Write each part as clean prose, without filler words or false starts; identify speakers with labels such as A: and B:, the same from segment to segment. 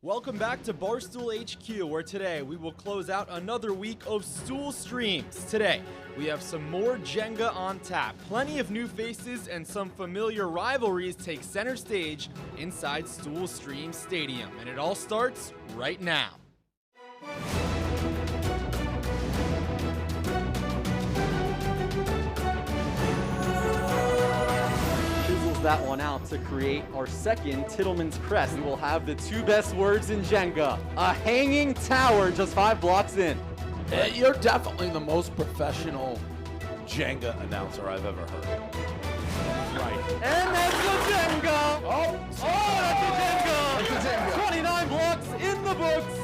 A: Welcome back to Barstool HQ, where today we will close out another week of Stool streams. Today, we have some more Jenga on tap, plenty of new faces, and some familiar rivalries take center stage inside Stool Stream Stadium. And it all starts right now.
B: That one out to create our second Tittleman's Crest. We will have the two best words in Jenga. A hanging tower just 5 blocks in.
C: You're definitely the most professional Jenga announcer I've ever heard.
B: Right. And that's the Jenga! That's a Jenga! 29 blocks in the books!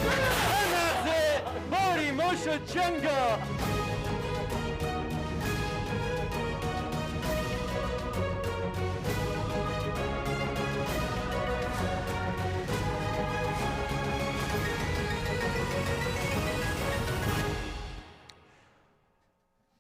B: And that's it! Marty Moshe Jenga!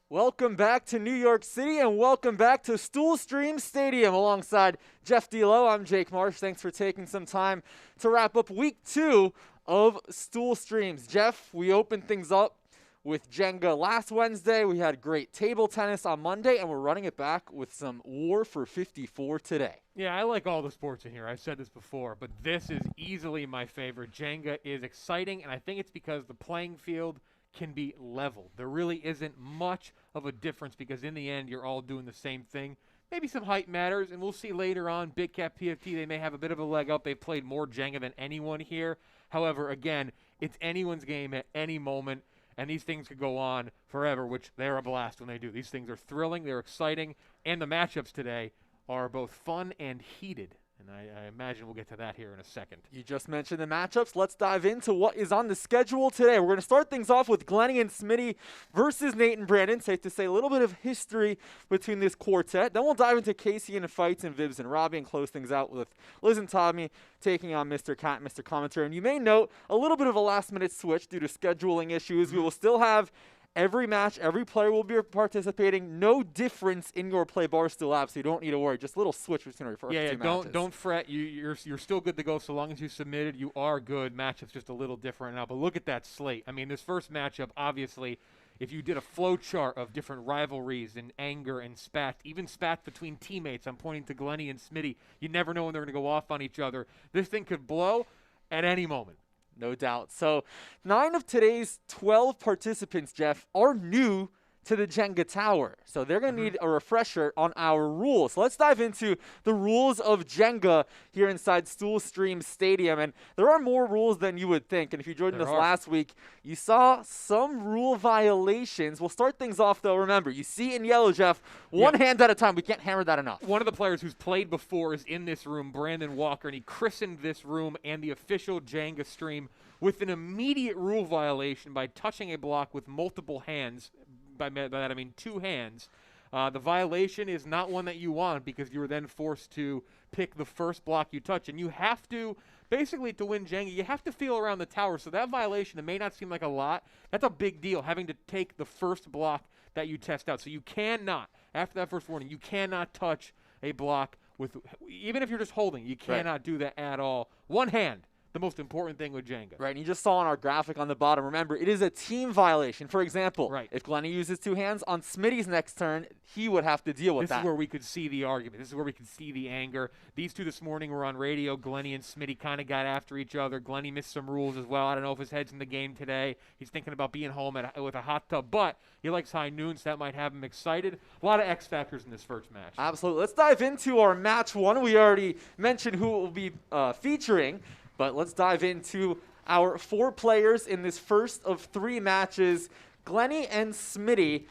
B: Welcome back to New York City and welcome back to Stool Stream Stadium alongside Jeff D'Lo. I'm Jake Marsh. Thanks for taking some time to wrap up week 2 of Stool Streams. Jeff, we opened things up with Jenga last Wednesday. We had great table tennis on Monday, and we're running it back with some War for 54 today.
D: Yeah, I like all the sports in here. I've said this before, but this is easily my favorite. Jenga is exciting, and I think it's because the playing field can be leveled. There really isn't much of a difference because in the end, you're all doing the same thing. Maybe some height matters, and we'll see later on. Big Cat PFT, they may have a bit of a leg up. They've played more Jenga than anyone here. However, again, it's anyone's game at any moment, and these things could go on forever, which they're a blast when they do. These things are thrilling, they're exciting, and the matchups today are both fun and heated. And I imagine we'll get to that here in a second.
B: You just mentioned the matchups. Let's dive into what is on the schedule today. We're going to start things off with Glennie and Smitty versus Nate and Brandon. Safe to say a little bit of history between this quartet. Then we'll dive into Casey and the fights and Vibs and Robbie and close things out with Liz and Tommy taking on Mr. Cat and Mr. Commentary. And you may note a little bit of a last-minute switch due to scheduling issues. We will still have every match, every player will be participating. No difference in your Play Barstool app, so you don't need to worry. Just a little switch between our first two matches.
D: Don't fret. You're still good to go so long as you submitted. You are good. Matchup's just a little different now, but look at that slate. I mean, this first matchup, obviously, if you did a flow chart of different rivalries and anger and spats, even spats between teammates, I'm pointing to Glennie and Smitty, you never know when they're going to go off on each other. This thing could blow at any moment.
B: No doubt. So 9 of today's 12 participants, Jeff, are new to the Jenga Tower. So they're going to need a refresher on our rules. So let's dive into the rules of Jenga here inside Stool Stream Stadium. And there are more rules than you would think. And if you joined us last week, you saw some rule violations. We'll start things off, though. Remember, you see in yellow, Jeff, one hand at a time. We can't hammer that enough.
D: One of the players who's played before is in this room, Brandon Walker, and he christened this room and the official Jenga stream with an immediate rule violation by touching a block with multiple hands. By that I mean 2 hands. The violation is not one that you want because you were then forced to pick the first block you touch. And you have to, basically to win Jenga, you have to feel around the tower. So that violation, it may not seem like a lot. That's a big deal, having to take the first block that you test out. So you cannot, after that first warning, you cannot touch a block with, even if you're just holding, you cannot do that at all. One hand. The most important thing with Jenga.
B: Right, and you just saw on our graphic on the bottom, remember, it is a team violation. For example, if Glennie uses 2 hands, on Smitty's next turn, he would have to deal with that.
D: This is where we could see the argument. This is where we could see the anger. These two this morning were on radio. Glennie and Smitty kind of got after each other. Glennie missed some rules as well. I don't know if his head's in the game today. He's thinking about being home with a hot tub, but he likes high noon, so that might have him excited. A lot of X factors in this first match.
B: Absolutely. Let's dive into our match 1. We already mentioned who it will be featuring. But let's dive into our 4 players in this first of 3 matches. Glennie and Smitty.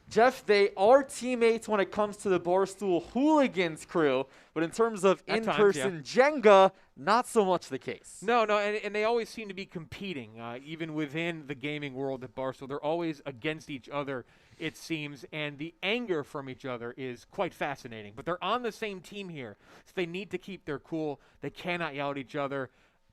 B: Jeff, they are teammates when it comes to the Barstool Hooligans crew. But in terms of in-person Jenga, not so much the case.
D: No, and they always seem to be competing. Even within the gaming world at Barstool, they're always against each other, it seems. And the anger from each other is quite fascinating. But they're on the same team here, so they need to keep their cool. They cannot yell at each other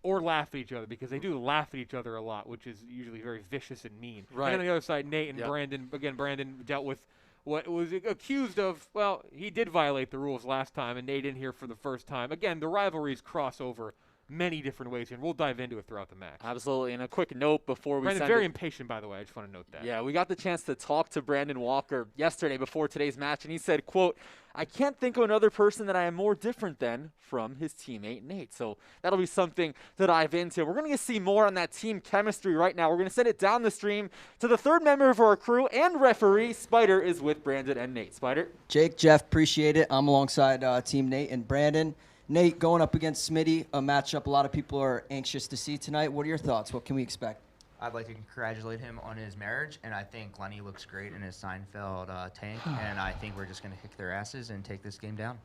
D: or laugh at each other, because they do laugh at each other a lot, which is usually very vicious and mean.
B: Right.
D: And on the other side, Nate and Brandon. Again, Brandon dealt with what was accused of, well, he did violate the rules last time, and Nate in here for the first time. Again, the rivalries cross over many different ways, and we'll dive into it throughout the match.
B: Absolutely. And a quick note before we
D: Brandon, very impatient, by the way. I just want to note that.
B: Yeah, we got the chance to talk to Brandon Walker yesterday before today's match, and he said, quote, "I can't think of another person that I am more different than from his teammate Nate." So that'll be something to dive into. We're going to see more on that team chemistry right now. We're going to send it down the stream to the third member of our crew and referee. Spider is with Brandon and Nate. Spider?
E: Jake, Jeff, appreciate it. I'm alongside Team Nate and Brandon. Nate, going up against Smitty, a matchup a lot of people are anxious to see tonight. What are your thoughts? What can we expect?
F: I'd like to congratulate him on his marriage, and I think Lenny looks great in his Seinfeld tank, and I think we're just going to kick their asses and take this game down.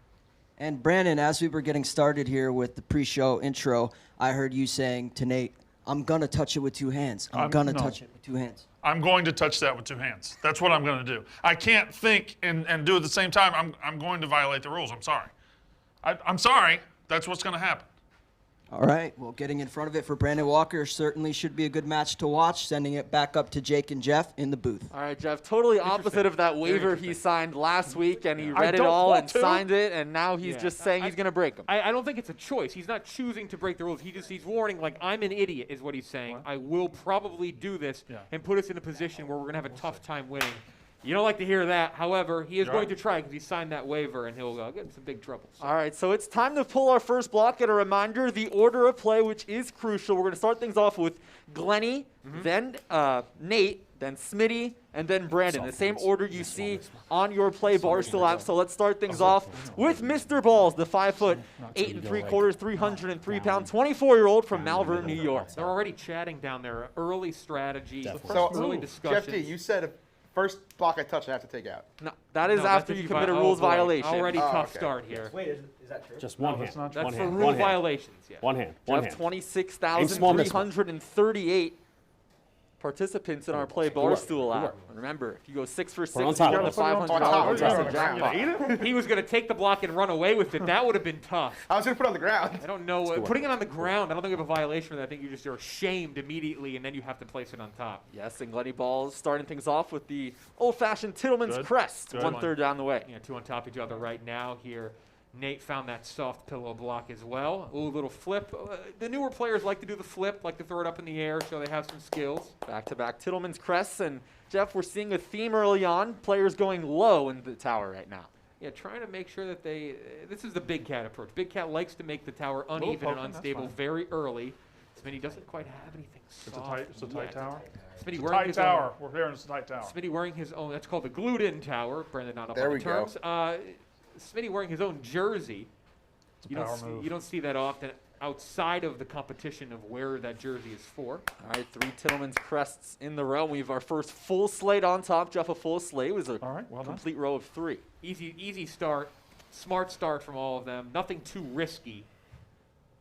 E: And Brandon, as we were getting started here with the pre-show intro, I heard you saying to Nate, "I'm going to touch it with two hands. I'm going to touch it with two hands."
G: I'm going to touch that with two hands. That's what I'm going to do. I can't think and do it at the same time. I'm going to violate the rules. I'm sorry. I'm sorry. That's what's going to happen.
E: All right. Well, getting in front of it for Brandon Walker certainly should be a good match to watch. Sending it back up to Jake and Jeff in the booth.
B: All right, Jeff, totally opposite of that waiver he signed last week, and he read it all and signed it, and now he's just saying he's going to break them.
D: I don't think it's a choice. He's not choosing to break the rules. He's warning, like, I'm an idiot is what he's saying. I will probably do this and put us in a position where we're going to have a tough time winning. You don't like to hear that. However, he is going to try because he signed that waiver, and he'll get in some big trouble. So.
B: All right, so it's time to pull our first block. And a reminder, the order of play, which is crucial. We're going to start things off with Glenny, then Nate, then Smitty, and then Brandon. The same order you see on your Play Barstool app. So let's start things off with Mr. Balls, the 5'8" 3/4", 303-pound, 24-year-old from Malvern, New York.
D: They're already chatting down there. Early strategy,
H: So,
D: early discussion.
H: Jeff D, you said first block I touch, I have to take out.
B: No, that is after you commit a rules violation.
D: Already tough start here.
F: Wait, is that true?
I: Just one hand.
D: That's
I: One
D: for
I: hand.
D: rule
I: One hand.
D: violations. Yeah.
I: One hand. One
B: Jeff,
I: hand.
B: 26,338 participants in our Play Barstool app. Remember, if you go 6 for 6, you
I: on top.
B: get the $500 jackpot.
D: He was going to take the block and run away with it. That would have been tough.
H: I was going to put it on the ground.
D: I don't know. Putting it on the ground, I don't think we have a violation for that. I think you're shamed immediately, and then you have to place it on top.
B: Yes, and Glenny Balls starting things off with the old-fashioned Tittleman's crest,
G: Good.
B: 1/3 down the way.
D: Yeah, two on top of each other right now here. Nate found that soft pillow block as well. Ooh, little flip. The newer players like to do the flip, like to throw it up in the air, so they have some skills.
B: Back-to-back Tittleman's crests, and Jeff, we're seeing a theme early on, players going low in the tower right now.
D: Yeah, trying to make sure that they. This is the Big Cat approach. Big Cat likes to make the tower uneven and unstable very early. Smitty doesn't quite have anything soft.
G: It's a tight tower.
D: Smitty
G: It's a
D: wearing
G: tight
D: his
G: tower.
D: own.
G: We're here, and it's a tight tower.
D: Smitty wearing his own. That's called the glued-in tower. Brandon not up
H: There
D: on
H: we
D: the
H: go.
D: terms. Smitty wearing his own jersey. You don't see that often outside of the competition of where that jersey is for.
B: All right, 3 Tittleman's crests in the row. We have our first full slate on top. Jeff, a full slate. It was a complete row of 3.
D: Easy start, smart start from all of them. Nothing too risky.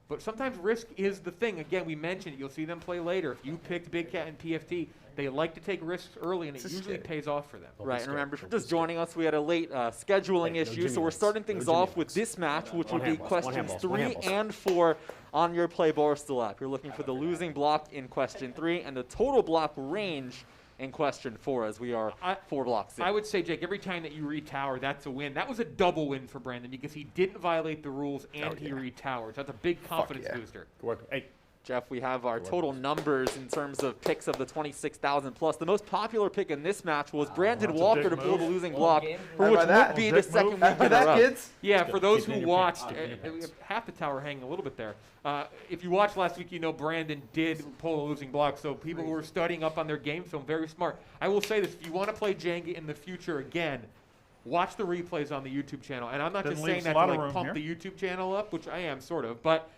D: But sometimes risk is the thing. Again, we mentioned it. You'll see them play later. If you picked Big Cat and PFT, they like to take risks early, and it usually pays off for them.
B: Right, and remember, if you're just joining us, we had a late scheduling issue, so we're starting things off with this match, which will be questions 3 and 4 on your Play Barstool app. You're looking for the losing block in question 3 and the total block range in question 4, as we are 4 blocks in.
D: I would say, Jake, every time that you retower, that's a win. That was a double win for Brandon because he didn't violate the rules and he retowers. That's a big confidence booster.
I: Good work. Hey.
B: Jeff, we have our total numbers in terms of picks of the 26,000 plus. The most popular pick in this match was Brandon Walker to pull the losing block, for which would be the second week in a row.
H: Kids?
D: Yeah, for those who watched, half the tower hanging a little bit there. If you watched last week, you know Brandon did pull a losing block, so people who are studying up on their game film, very smart. I will say this, if you want to play Jenga in the future again, watch the replays on the YouTube channel. And I'm not just saying that to like pump the YouTube channel up, which I am sort of, but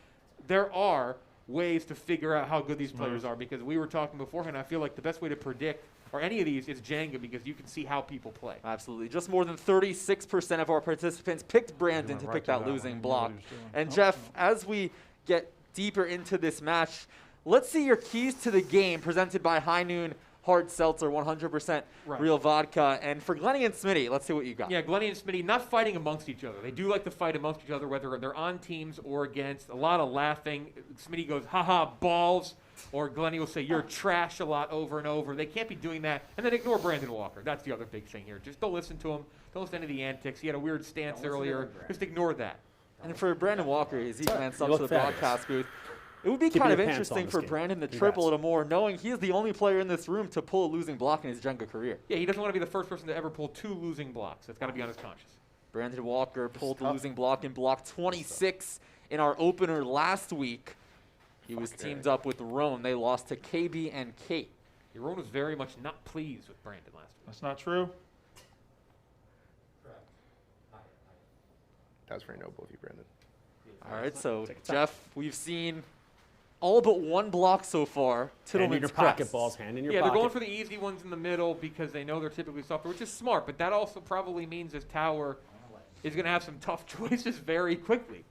D: there are ways to figure out how good these players are, because we were talking beforehand. I feel like the best way to predict or any of these is Jenga, because you can see how people play.
B: Absolutely. Just more than 36% of our participants picked Brandon to pick that losing block. And Jeff, as we get deeper into this match, let's see your keys to the game presented by High Noon Hard Seltzer, 100% real vodka. And for Glenny and Smitty, let's see what you got.
D: Yeah, Glenny and Smitty not fighting amongst each other. They do like to fight amongst each other, whether they're on teams or against. A lot of laughing. Smitty goes, haha, balls. Or Glennie will say, you're trash a lot over and over. They can't be doing that. And then ignore Brandon Walker. That's the other big thing here. Just don't listen to him. Don't listen to any of the antics. He had a weird stance earlier. Just ignore that.
B: And for Brandon Walker, as he glanced up
I: You
B: to the
I: look fabulous.
B: broadcast booth, it would be
I: Keep
B: kind of
I: your pants
B: interesting
I: on
B: for
I: this game.
B: Brandon to
I: Congrats.
B: triple a little more, knowing he is the only player in this room to pull a losing block in his Jenga career.
D: Yeah, he doesn't want to be the first person to ever pull 2 losing blocks. That's got to be on his conscience.
B: Brandon Walker pulled the losing block in block 26 in our opener last week. He was teamed up with Roan. They lost to KB and Kate.
D: Yaron was very much not pleased with Brandon last week.
G: That's not true.
H: That was very noble of you, Brandon.
B: All right, so Jeff, we've seen all but one block so far.
I: Hand in
B: Tittleman's
I: your pocket
B: crest.
I: balls. Hand in your
D: Yeah,
I: pocket.
D: they're going for the easy ones in the middle because they know they're typically softer, which is smart. But that also probably means this tower is going to have some tough choices very quickly.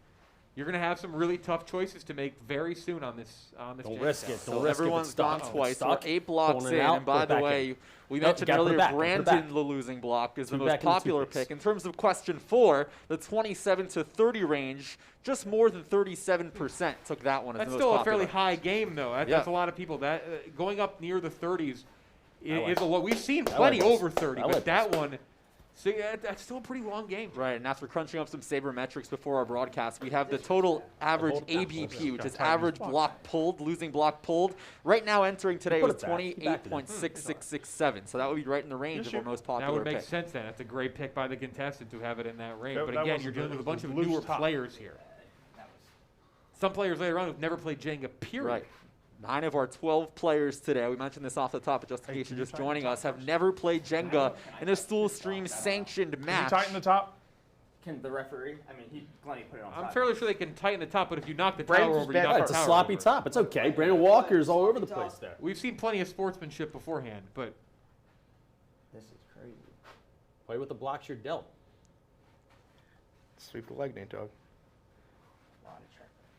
D: You're going to have some really tough choices to make very soon on this.
I: Don't
D: Jenga
I: risk
D: tower.
I: it.
B: So
I: Don't risk it.
B: everyone's
I: It's stuck.
B: gone
I: It's
B: twice. We're
I: stuck.
B: 8 blocks
I: Pulling
B: in.
I: it out,
B: And by
I: put it
B: the
I: back
B: way,
I: in.
B: we
I: No,
B: mentioned
I: gotta put it
B: earlier
I: back in, put it
B: Brandon,
I: back.
B: the losing block, is the
I: Put it
B: most
I: back in the
B: popular
I: toothpaste.
B: pick. In terms of question 4, the 27 to 30 range, just more than 37% took that one as
D: That's
B: the most
D: still a
B: popular.
D: fairly high game, though. That's a lot of people. That going up near the 30s is a lot. We've seen plenty
I: this.
D: over 30,
I: I
D: but
I: like
D: that one, so that's still a pretty long game.
B: Right, and after crunching up some sabermetrics before our broadcast, we have the total average ABP, which is average block pulled, losing block pulled. Right now entering today
I: Put
B: was
I: it back. Get back to them.
B: 28.6667, so that would be right in the range of our most
D: That
B: popular
D: would make
B: pick.
D: sense then. That's a great pick by the contestant to have it in that range.
G: That-
D: But
G: that
D: again,
G: was
D: you're
G: a-
D: dealing
G: it
D: with a
G: was
D: bunch
G: a
D: of
G: loose
D: newer
G: top.
D: players here. Some players later on who've never played Jenga, period.
B: Right. 9 of our 12 players today, we mentioned this off the top, but just in case you're just joining us, have never played Jenga in a Stool Stream sanctioned
G: Can you
B: match.
G: tighten the top?
J: Can the referee? I mean, Glennie put it on.
D: I'm fairly sure they can tighten the top, but if you knock the
H: Brandon's
D: tower over, you
H: bad.
D: knock
I: Yeah,
D: the
I: it's a
D: tower
I: sloppy
D: over.
I: top. It's okay. Brandon Walker's all over the place there.
D: We've seen plenty of sportsmanship beforehand, but
J: This is crazy.
I: Play with the blocks you're dealt.
H: Sweep the leg, Nate Dog.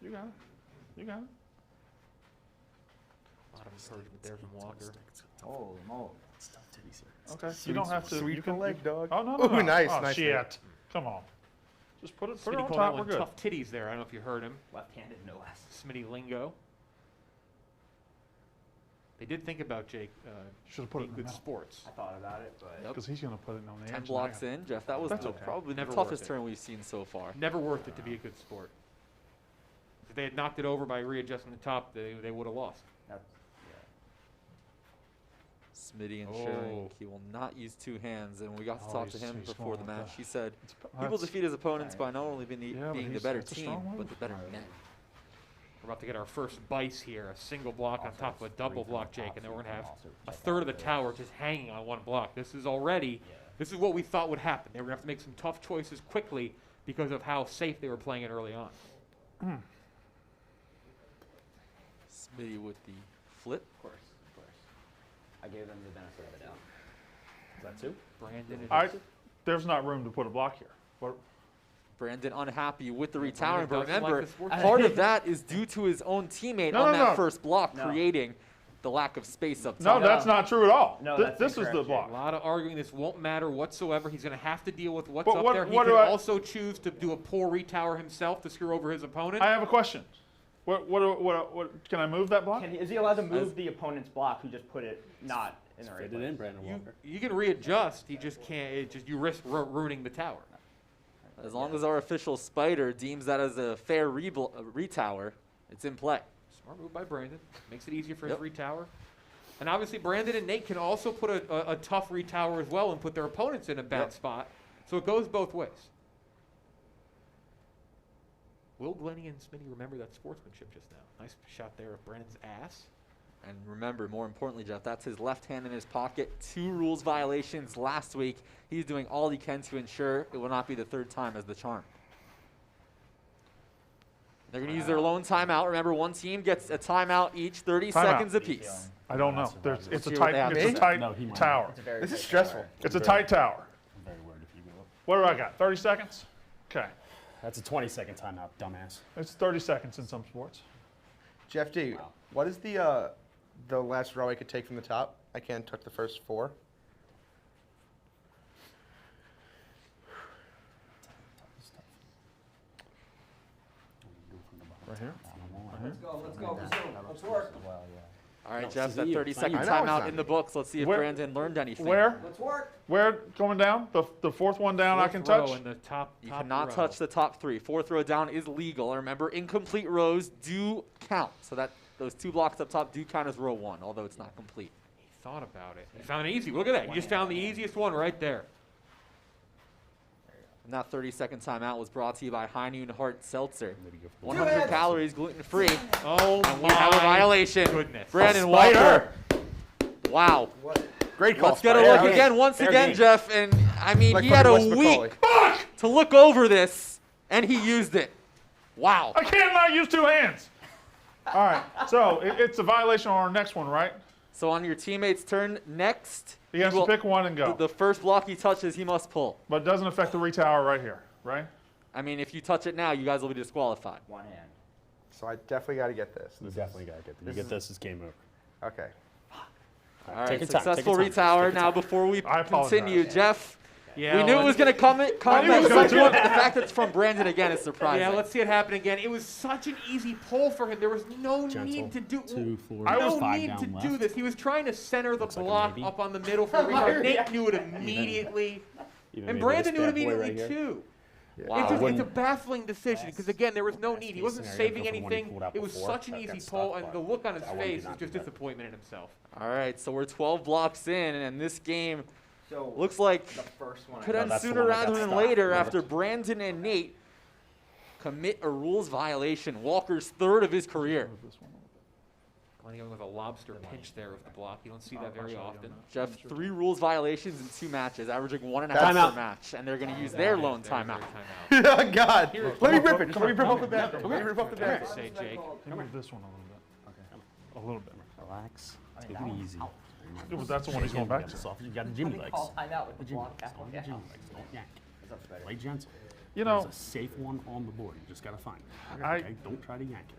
G: You got it. You got it.
D: a lot of encouragement there from Walker.
J: Holy moly.
G: Okay. You don't have to.
H: Sweep
G: You
H: the
G: can.
H: leg, dog.
G: Oh no, no,
H: Ooh,
G: no.
H: nice,
G: Oh,
H: nice.
G: shit. Come on. Just put it
D: Smitty
G: on
D: called that
G: top. We're
D: one
G: good.
D: tough titties there. I don't know if you heard him.
J: Left-handed, no less.
D: Smitty lingo. They did think about Jake
G: Should have put it
D: being
G: in the
D: good
G: middle.
D: sports.
J: I thought about it, but
G: Because he's gonna put it on the
B: 10
G: edge.
B: blocks in, Jeff, that was
G: That's
B: the,
G: okay.
B: probably
D: Never
B: the
D: worth
B: toughest
D: it.
B: turn we've seen so far.
D: Never worth it to be a good sport. If they had knocked it over by readjusting the top, they would have lost.
J: that's,
B: Smitty ensuring
D: Oh.
B: he will not use 2 hands, and we got to
G: Oh,
B: talk to
G: he's-
B: him
G: he's
B: before the
G: going like
B: match.
G: that.
B: He said
G: That's-
B: people defeat his opponents by not only being,
G: Yeah, but
B: being the
G: he's-
B: better
G: that's a
B: team,
G: strong
B: but
G: move.
B: the better net.
D: We're about to get our first bice here, a single block on top of a double block, Jake, and then we're going to have a third of the tower just hanging on one block. This is what we thought would happen. They were going to have to make some tough choices quickly because of how safe they were playing it early on.
B: Smitty with the flip.
J: of course. I gave them the benefit of the doubt.
I: Is that 2?
D: Brandon,
G: There's not room to put a block here. What?
B: Brandon unhappy with the retowering,
D: Brandon
B: but
D: doesn't like
B: remember,
D: the sports
B: part of that is due to his own teammate
G: No,
B: on
G: no,
B: that
G: no.
B: first block,
J: No.
B: creating the lack of space up
G: No,
B: top.
G: that's not true at all.
J: No,
G: Thi-
J: that's
G: this is the
J: incorrect,
G: block.
D: a lot of arguing. This won't matter whatsoever. He's going to have to deal with what's
G: But
D: up
G: what-
D: there. He
G: what
D: can
G: do I-
D: also choose to do a poor retower himself to screw over his opponent.
G: I have a question. What can I move that block?
J: Is he allowed to move the opponent's block who just put it not in the right
I: Fit it
J: place?
I: in, Brandon Walker.
D: You can readjust. You just can't. You risk ruining the tower.
B: As long as our official Spider deems that as a fair retower, it's in play.
D: Smart move by Brandon. Makes it easier for
B: Yep.
D: his retower. And obviously, Brandon and Nate can also put a tough retower as well and put their opponents in a bad
B: Yep.
D: spot. So it goes both ways. Will Glennie and Smitty remember that sportsmanship just now? Nice shot there of Brandon's ass.
B: And remember, more importantly, Jeff, that's his left hand in his pocket. 2 rules violations last week. He's doing all he can to ensure it will not be the 3rd time as the charm. They're going to use their lone timeout. Remember, one team gets a timeout each, 30
G: Timeout.
B: seconds apiece.
G: I don't know. It's a
B: Let's hear what
G: tight.
B: they have
G: It's
B: to
G: a
B: say.
G: tight
I: No, he might.
G: tower.
J: It's a very
H: This is
J: big
H: stressful.
J: tower.
G: It's a tight tower.
I: I'm very worried if you will.
G: What do I got? 30 seconds. Okay.
I: That's a 20-second timeout, dumbass.
G: It's 30 seconds in some sports.
H: Jeff D, what is the last row I could take from the top? I can't touch the first 4.
G: Right here.
E: Let's go. Let's work.
B: All right,
I: No,
B: Jeff,
I: this
B: that
I: is you.
B: 30-second
H: I know it's
B: timeout
H: not
B: in the books. Let's see if
G: Where-
B: Brandon learned anything.
G: Where?
E: Let's work.
G: Where going down? The fourth one down I can
D: Fourth row
G: touch?
D: in the top.
B: You
D: top
B: cannot
D: row.
B: touch the top 3. Fourth row down is legal. Remember, incomplete rows do count. So that those 2 blocks up top do count as row 1, although it's not complete.
D: He thought about it. He found an easy. Look at that. He just found the easiest one right there.
B: And that 30-second timeout was brought to you by High Noon Hard Seltzer.
I: Maybe go for
B: 100 calories, gluten-free.
D: Oh
B: And we have a violation.
D: goodness.
B: Brandon
H: Spider.
B: Walker. Wow.
H: Great call.
B: Let's get a
H: Spider.
B: look
H: Fair
B: again,
H: game.
B: once
H: Fair
B: again,
H: game.
B: Jeff. And, I mean,
H: Like
B: he had a
H: fucking Wes
B: week
H: McCauley.
B: to look over this, and he used it. Wow.
G: I can't not use 2 hands. All right, so it's a violation on our next one, right?
B: So on your teammate's turn next,
G: He has
B: will-
G: to pick one and go.
B: the first block he touches, he must pull.
G: But it doesn't affect the retower right here, right?
B: I mean, if you touch it now, you guys will be disqualified.
J: One hand.
H: So I definitely got to get this.
I: You definitely got to get this. You get this, it's game over.
H: Okay.
B: All right,
I: Take your time, take
B: successful
I: your time,
B: retower.
I: take your
B: Now, before we
G: I apologize.
B: continue, Jeff,
D: Yeah,
B: we knew it was going to come at some
G: it was gonna
B: point.
G: do it.
B: The fact that it's from Brandon again is surprising.
D: Yeah, let's see it happen again. It was such an easy pull for him. There was no
I: Gentle.
D: need to do
I: 2, 4,
D: no
I: 5
D: need
I: down
D: to
I: left.
D: do this. He was trying to center the
I: Looks like a
D: block
I: maybe.
D: up on the middle for the rebound. Nate knew it immediately,
I: Even
D: and
I: maybe
D: Brandon
I: this
D: knew it
I: bad boy
D: immediately
I: right here.
D: too.
B: Wow.
D: It's a
I: Wouldn't-
D: baffling decision because again, there was no need. He
I: case
D: wasn't
I: scenario,
D: saving
I: go for the one he
D: anything.
I: pulled out
D: It was
I: before.
D: such an
I: That
D: easy
I: got
D: pull,
I: stuck,
D: and the
I: but
D: look on his
I: I wouldn't do
D: face was
I: not
D: just
I: do that.
D: disappointment in himself.
B: All right, so we're 12 blocks in, and this game
J: So
B: looks like
J: the first one.
B: could
J: I
B: end
I: that's the
B: sooner
I: one that
B: rather
I: got
B: than
I: stopped.
B: later
I: Yeah.
B: after Brandon and Nate commit a rules violation. Walker's 3rd of his career.
D: Glenn going with a lobster pinch there with the block. You don't see that very often.
B: Jeff, 3 rules violations in 2 matches, averaging 1.5
I: Timeout.
B: per match, and they're going to use their lone timeout.
H: Oh, God. Let me rip it. Let me rip off the bat. Let me rip off the
D: Fair
H: bat.
D: to say, Jake.
G: Can we move this one a little bit? Okay. A little bit.
I: Relax. Take it easy.
G: Yeah, but that's the one he's going back to.
I: Soft. You got the Jimmy legs.
J: call timeout with the
I: Jimmy
J: block.
I: legs. Don't Jimmy legs. Don't yank. Play gentle.
G: You know,
I: There's a safe one on the board. You just got to find it.
G: I-
I: Okay? Don't try to yank it.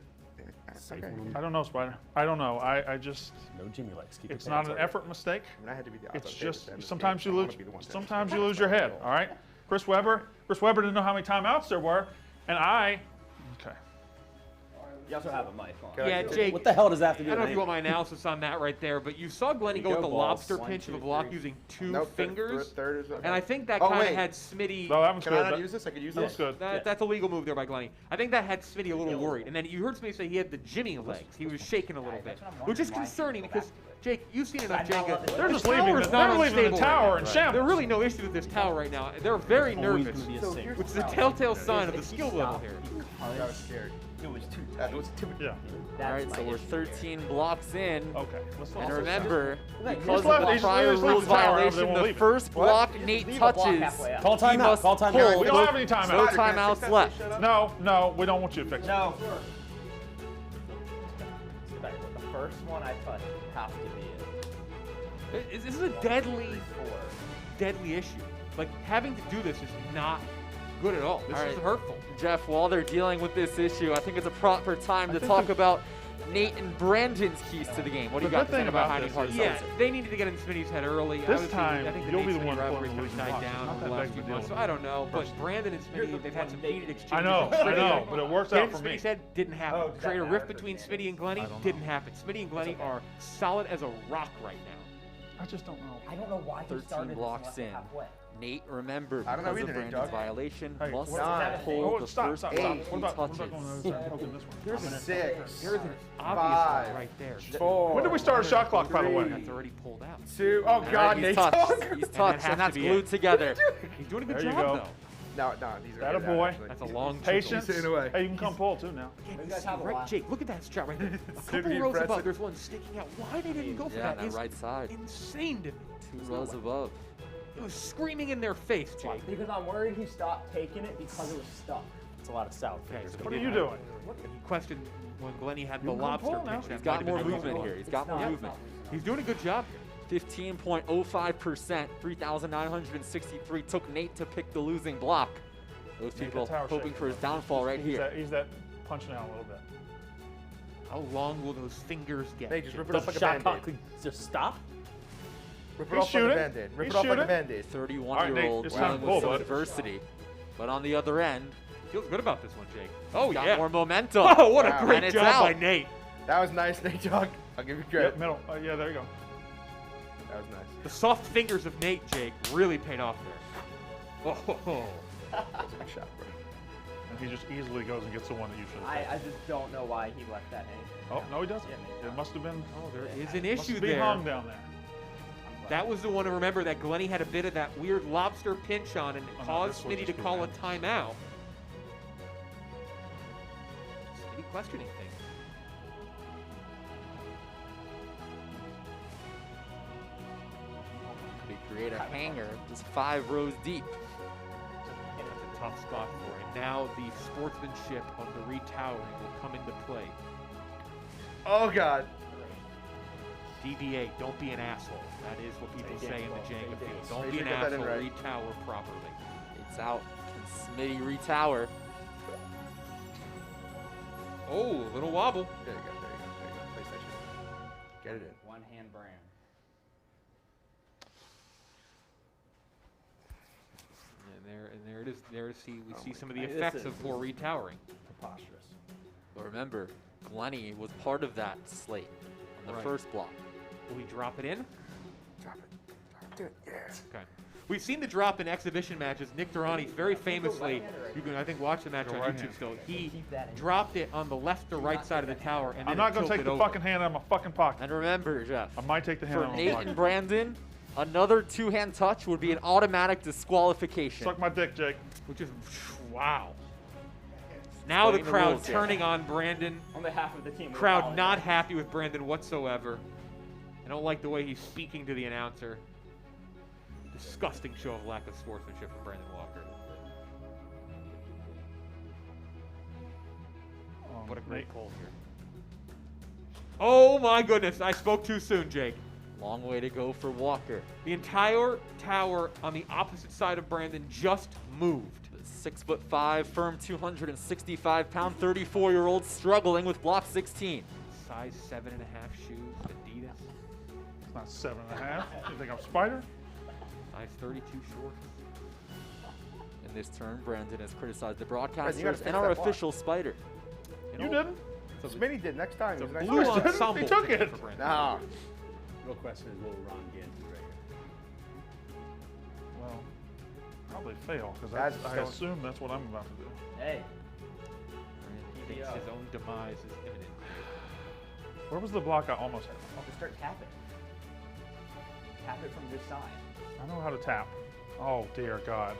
I: Safe one on the
G: I don't know, Spider. I don't know. I just,
I: No Jimmy legs. Keep
G: it's
I: it
G: not
I: down.
G: an effort mistake.
H: I mean, I had to be the odds
G: It's
H: on favorites
G: just
H: to end this
G: sometimes
H: game.
G: you
H: I
G: lose.
H: wanna be the one to
G: Sometimes you lose your head. All right. Chris Webber didn't know how many timeouts there were, and I. Okay.
J: You also have a mic on.
H: Can I
D: Yeah,
H: do it?
D: Jake.
I: What the hell does that have to
D: I
I: do
D: don't know
I: with
D: if you want
I: anything?
D: my analysis on that right there, but you saw Glenny go
I: Go
D: with the
I: balls.
D: lobster
J: 1,
D: pinch of
J: 2,
D: a block
J: 3.
D: using 2
H: Nope,
D: fingers.
H: Third is okay.
D: And I think that
H: Oh,
D: kind of
H: wait.
D: had Smitty.
G: No, that one's
H: Can
G: good.
H: I not
G: That-
H: use this? I could use
G: That's
H: this.
G: good.
D: That's a legal move there by Glenny. I think that had Smitty a little worried. And then you heard Smitty say he had the Jimmy legs. He was shaking a little bit, which is concerning because, Jake, you've seen enough Jenga.
G: They're
D: The
G: just leaving.
D: tower is
G: They're
D: not
G: leaving the
D: unstable
G: tower
D: right
G: in
D: now.
G: shambles.
D: There's really no issue with this tower right now. They're very
I: Always
D: nervous,
I: gonna be a safe.
D: which is a telltale sign of the skill level here.
H: I was scared.
J: It was too
H: That was too.
G: Yeah.
B: All right, so we're 13 blocks in.
G: Okay. Let's
B: And
G: also-
B: remember,
G: He's
B: because
G: left-
B: of the
G: he's
B: prior
G: left
B: rules
G: the tower, they
B: violation,
G: won't
B: the
G: leave it.
B: first
H: What?
B: block Nate
J: Leave a block
B: touches,
J: halfway out.
I: Call
B: he
I: timeout.
B: must
I: Call timeout.
B: pull.
G: We don't have any
B: No
G: timeouts.
B: timeouts left.
G: No, we don't want you to fix it.
J: No. The first one I touched has to be it.
D: This is a deadly issue. Like, having to do this is not good at all. This
B: All
D: is
B: right.
D: hurtful.
B: Jeff, while they're dealing with this issue, I think it's a proper time to talk about Nate and Brandon's keys to the game. What do you
G: The
B: got
G: good
B: to say
G: thing
B: about
G: about
B: Heidi
G: this
B: Hard
G: is-
D: Yeah,
B: Seltzer?
D: they needed to get in Smitty's head early.
G: This time,
D: I think the
G: you'll be
D: Nate
G: the one
D: Smitty
G: pulling
D: rivalry
G: the
D: kind of
G: losing
D: died
G: blocks.
D: down
G: Not
D: over
G: that
D: the last
G: big
D: few
G: of a deal
D: months. So
G: with
D: I don't know, but Brandon and Smitty, they've had some heated exchanges.
G: I know, but it works out
D: Getting
G: for me.
D: Smitty's head didn't happen.
J: Oh, does that
D: Create a
J: matter
D: rift
J: for
D: between
J: Brandon?
D: Smitty and Glenny
G: I don't
D: didn't happen. Smitty and Glenny are solid as a rock right now.
G: I just don't know.
J: I don't know why he
B: 13
J: started
B: blocks
J: this
B: in.
J: halfway.
B: Nate, remember,
H: I don't know
B: because of
H: either, Nate,
B: Brandon's
H: dog.
B: violation,
G: Hey,
B: must
H: what-
B: pull
G: Oh,
B: the
G: stop,
B: first
G: stop,
B: block
G: stop.
B: he
G: What about going
B: touches.
G: on the other side? Open this one.
D: There's an
H: 6,
D: There's an obvious
H: 5,
D: one right there.
H: 4.
G: When did we start a shot clock, by the way?
D: That's already pulled out.
H: 2. Oh,
B: All right,
H: God,
B: he's
H: Nate.
B: touched.
H: Dog.
B: He's
D: that
B: touched,
D: has
B: and
D: to
B: that's
D: be
B: glued
D: it.
B: together.
D: He's doing a good
G: There you
D: job,
G: go.
D: though.
H: No, these are
G: That a
H: good,
G: boy.
H: actually.
D: That's a long
G: Patience.
H: He's sitting away.
G: Hey, you can come pull too now.
J: You guys have a
D: Right,
J: lot.
D: Jake, look at that shot right there. A
H: Couldn't
D: couple
H: be
D: rows
H: impressive.
D: above, there's one sticking out. Why they didn't go for
B: Yeah,
D: that
B: that
D: is
B: right side.
D: insane to me.
B: 2 rows above.
D: It was screaming in their face, Jake.
J: Because I'm worried he stopped taking it because it was stuck.
I: It's a lot of south.
D: Guys,
G: What are you doing?
D: He questioned when Glenny had the
G: You can
D: lobster
G: pull now.
D: pinch. that
B: He's got
D: might
B: more
D: have been
B: movement
D: the
B: here. He's got more
J: not.
B: movement.
D: He's doing a good job here.
B: 15.05%, 3,963 took Nate to pick the losing block. Those
G: Nate,
B: people
G: the tower
B: hoping
G: shaking.
B: for his downfall right here.
G: He's that punching out a little bit.
D: How long will those fingers get?
H: Nate, just rip it
I: The
H: off like a
I: shot clock
H: Band-Aid.
I: could just stop.
H: Rip it
G: He's
H: off like
G: shooting.
H: a Band-Aid. Rip
G: He's
H: it off like a
G: shooting.
H: Band-Aid.
B: 31-year-old
G: Nate, it's time
B: dealing
G: to
B: with
G: pull,
B: some
G: bud.
B: adversity. But on the other end,
D: Feels good about this one, Jake. Oh,
B: Got
D: yeah.
B: more momentum.
D: Oh, what a
H: Wow.
D: great
B: And it's
D: job by
B: out.
D: Nate.
H: That was nice, Nate Dogg. I'll give you credit.
G: Yep, middle. Yeah, there you go.
H: That was nice.
D: The soft fingers of Nate, Jake, really paid off there. Oh,
H: That's a good shot, bro.
G: And he just easily goes and gets the one that you should have
J: I
G: taken.
J: just don't know why he left that hang.
G: Oh, no, he doesn't.
J: Yeah,
G: It must have been.
D: oh, there is an
G: Must
D: issue
G: be
D: there.
G: hung down there.
D: That was the one to remember that Glennie had a bit of that weird lobster pinch on and
G: no,
D: caused
G: this was
D: Smitty to
G: just
D: call a
G: prevent.
D: timeout. Smitty questioning things.
B: They create a hanger just 5 rows deep.
D: That's a tough spot for him. Now the sportsmanship of the retowering will come into play.
H: Oh, God.
D: DBA, don't be an asshole. That is what people say in the Jenga field. Don't
H: Make
D: be
H: sure
D: an
H: you get that in
D: asshole.
H: right.
D: Retower properly.
B: It's out. Can Smitty retower?
D: Oh, a little wobble.
H: There you go. Place that shit. Get it in.
J: One hand Bran.
D: And there it is. There we see some of the
I: This
D: effects
I: is-
D: of poor retowering.
I: Preposterous.
B: But remember, Glennie was part of that slate on the
D: Right.
B: first block.
D: Will he drop it in?
H: Drop it. Do it. Yeah.
D: Okay. We've seen the drop in exhibition matches. Nick Durrani very famously, you can I think watch the match
G: Go
D: on
G: right
D: YouTube
G: hand.
D: still. He
J: Keep that in.
D: dropped it on the left or right side of the tower and then
G: I'm not going to
D: tilted
G: take the
D: over.
G: fucking hand out of my fucking pocket.
B: And remember, Jeff,
G: I might take the hand
B: for
G: out of my
B: Nate
G: pocket.
B: and Brandon, another 2-hand touch would be an automatic disqualification.
G: Suck my dick, Jake.
D: Which is wow. Now the
B: Explain the
D: crowd
B: rules, yeah.
D: turning on Brandon.
J: On behalf of the team. we
D: Crowd
J: apologize.
D: not happy with Brandon whatsoever. I don't like the way he's speaking to the announcer. Disgusting show of lack of sportsmanship from Brandon Walker. What a great pull here. Oh my goodness, I spoke too soon, Jake.
B: Long way to go for Walker.
D: The entire tower on the opposite side of Brandon just moved.
B: The 6'5", firm 265-pound, 34-year-old struggling with block 16.
D: Size 7.5 shoes, Adidas.
G: It's not 7.5. You think I'm Spider?
D: Size 32 shorts.
B: In this turn, Brandon has criticized the
H: you gotta
B: broadcasters
H: fix
B: and our
H: that block.
B: official spider.
G: You didn't?
D: It's a,
H: Smitty did next time.
D: it's a
H: He was
D: blue
H: nice.
D: ensemble
G: He took
D: ticket
G: it.
D: for Brandon.
H: No.
I: Real question is, will Ron get into right here?
G: Well, probably fail, because
H: That's
G: I
H: still-
G: assume that's what I'm about to do.
J: Hey.
D: He thinks his own demise is imminent.
G: Where was the block I almost had?
J: Just start tapping. Tap it from this side.
G: I know how to tap. Oh, dear God.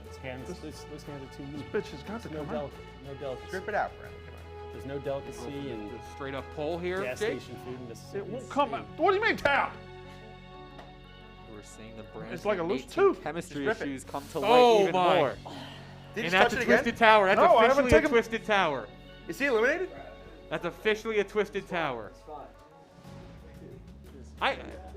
I: His hands, those hands are too
G: This
I: loose.
G: bitch has got to
I: No,
G: come out.
I: no delicacy.
H: Strip it out, Brandon. Come on.
I: There's no delicacy and
D: The straight up pull here,
I: gas
D: Jake.
I: station food in Mississippi.
G: It won't
I: It's
G: come out. What do you mean tap?
B: We're seeing the Brandon
G: It's like a
B: and
G: loose
B: Nate
G: tooth.
B: chemistry
H: Just rip it.
B: issues come to light
D: Oh
B: even
D: my.
B: more.
H: Did he
D: And
H: just
D: that's
H: touch
D: a
H: it again?
D: twisted tower. That's
G: No, I haven't
D: officially a
G: taken-
D: twisted tower.
H: Is he eliminated?
D: That's officially a twisted tower.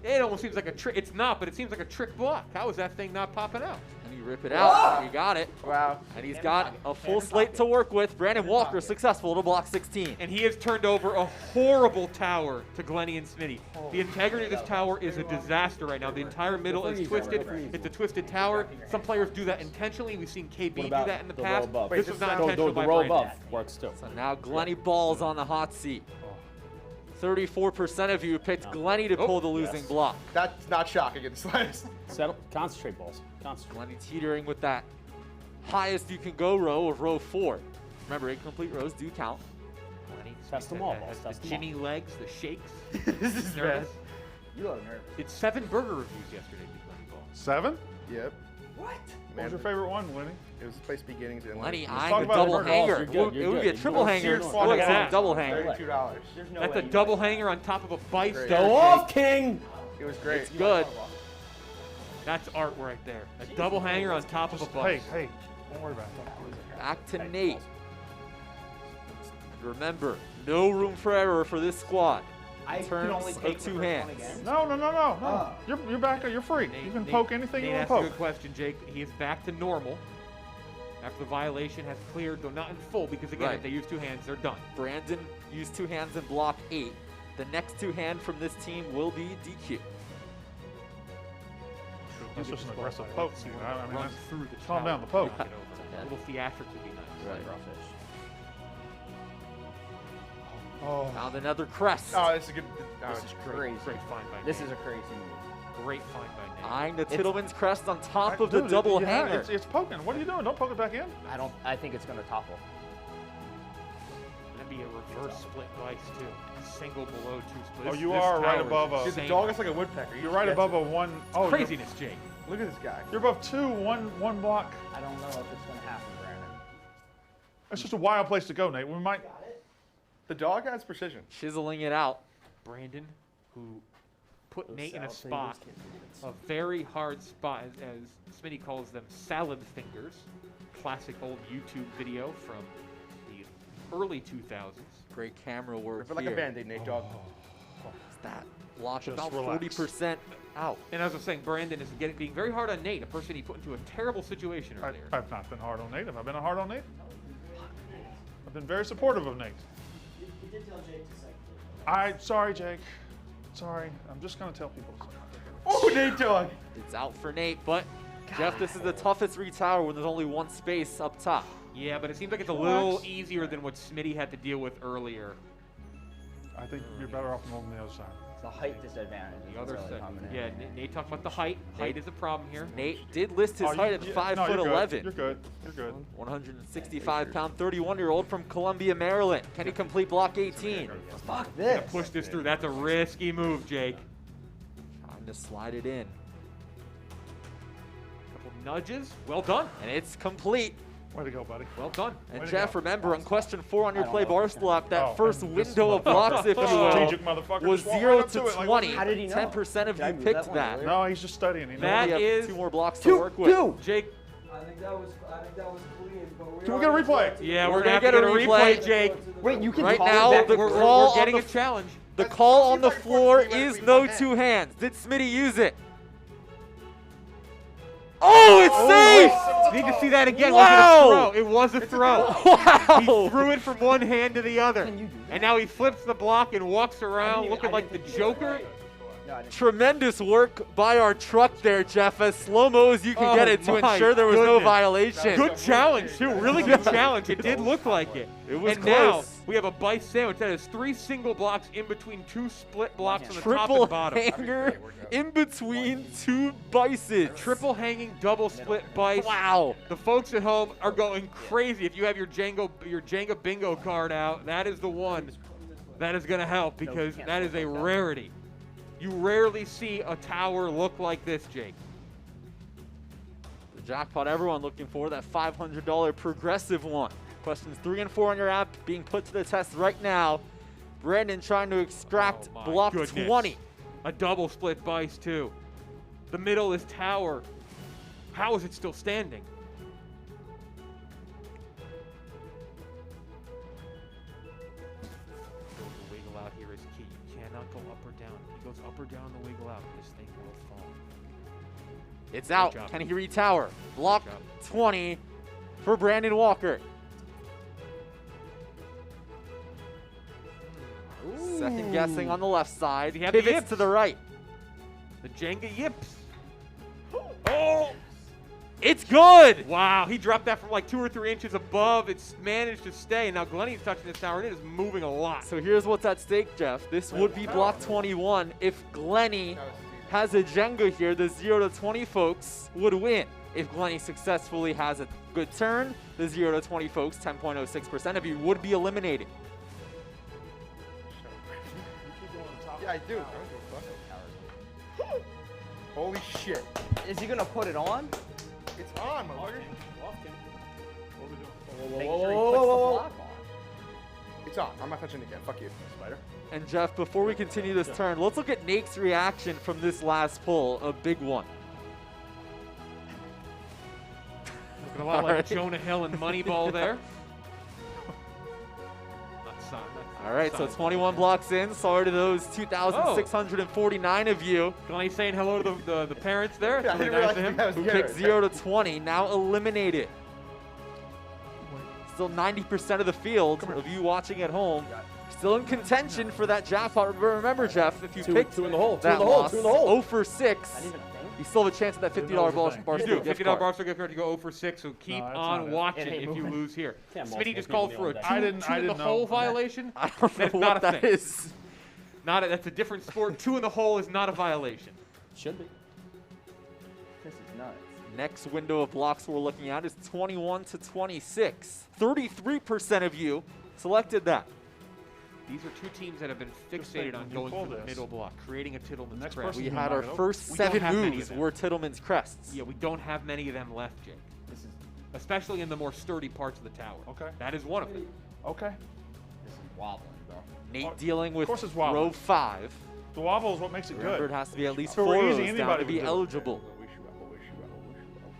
D: It almost seems like a trick. It's not, but it seems like a trick block. How is that thing not popping out?
B: And you rip it out. He got it.
H: Wow.
B: And he's got a full slate to work with. Brandon Walker successful to block 16.
D: And he has turned over a horrible tower to Glennie and Smitty. The integrity of this tower is a disaster right now. The entire middle is twisted. It's a twisted tower. Some players do that intentionally. We've seen KB
I: What
D: do
I: about
D: that in the
I: the
D: past.
I: row above?
D: This
H: Wait,
D: was not
H: the-
D: intentional
I: the
D: by
I: row
D: Brandon.
I: above works too.
B: So now Glennie Ball's on the hot seat. 34% of you picked Glennie to pull the losing block.
H: That's not shocking in the slightest.
I: Settle, concentrate, balls. Concentrate.
B: Glennie teetering with that highest you can go row of row 4. Remember, incomplete rows do count.
D: Glennie
I: Test them all,
D: has
I: boss.
D: the
I: Test them all.
D: Jimmy legs, the shakes.
H: This is
D: Nervous.
H: bad.
J: You look nervous.
D: It's 7 burger reviews yesterday. Glennie Ball.
G: 7?
H: Yep.
J: What?
G: What was your favorite one, Lenny?
H: It was place beginnings in
B: Glennie
G: talk
B: eyeing a
G: about
B: double
G: the burger.
B: hanger.
I: You're good,
B: It
I: you're
B: would be a
I: good.
B: triple
I: You're
B: hanger.
I: good.
B: Look at that,
D: that.
B: double hanger.
H: $32.
J: There's no
D: That's
J: way
D: a
J: you
D: double
J: win.
D: hanger on top of a bite
H: Great.
D: steak.
I: Go off, King!
H: It was great.
B: It's good.
D: That's art right there. A double hanger on top of a bite.
G: Hey, don't worry about it.
B: Back to Nate. Remember, no room for error for this squad.
J: I
B: In
J: can
B: terms
J: only
B: of
J: take the
B: two
J: first
B: hands.
J: one again.
G: No. You're back. You're free. You can poke anything you want
D: Nate
G: to
D: asked a
G: poke.
D: good question, Jake. He is back to normal after the violation has cleared, though not in full, because again,
B: Right.
D: if they use 2 hands, they're done.
B: Brandon used 2 hands in block 8. The next 2 hand from this team will be DQ.
D: True.
G: It's just an aggressive poke. I mean,
D: Run
G: that's-
D: through the
G: calm
D: tower
G: down the poke.
D: to get over. A little theatrics would be nice.
E: Right.
G: Oh,
B: Found another crest.
H: Oh, this is good.
J: This is crazy.
D: Great find by
J: This
D: Nate.
J: is a crazy move.
D: Great find by Nate.
B: Eyeing the Tittleman's crest on top of the
G: dude,
B: double
G: yeah,
B: hanger.
G: It's poking. What are you doing? Don't poke it back in.
J: I think it's gonna topple.
D: That'd be a reverse split vice too. Single below two split.
G: Oh,
D: This-
G: you
D: this
G: are right
D: tower is
G: above a-
H: Dude, the
D: insane.
H: dog is like a woodpecker.
G: You're right above a one. Oh, you're-
D: Craziness, Jake.
H: Look at this guy.
G: You're above two, one block.
J: I don't know if it's gonna happen, Brandon.
G: That's just a wild place to go, Nate. We might.
H: The dog has precision.
B: Chiseling it out.
D: Brandon, who put Nate in a spot, a very hard spot, as Smitty calls them, salad fingers. Classic old YouTube video from the early 2000s.
B: Great camera work
H: Rip it like a
B: here.
H: band-aid, Nate, dog.
B: Is that block
G: Just
B: about
G: relax.
B: 40% out?
D: And as I was saying, Brandon is being very hard on Nate, a person he put into a terrible situation earlier.
G: I've not been hard on Nate. Have I been hard on Nate? I've been very supportive of Nate. Sorry, Jake. Sorry. I'm just gonna tell people.
H: Oh, Nate, dog.
B: It's out for Nate, but Jeff, this is the toughest retower when there's only one space up top.
D: Yeah, but it seems like it's a little easier than what Smitty had to deal with earlier.
G: I think you're better off moving the other side.
J: The height disadvantage is
D: The other
J: really
D: side.
J: coming in.
D: Yeah, Nate talking about the height. Height is a problem here.
B: Nate did list his
G: Oh,
B: height at 5'11".
G: You're good. You're good.
B: 165-pound, 31-year-old from Columbia, Maryland. Can he complete block 18?
J: Fuck
D: Gonna
J: this.
D: push this through. That's a risky move, Jake.
B: Trying to slide it in.
D: Couple nudges. Well done.
B: And it's complete.
G: Way to go, buddy.
D: Well done.
B: And
G: Way to
B: Jeff,
G: go.
B: remember on question 4 on your
J: I don't
B: Play
J: know if
B: Barstool app, that
G: Oh,
B: first
G: and this
B: window of blocks, if you will,
G: Strategic motherfucker
B: was
G: just walked
B: 0
G: right up
B: to
G: it like,
B: 20.
J: How did he know?
B: 10% of
J: Did I
B: you
J: move
B: picked
J: that one
B: that.
J: earlier?
G: No, he's just studying. He knows.
D: That
B: We have
D: is
B: 2 more blocks to work with.
D: Jake.
E: I think that was clean, but
G: Can we get a replay?
D: Yeah,
B: We're
D: we're
B: gonna
D: gonna have to
B: get a
D: get a replay,
B: replay.
D: Jake.
J: Wait, you can
B: Right
J: call
B: now,
J: it back.
B: the
D: We're
B: call
D: getting
B: on
D: a
B: the
D: challenge.
B: The call on the
H: seems like
B: floor
H: Portugal
B: is
H: went
B: no
H: with one
B: two hands. Did Smitty use it? Oh, it's safe!
D: Need to see that again.
B: Wow.
D: Was it a throw? It was a throw. He
B: Wow!
D: threw it from one hand to the other.
J: Can you do that?
D: And now he flips the block and walks around
J: even-
D: looking
J: I
D: like the
J: didn't think
D: Joker.
J: No, I didn't.
B: Tremendous work by our truck there, Jeff. As slow-mo as you can
D: Oh
B: get it to
D: my
B: ensure there was no
D: goodness.
B: violation.
D: Good challenge, too. Really good challenge. It did look like it.
B: It was
D: And now
B: close.
D: we have a bice sandwich that has 3 single blocks in between 2 split blocks on the top
B: Triple
D: and bottom.
B: hanger in between 2 bices.
D: Triple hanging, double split bice.
B: Wow.
D: The folks at home are going crazy. If you have your Jenga bingo card out, that is the one that is going to help because that is a rarity. You rarely see a tower look like this, Jake.
B: The jackpot everyone looking for, that $500 progressive one. Questions 3 and 4 on your app being put to the test right now. Brandon trying to extract
D: Oh my
B: block
D: goodness.
B: 20.
D: A double split bice, too. The middle is tower. How is it still standing? The wiggle out here is key. You cannot go up or down. He goes up or down the wiggle out. This thing will fall.
B: It's out.
D: job.
B: Can he retower? Block
D: Good job.
B: 20 for Brandon Walker. Second guessing on the left side.
D: Does he have the
B: Pivots
D: yips?
B: to the right.
D: The Jenga yips.
B: Oh! It's good!
D: Wow, he dropped that from like 2 or 3 inches above. It's managed to stay. Now Glenny's touching this tower, and it is moving a lot.
B: So here's what's at stake, Jeff. This would be block 21. If Glenny has a Jenga here, the 0 to 20 folks would win. If Glenny successfully has a good turn, the 0 to 20 folks, 10.06% of you would be eliminated.
H: Yeah, I do. I don't give a fuck. Holy shit.
J: Is he gonna put it on?
H: It's on, motherfucker.
J: Make sure he puts the block on.
H: It's on. I'm not touching it again. Fuck you, spider.
B: And Jeff, before we continue this turn, let's look at Nate's reaction from this last pull, a big one.
D: Looking a lot
B: All
D: like
B: right.
D: Jonah Hill and Moneyball there.
B: All right, so 21 blocks in. Sorry to those 2,649 of you
D: Glenny saying hello to the parents there.
H: Yeah, I
D: Somebody
H: didn't
D: nice
H: realize
D: to him.
H: that was
B: who
H: together.
B: picked 0 to 20, now eliminated. Still 90% of the field of you watching at home still in contention for that jackpot. Remember, Jeff, if you picked
I: two in the hole, two
B: that
I: in the hole,
B: loss,
I: two in the hole.
B: 0 for 6,
J: Not even a thing?
B: You still have a chance at that $50 Barstool
D: You do.
B: gift
D: $50
B: card.
D: Barstool gift card to go 0 for 6, so keep
G: that's
D: on
G: not it.
D: watching
J: It ain't
D: if you
J: moving.
D: lose here.
I: Can't
D: Smitty
I: multiple
D: just
I: people
D: called
I: in
D: for a
I: the
G: I
D: two
G: didn't
D: in the
G: know.
D: hole violation.
B: I don't know
D: That's
B: what
D: not a
B: that
D: thing.
B: is.
D: That's a different sport. 2 in the hole is not a violation.
I: Should be.
J: This is nuts.
B: Next window of blocks we're looking at is 21 to 26. 33% of you selected that.
D: These are 2 teams that have been fixated on
G: when you
D: going
G: pull
D: for the
G: this,
D: middle block, creating a Tittleman's
G: next
D: crest.
G: person-
B: We
G: You
B: had
G: knock
B: our
G: it over?
B: first
D: We don't
B: 7
D: have many of
B: moves
D: them.
B: were Tittleman's crests.
D: Yeah, we don't have many of them left, Jake.
J: This is
D: Especially in the more sturdy parts of the tower.
G: Okay.
D: That is one of them.
G: Okay.
J: this is wobbling, bro.
B: Nate dealing with
G: course it's wobbling.
B: row 5.
G: The wobble is what makes it
B: Remember, it
G: good.
B: has to be at least
G: If it
B: 4
G: were
B: rows
G: easy,
B: down
G: anybody
B: to be
G: would do it.
B: eligible.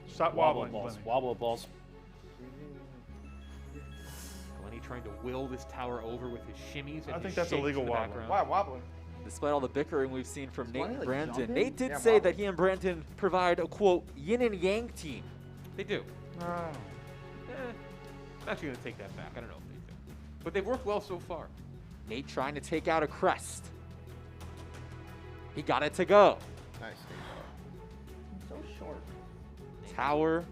G: Stop
I: Wobble
G: wobbling.
I: balls.
G: Lenny.
I: Wobble balls.
D: Lenny trying to will this tower over with his shimmies and
G: I think
D: his
G: that's
D: shakes
G: illegal
D: in the
G: wobbling.
D: background.
H: Why wobbling?
B: Despite all the bickering we've seen from Nate
F: Lenny,
B: and
F: like,
B: Brandon,
F: jumping?
B: Nate did
H: Yeah,
B: say
H: wobbling.
B: that he and Brandon provide a, quote, yin and yang team.
D: They do.
G: Oh.
D: I'm actually going to take that back. I don't know if they do. But they've worked well so far.
B: Nate trying to take out a crest. He got it to go.
H: Nice.
J: So short.
B: Tower,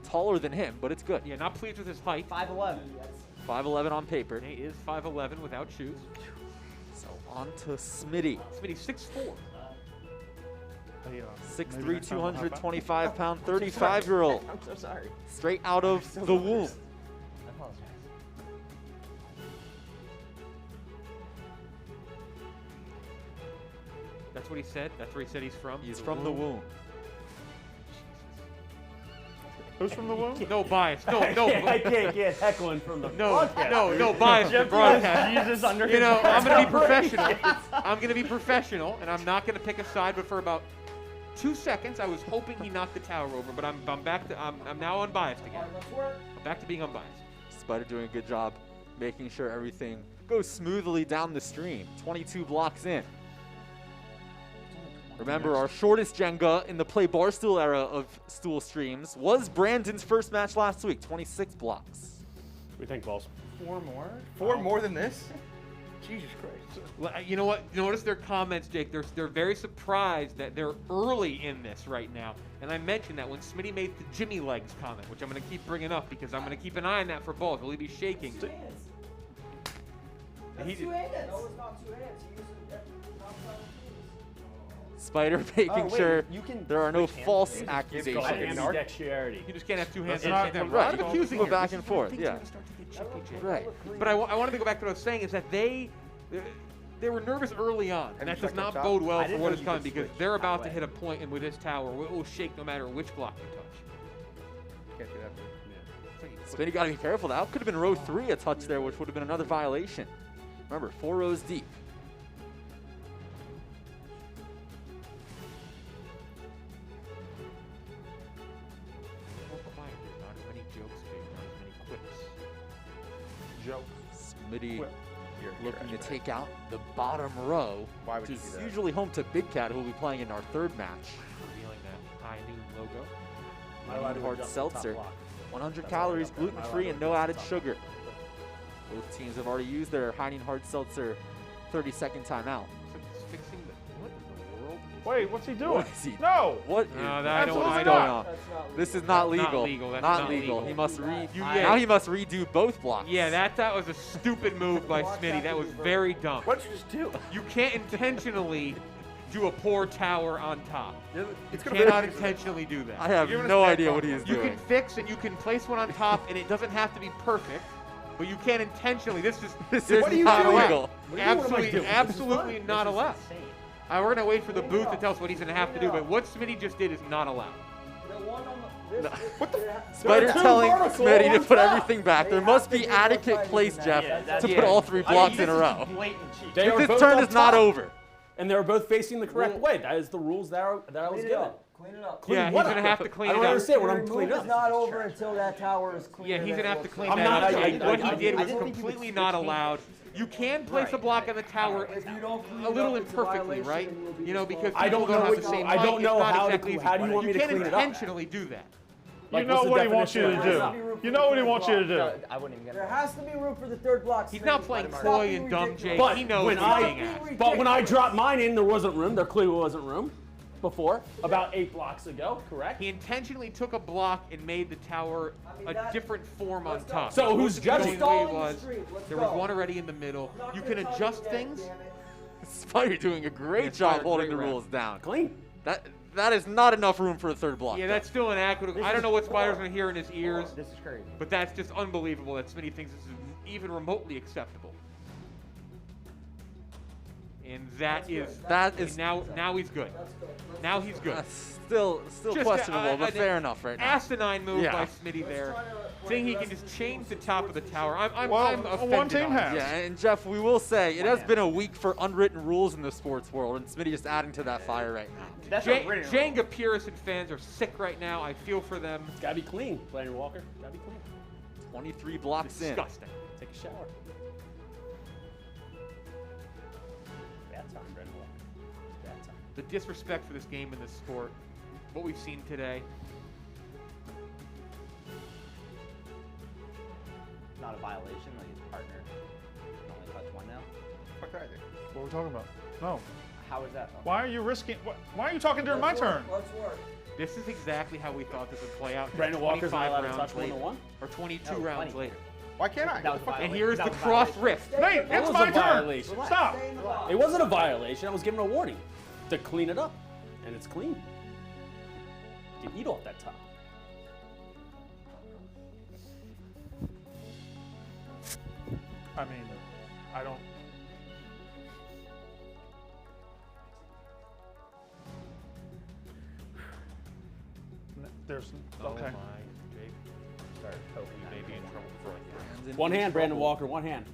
B: taller than him, but it's good.
D: Yeah, not pleased with his height.
J: 5'11".
B: 5'11 on paper.
D: Nate is 5'11 without shoes.
B: So on to Smitty.
D: Smitty 6'4".
G: Hey,
B: 6'3",
G: maybe next time we'll have
B: 225-pound, 35-year-old.
J: I'm so sorry.
B: Straight out of the womb.
J: I apologize.
D: That's what he said. That's where he said he's from.
B: He's from the womb.
G: Who's from the womb?
D: No bias. No,
I: I
D: no.
I: can't get heckling from the
D: No bias.
J: Jeff
D: Broadcast.
J: Jesus under
D: You
J: his
D: know, I'm going to be
J: breath.
D: professional. I'm going to be professional, and I'm not going to pick a side. But for about 2 seconds, I was hoping he knocked the tower over. But I'm back to I'm now unbiased again. I'm back to being unbiased.
B: Spider doing a good job making sure everything goes smoothly down the stream. 22 blocks in. Remember, our shortest Jenga in the Play Barstool era of Stool streams was Brandon's first match last week, 26 blocks.
I: We think balls.
H: 4 more? 4 more than this? Jesus Christ.
D: You know what? Notice their comments, Jake. They're very surprised that they're early in this right now. And I mentioned that when Smitty made the Jimmy legs comment, which I'm going to keep bringing up because I'm going to keep an eye on that for balls. Will he be shaking? He did-
B: Spider making
J: wait,
B: sure
J: you can
B: there are no
J: switch hands,
B: false
J: dude.
B: accusations.
I: Ambidexterity.
D: You just can't have 2 hands.
G: That's not
D: at the same
G: the
D: time.
G: right.
D: I'm accusing
B: Go
D: here.
B: back
D: This
B: and
D: is where
B: forth,
D: things
B: yeah.
D: are gonna start to get chippy, Jake.
B: Right.
D: But I wanted to go back to what I was saying is that they were nervous early on, and that does
H: checked
D: not
H: up top?
D: bode well
J: I
D: for
J: didn't
D: what
J: know
D: is
J: you
D: coming
J: could
D: because
J: switch
D: they're about to
J: that
D: hit a point, and with this tower, it will shake no matter which block you touch.
H: Can't do that.
D: It's like you put-
B: Smitty got to be careful. That could have been row 3 a touch there, which would have been another violation. Remember, 4 rows deep.
D: Not as many jokes, Jake. Not as many quips.
G: Joke.
B: Smitty
G: Quip.
B: looking to take out the bottom row,
H: Why would
B: which
H: you
B: is
H: do that?
B: usually home to Big Cat, who will be playing in our 3rd match.
D: Revealing that high noon logo.
I: Am I allowed to
B: Hard
I: adjust the top
B: seltzer.
I: block?
B: 100
I: That's all I
B: calories,
I: got there.
B: gluten-free, and no added sugar. Both teams have already used their Hiding Hard Seltzer 30-second timeout.
D: So he's fixing the. What in the world?
G: Wait, what's he doing?
B: What is he?
G: No.
B: What is
D: No, that I don't-
B: what's
D: I
B: going
D: don't-
B: on? This is not
D: That's not
B: legal.
D: legal. That's
B: Not
D: not
B: legal.
D: legal.
B: He must
D: Yeah.
B: now he must redo both blocks.
D: Yeah, that was a stupid move by Smitty. That was very dumb.
H: What did you just do?
D: You can't intentionally do a poor tower on top.
H: It's
D: You
H: gonna
D: cannot
H: be
D: intentionally do that.
B: I have
G: You're gonna
B: no
G: stack
B: idea
G: on
B: what he
G: it.
B: is
D: You
B: doing.
D: can fix and you can place one on top, and it doesn't have to be perfect, but you can't intentionally. This is
B: This is
H: What are you
B: not
H: doing?
B: legal.
D: absolutely, absolutely not
J: This is
D: allowed.
J: insane.
D: We're gonna wait for the booth to tell us what he's gonna have to do, but what Smitty just did is not allowed.
B: Spider
I: two
B: telling
I: vertical
B: Smitty to
I: on
B: put
I: top.
B: everything back. There must be adequate place, Jeff, to put all 3
J: I mean,
B: blocks
J: this
B: in a
J: is
B: row.
J: blatant cheat.
I: They are
B: This
I: both
B: turn
I: up
B: is not
I: top,
B: over.
I: And they're both facing the correct way. That is the rules that I was given.
E: Clean it up.
D: Yeah, he's
I: what
D: gonna
I: up?
D: have to clean
I: I
D: it
I: don't
D: up.
I: understand what
E: The
I: I'm
E: remove
I: cleaning
E: is
I: up.
E: not over until that tower is clean.
D: Yeah, he's gonna have to clean
I: I'm
D: that
I: not-
D: up.
I: I-
D: What
I: I-
D: he did
I: I
D: was
I: didn't
D: completely not allowed. You can place a block on the tower
E: If you don't clean
D: a little
E: it up, it's a
D: imperfectly,
E: violation
D: right?
E: and you'll be
D: You know, because
E: disqualified.
I: I don't
D: people
I: know
D: have
I: what-
D: the same
I: I don't
D: height.
I: know
D: It's not
I: how to
D: exactly
I: cl- how do you want me to
D: can't
I: clean it up?
D: intentionally do that.
G: You
I: Like,
G: know
I: what's the
G: what he wants you to
I: definition
G: do.
I: of
E: that?
G: You know what he wants you to do.
J: I wouldn't even get
E: There
J: it.
E: has to be room for the 3rd block.
D: He's
E: Smitty.
D: not playing
E: Stop
D: coy
E: being
D: and dumb,
E: ridiculous.
D: Jake.
I: But
D: He knows
I: when
D: what he's
I: I-
D: being asked.
I: But when I dropped mine in, there wasn't room. There clearly wasn't room. before, about 8 blocks ago, correct?
D: He intentionally took a block and made the tower a different form on top.
I: So who's judging?
D: There was one already in the middle. You can adjust things.
B: Spider doing a great job holding the rules down.
I: Clean.
B: That is not enough room for a third block.
D: Yeah, that's still inadequate. I don't know what Spider's going to hear in his ears.
F: This is crazy.
D: But that's just unbelievable that Smitty thinks this is even remotely acceptable. And that is now he's good. Now he's good.
B: Still
D: Just
B: questionable, but fair enough right now.
D: Asinine move by Smitty there. Saying he can just change the top of the tower. I'm offended.
G: One team has.
B: Yeah, and Jeff, we will say it has been a week for unwritten rules in the sports world, and Smitty just adding to that fire right now.
D: Jenga purists and fans are sick right now. I feel for them.
I: It's gotta be clean, Brandon Walker. Gotta be clean.
B: 23 blocks
D: Disgusting.
I: Take a shower. Bad time, Brandon Walker. Bad time.
D: The disrespect for this game and this sport. What we've seen today.
J: Not a violation, like his partner can only touch one now.
H: Fuck that.
G: What are we talking about? No.
J: How is that?
G: Why are you risking? Why are you talking during my turn?
D: This is exactly how we thought this would play out.
I: Brandon Walker's not
D: 25
I: allowed to
D: rounds
I: touch
D: later,
I: 101?
D: or 22
J: No,
D: rounds
J: 20.
D: later.
H: Why can't I?
J: That was a
D: And
J: violation.
D: here's
J: That
D: the
J: was a
D: cross
J: violation.
D: rift.
G: Nate,
I: That
G: it's
I: was
G: my
I: a
G: turn.
I: violation.
G: Stop.
I: It wasn't a violation. I was given a warning to clean it up, and it's clean. You can eat off that top.
G: I mean, I don't. There's okay.
D: Oh my, Jake. You may be in trouble for it.
I: One hand, Brandon Walker. One hand.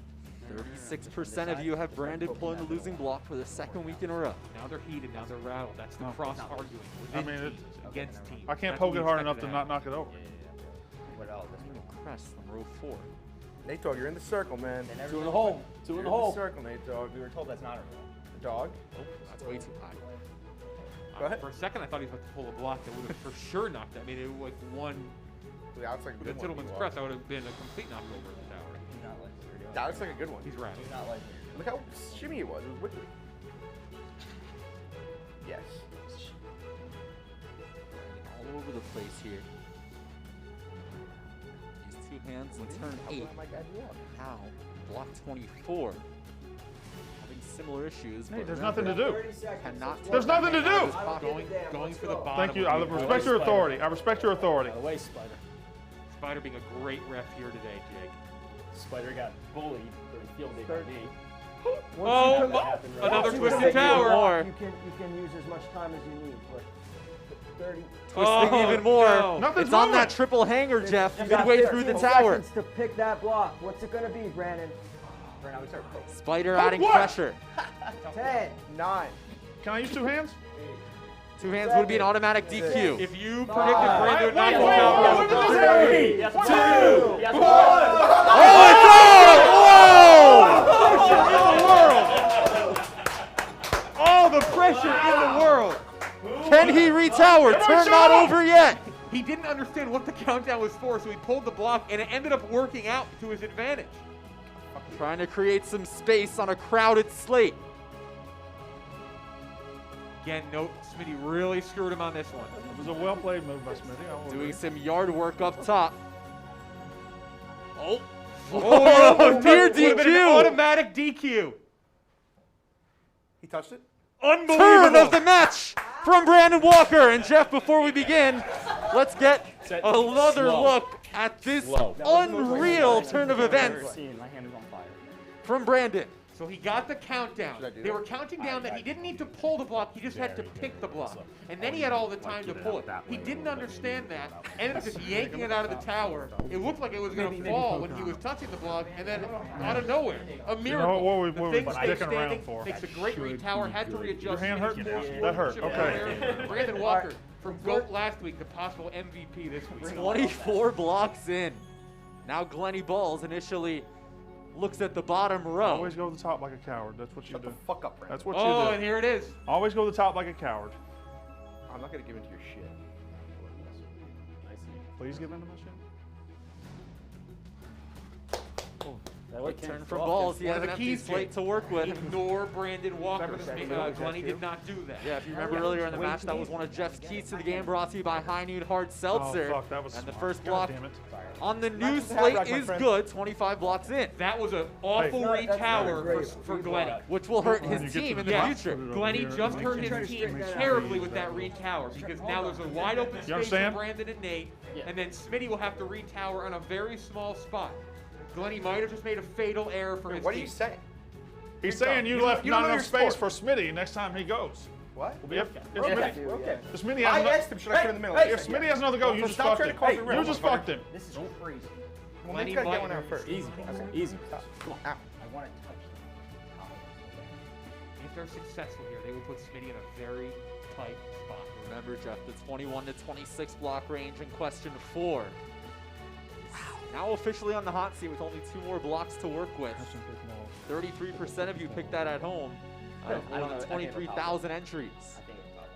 B: 36% of you have Brandon pulling the losing block for the second week in a row.
D: Now they're heated. Now they're rattled. That's the cross arguing.
G: I
D: Within
G: mean,
D: teams, against teams.
G: I can't
D: That's
G: poke
D: what
G: it
D: we
G: hard
D: expected
G: enough to not
D: happen.
G: knock it over.
F: What else?
B: Crest on row 4.
H: Nate Dogg, you're in the circle, man.
F: They never
I: Two in
F: said
I: the hole.
F: that.
I: Two in
H: You're
I: the hole.
H: circle, Nate Dogg.
F: We were told that's not a rule.
H: The dog.
B: That's way too high.
H: Go ahead.
D: For a second, I thought he was about to pull a block that would have for sure knocked that. I mean, it was like one
H: That looks like a
D: with a
H: good one.
D: Tittleman's
H: you
D: crest.
H: are.
D: That would have been a complete knockover of the tower.
F: He's not like what you're doing.
H: That looks like a good one.
D: He's rattled.
F: He's not like what you're doing.
H: Look how shimmy it was. It was wiggly. Yes.
B: All over the place here. These two hands in turn 8.
H: Oh my God, you are.
B: Now, block 24. Having similar issues.
G: Hey,
B: but
G: there's
B: remember,
G: nothing to do.
B: Cannot
G: There's nothing to do.
D: Going for the bottom.
G: Thank you.
D: would
G: I
D: be a
G: respect
D: great-
G: your authority. I respect your authority.
I: By the way, Spider.
D: Spider being a great ref here today, Jake.
I: Spider got bullied during field day by me.
D: Oh,
I: That happened, right?
D: another
E: You
D: twisted
E: can-
D: tower.
E: You can use as much time as you need, but 30.
B: Twisting
D: Oh,
B: even more.
D: no.
G: Nothing's
B: It's on
G: moving.
B: that triple hanger, Jeff.
E: You got
B: Midway through the
E: 15
B: tower.
E: seconds to pick that block. What's it gonna be, Brandon?
F: Right now we start poking.
B: Spider adding
G: what?
B: pressure.
E: 10.
H: 9.
G: Can I use two hands?
B: Two hands would be an automatic DQ.
D: If you predicted
E: Five.
D: Brandon would not
G: Wait,
D: go
G: wait,
D: down,
G: wait,
D: that
G: wait,
D: was
G: wait,
D: perfect.
G: wait.
I: 3,
F: Yes,
I: 2,
F: Yes,
I: 1.
B: Oh, it's
D: All the pressure in the world.
B: Can he retower? Turn not over yet.
D: He didn't understand what the countdown was for, so he pulled the block, and it ended up working out to his advantage.
B: Trying to create some space on a crowded slate.
D: Again, note Smitty really screwed him on this one.
G: It was a well-played move by Smitty. I will
B: Doing
G: agree.
B: some yard work up top. Oh.
D: Oh,
B: near
D: would've been an
B: DQ.
D: automatic DQ.
H: He touched it?
D: Unbelievable.
B: Turn of the match from Brandon Walker. And Jeff, before we begin, let's get another
I: Slow.
B: look at this
I: Slow.
B: unreal turn of events
J: My hand is on fire.
B: from Brandon.
D: So he got the countdown.
H: Should I do
D: They
H: that?
D: were counting down that he didn't need to pull the block, he just had to pick the block. And then he had all the time to pull it. He didn't understand that, ended up just yanking it out of the tower. It looked like it was going to fall when he was touching the block, and then out of nowhere, a miracle.
G: what we
D: The
G: were
D: thing stays
G: dicking around
D: standing,
G: for.
D: makes a great retower, had to readjust.
G: Your hand hurt?
D: Smitty's force
G: That hurt,
D: workmanship
G: okay.
D: there. Brandon Walker from GOAT last week, the possible MVP this week.
B: 24 blocks in. Now Glenny Balls initially looks at the bottom row.
G: Always go to the top like a coward. That's what you
H: Shut
G: do.
H: the fuck up, Brandon.
G: That's what
D: Oh,
G: you
D: and
G: do.
D: here it is.
G: Always go to the top like a coward.
H: I'm not going to give in to your shit.
G: Please give in to my shit.
I: Quick
B: Turn for balls. He has an empty slate to work with.
D: Ignore Brandon Walker.
H: Remember the
D: Glenny did not do that.
B: Yeah, if you remember earlier in the match, that was one of Jeff's keys to the game, brought to you by High Noon Hard Seltzer.
G: Oh, fuck, that was
B: And the
G: smart.
B: first
G: God
B: block
G: damn it.
B: on the new
H: Matches have
B: slate
H: rack, my
B: is
H: friend.
B: good. 25 blocks in,
D: That was an awful
H: Hey.
D: retower for Glenny.
B: which will hurt
G: You get
B: his
G: to
B: team in
G: the
B: the
G: top,
B: future.
G: put it over
D: Glenny
G: here,
D: just
G: and
D: hurt
G: make
D: his
G: sure-
D: team
G: make sure
D: terribly
G: you
D: with
G: use
D: that retower because now there's a wide open space for
G: understand?
D: Brandon and Nate, and then Smitty will have to retower on a very small spot. Glenny might have just made a fatal error for his
H: What are
D: team.
H: you saying?
G: He's saying you
H: You
G: left
H: don't
G: not
H: know
G: enough
H: your
G: space for Smitty next time he goes.
H: What?
G: If
H: Okay. Okay.
G: Smitty
H: I
G: has
H: asked him, should I put in the middle?
G: if Smitty has another go, you
H: So
G: just
H: stop
G: fucked
H: trying
G: him.
H: to cause me real,
G: You just
H: motherfucker.
G: fucked him.
J: This is crazy.
H: Well,
D: Glenny
H: Nate's gotta get
D: might-
H: one out first.
I: Easy. Easy. Come on.
H: Ow.
J: I want to touch them.
D: If they're successful here, they will put Smitty in a very tight spot.
B: Remember, Jeff, the 21 to 26 block range in question 4. Now officially on the hot seat with only 2 more blocks to work with. 33% of you picked that at home out of
J: I
B: more
J: don't
B: than
J: know.
B: 23,000 entries.
J: I think it's top.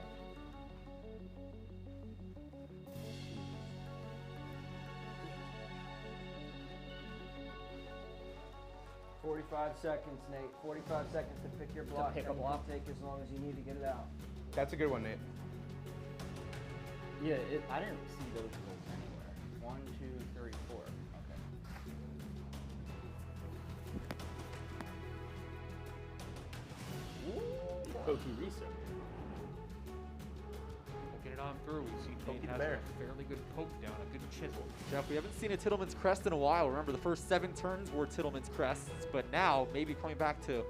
E: 45 seconds, Nate. 45 seconds to pick your block.
J: pick a
E: and you
J: block?
E: can take as long as you need to get it out.
H: That's a good one, Nate.
J: Yeah, I didn't see those rules anywhere. 1, 2, 3, 4. Okay.
I: Pokey research.
D: Poking it on through. We see Nate
H: the
D: has
H: bear.
D: a fairly good poke down, a good chisel.
B: Jeff, we haven't seen a Tittleman's Crest in a while. Remember, the first 7 turns were Tittleman's Crests, but now maybe coming back to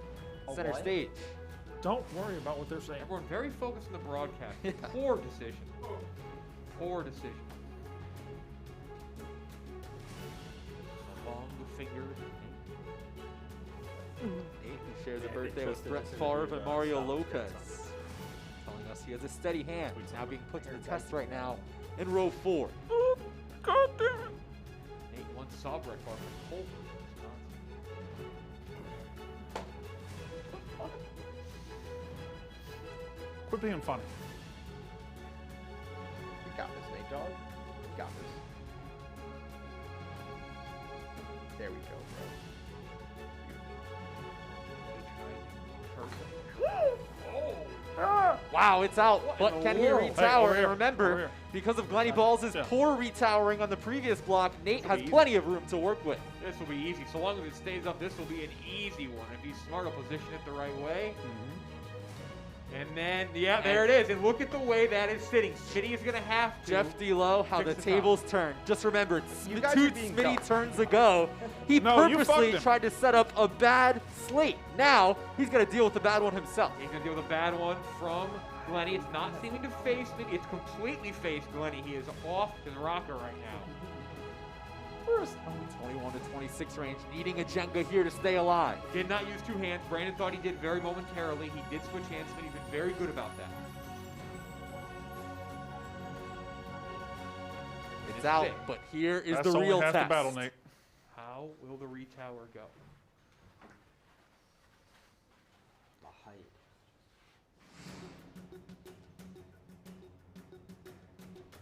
B: center
J: what?
B: stage.
G: Don't worry about what they're saying.
D: Everyone very focused on the broadcast. Poor decision. Poor decision. Along the finger.
B: Nate, who shares a birthday with Brett Favre and Mario Lopez, telling us he has a steady hand. He's now being put to the test right now in row 4.
G: God damn it.
D: Nate once saw Brett Favre from Colbert.
G: Quit being funny.
H: You got this, Nate, dog. You got this. There we go,
B: Wow, it's out, but can he
G: world? Hey,
B: retower?
G: over
B: And
G: here, over
B: remember,
G: here.
B: because of Glenny Balls'
G: Yeah.
B: poor retowering on the previous block, Nate has
D: easy.
B: plenty of room to work with.
D: This will be easy. So long as it stays up, this will be an easy one. If he's smart, he'll position it the right way. And then, yeah, there it is. And look at the way that is sitting. Smitty is going to have to.
B: Jeff D'Lo, how the
D: fix the
B: tables turn. Just remember,
H: You guys
B: two
H: are being
B: Smitty
H: dumb.
B: turns ago, he
G: No, you
B: purposely
G: fucked him.
B: tried to set up a bad slate. Now, he's going to deal with the bad one himself.
D: He's going to deal with a bad one from Glenny. It's not seeming to face Smitty. It's completely faced Glenny. He is off his rocker right now.
B: First, 21 to 26 range, needing a Jenga here to stay alive.
D: Did not use 2 hands. Brandon thought he did very momentarily. He did switch hands, but he's been very good about that.
B: It's out,
D: it.
B: but here is
G: That's
B: the
G: only
B: real
G: half
B: test.
G: the battle, Nate.
D: How will the retower go?
J: The height.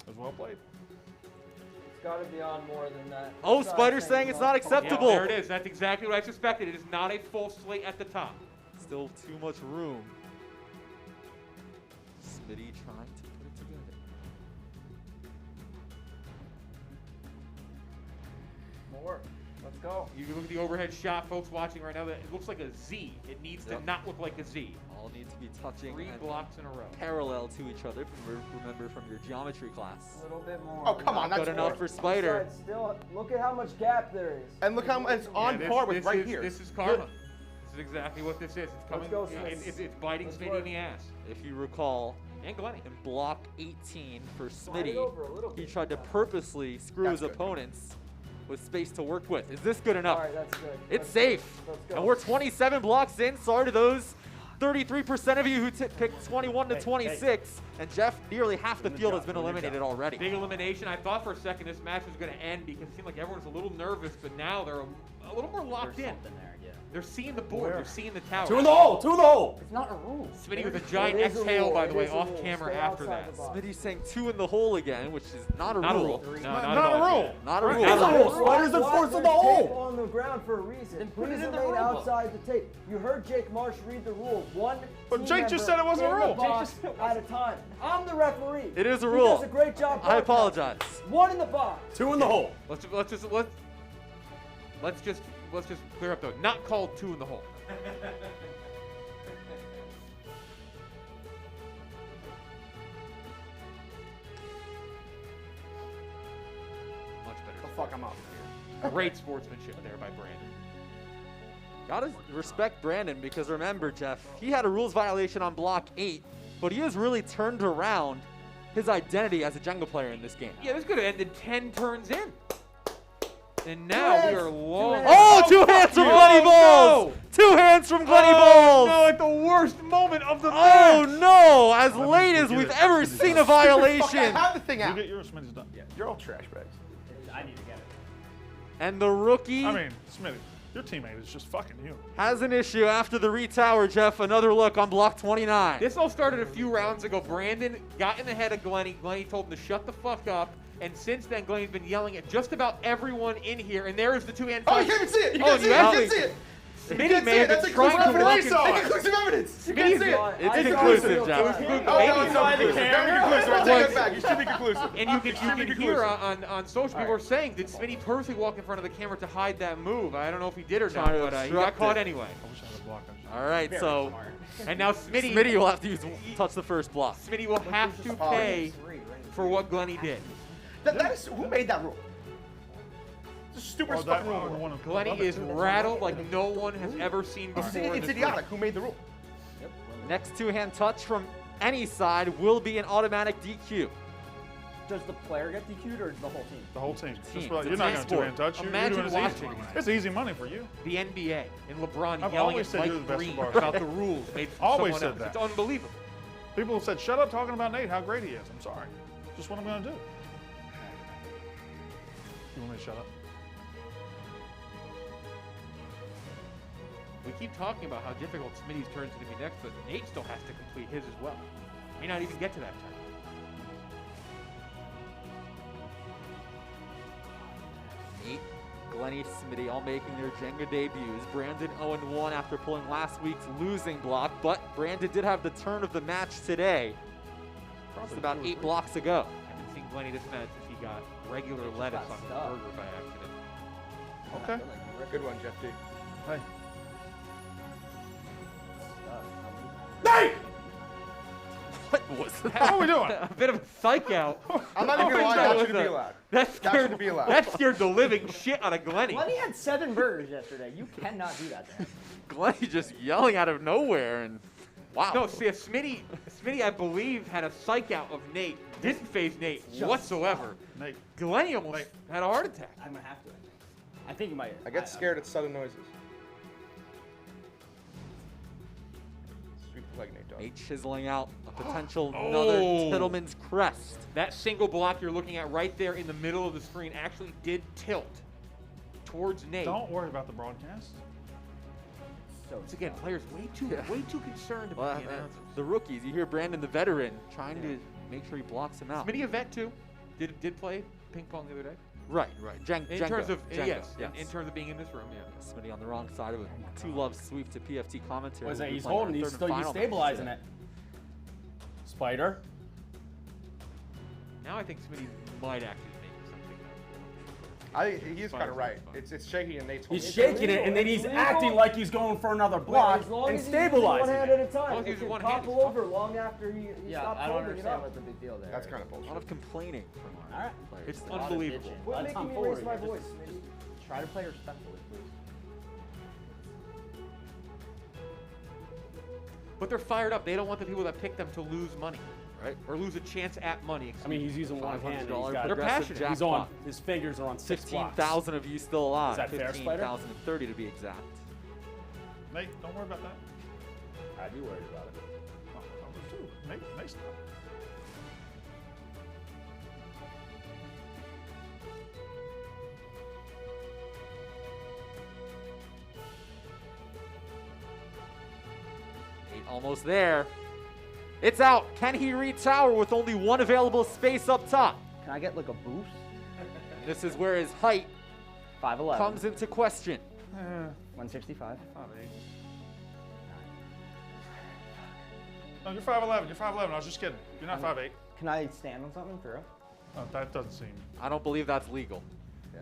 G: As well played.
E: It's got to be on more than that.
B: Oh,
E: It's
B: Spider's
E: not
B: saying it's not
E: on.
B: acceptable.
D: Yeah, there it is. That's exactly what I suspected. It is not a full slate at the top.
B: Still too much room. Smitty trying to put it together.
E: More. Let's go.
D: You look at the overhead shot, folks watching right now. That it looks like a Z. It needs to
B: Yep.
D: not look like a Z.
B: All need to be touching
D: 3
B: and
D: blocks in a row.
B: parallel to each other. Remember from your geometry class.
E: A little bit more.
H: Oh, come on,
B: Not
H: that's
B: good enough for Spider.
E: Besides, still, look at how much gap there is.
H: And look how it's on
D: Yeah,
H: par with
D: this
H: right
D: is,
H: here.
D: This is karma. This is exactly what this is. It's coming.
E: go,
D: it's,
E: Smith.
D: it's biting
E: Let's
D: Smitty
E: work.
D: in the ass.
B: If you recall,
D: And Glenny.
B: in block 18 for
E: Slide it
B: Smitty,
E: over a little
B: he
E: bit.
B: tried to purposely screw
H: That's
B: his
H: good.
B: opponents with space to work with. Is this good enough?
E: All right, that's good.
B: It's
E: Let's
B: safe.
E: Let's go.
B: And we're 27 blocks in. Sorry to those 33% of you who picked 21 to 26. And Jeff, nearly half the field has been eliminated already.
D: Big elimination. I thought for a second this match was going to end because it seemed like everyone was a little nervous, but now they're a little more locked
J: There's
D: in.
J: something there, yeah.
D: They're seeing the board. They're seeing the tower.
I: 2 in the hole. 2 in the hole.
J: It's not a rule.
D: Smitty with a giant exhale, by the way, off camera after that.
B: Smitty's saying 2 in the hole again, which is not a
D: Not a
B: rule.
D: rule. No,
G: Not
D: at
G: a
D: all.
G: rule.
B: Not a rule.
I: It's a rule. Sliders enforce in the hole.
K: on the ground for a reason.
J: Then put it
K: Please
J: in the
K: remain
J: rule book.
K: outside the tape. You heard Jake Marsh read the rule. One
G: But
K: team
G: Jake just
K: member
G: said it wasn't a
K: in the
G: rule.
K: box at a time. I'm the referee.
B: It is a
K: He
B: rule.
K: does a great job.
B: I
K: broadcasting.
B: apologize.
K: 1 in the box.
I: 2 in the hole.
D: Let's just clear up though. Not called 2 in the hole. Much better.
I: Oh, fuck, I'm off here.
D: Great sportsmanship there by Brandon.
B: Gotta respect Brandon because remember, Jeff, he had a rules violation on block 8, but he has really turned around his identity as a Jenga player in this game.
D: Yeah, this could have ended 10 turns in. And now we are long.
B: Oh, 2 hands from Glenny Balls!
D: No.
B: 2 hands from Glenny
D: Oh,
B: Balls!
D: no, at the worst moment of the
B: Oh
D: match.
B: no! As late as we've ever seen a
H: Fuck, I
B: violation.
H: have the thing
G: You
H: out.
G: get yours, Smitty's done.
H: You're all trash bags.
J: I need to get it.
B: And the rookie
G: I mean, Smitty, your teammate is just fucking you.
B: has an issue after the retower, Jeff. Another look on block 29.
D: This all started a few rounds ago. Brandon got in the head of Glenny. Glenny told him to shut the fuck up. And since then, Glenny's been yelling at just about everyone in here. And there is the 2-hand
H: Oh,
D: touch.
H: you can't even see it. You
D: Oh,
H: can't see
D: you
H: it. You
D: actually-
H: can't see it.
D: Smitty may have
H: That's
D: been trying to
H: conclusive
D: walk
H: evidence.
D: in.
H: That's conclusive evidence. You can't see it.
B: It's
K: I saw
B: conclusive,
K: it.
B: Jeff.
H: Oh, no, it's
D: Maybe
H: not
D: you-
H: conclusive. Very conclusive. I take it back. You should be conclusive.
D: And you can hear
H: conclusive.
D: on social people are saying, did Smitty purposely walk in front of the camera to hide that move? I don't know if he did or not,
B: Trying to
D: but he
B: obstruct
D: got caught
B: it.
D: anyway.
G: I wish I had a block.
B: All right, so
D: And now Smitty
B: Smitty will have to touch the first block.
D: Smitty will have to pay for what Glenny did.
H: That is, who made that rule? It's a stupid fucking rule.
D: Glenny is rattled like no one has ever seen before. in
H: It's
D: this
H: idiotic.
D: ring.
H: Who made the rule?
B: Next 2-hand touch from any side will be an automatic DQ.
I: Does the player get DQ'd or the whole team?
G: The whole team.
B: Team.
G: Just, well,
B: It's
G: you're
B: a
G: not
B: team
G: going to
B: sport.
G: two-hand touch. You're
D: Imagine
G: doing it
D: watching
G: easy. It's easy money for you.
D: The NBA and LeBron
G: I've
D: yelling
G: always
D: at
G: said you're the
D: Mike
G: best
D: Green
G: footballer.
D: about the rules made from
G: Always
D: someone
G: said
D: else.
G: that.
D: It's unbelievable.
G: People have said, shut up talking about Nate, how great he is. I'm sorry. Just what I'm going to do. You want me to shut up?
D: We keep talking about how difficult Smitty's turn's going to be next, but Nate still has to complete his as well. May not even get to that turn.
B: Nate, Glenny, Smitty all making their Jenga debuts. Brandon 0-1 after pulling last week's losing block, but Brandon did have the turn of the match today. Just about 8 blocks ago.
D: I haven't seen Glenny this match since he got regular lettuce on his burger by accident.
G: Okay.
H: Good one, Jeff D.
G: Hey.
B: What was that?
G: What are we doing?
D: A bit of a psych out.
H: I'm not even gonna lie. That should be allowed.
D: That
H: That
D: scared,
H: should be allowed.
D: that scared the living shit out of Glenny.
J: Glenny had 7 burgers yesterday. You cannot do that to him.
B: Glenny just yelling out of nowhere and wow.
D: No, see, Smitty, I believe, had a psych out of Nate. Didn't face Nate whatsoever.
G: Nate.
D: Glenny almost had a heart attack.
J: I'm gonna have to. I think you might.
H: I get scared at sudden noises. Sweep the leg, Nate. Dog.
B: Nate chiseling out a potential another Tittleman's crest.
D: That single block you're looking at right there in the middle of the screen actually did tilt towards Nate.
G: Don't worry about the broadcast.
J: So
D: Once again, players way too concerned about
B: Well,
D: the announcers.
B: the rookies, you hear Brandon the veteran trying to make sure he blocks him out.
D: Smitty a vet too. Did play ping pong the other day.
B: Right.
D: In
B: Jenga,
D: terms of
B: Jenga,
D: yes, in terms of being in this room, yeah.
B: Smitty on the wrong side of a 2-love sweep to PFT commentary.
I: Was
B: We'll
I: that
B: be
I: he's
B: playing our
I: holding? He's
B: third and
I: still
B: final match
I: stabilizing
B: today.
I: it. Spider.
D: Now I think Smitty might actually make something.
H: He's kind of right. It's shaky and Nate's holding
I: He's
H: it.
I: shaking it, and then he's acting like he's going for another block
K: as long
I: and
K: as he's using one
I: stabilizing
K: hand
I: it.
K: at a time.
D: long as
K: It
D: he's
K: can
D: one hand,
K: topple
D: it's
K: over long after he
J: Yeah,
K: stops
J: I don't
K: holding it
J: understand
K: up.
J: what the big deal there.
H: That's kind of
B: A
H: bullshit.
B: lot of complaining from our
I: All right.
B: players.
D: It's
B: today.
J: A lot of
D: unbelievable.
J: bitching.
K: Quit
J: That's
K: making
J: on
K: me
J: forward,
K: raise my
J: just
K: voice, Smitty.
J: Try to play respectfully, please.
D: But they're fired up. They don't want the people that pick them to lose money, right? Or lose a chance at money.
I: I mean, he's using one hand. And
B: $500
I: he's got,
D: They're
B: progressive
D: passionate.
I: he's
B: jackpot.
I: on. His fingers are on 6 blocks.
B: 15,000 of you still alive.
I: Is that fair, Spider?
B: 15,030 to be exact.
G: Nate, don't worry about that.
I: I'd be worried about it.
G: Oh, I would too. Nate's not.
B: Almost there. It's out. Can he retower with only one available space up top?
J: Can I get like a boost?
B: This is where his height
J: 5'11".
B: comes into question.
J: 165.
G: No, you're 5'11". You're 5'11". I was just kidding. You're not 5'8".
J: Can I stand on something for real?
G: Oh, that doesn't seem.
B: I don't believe that's legal.
J: Yeah.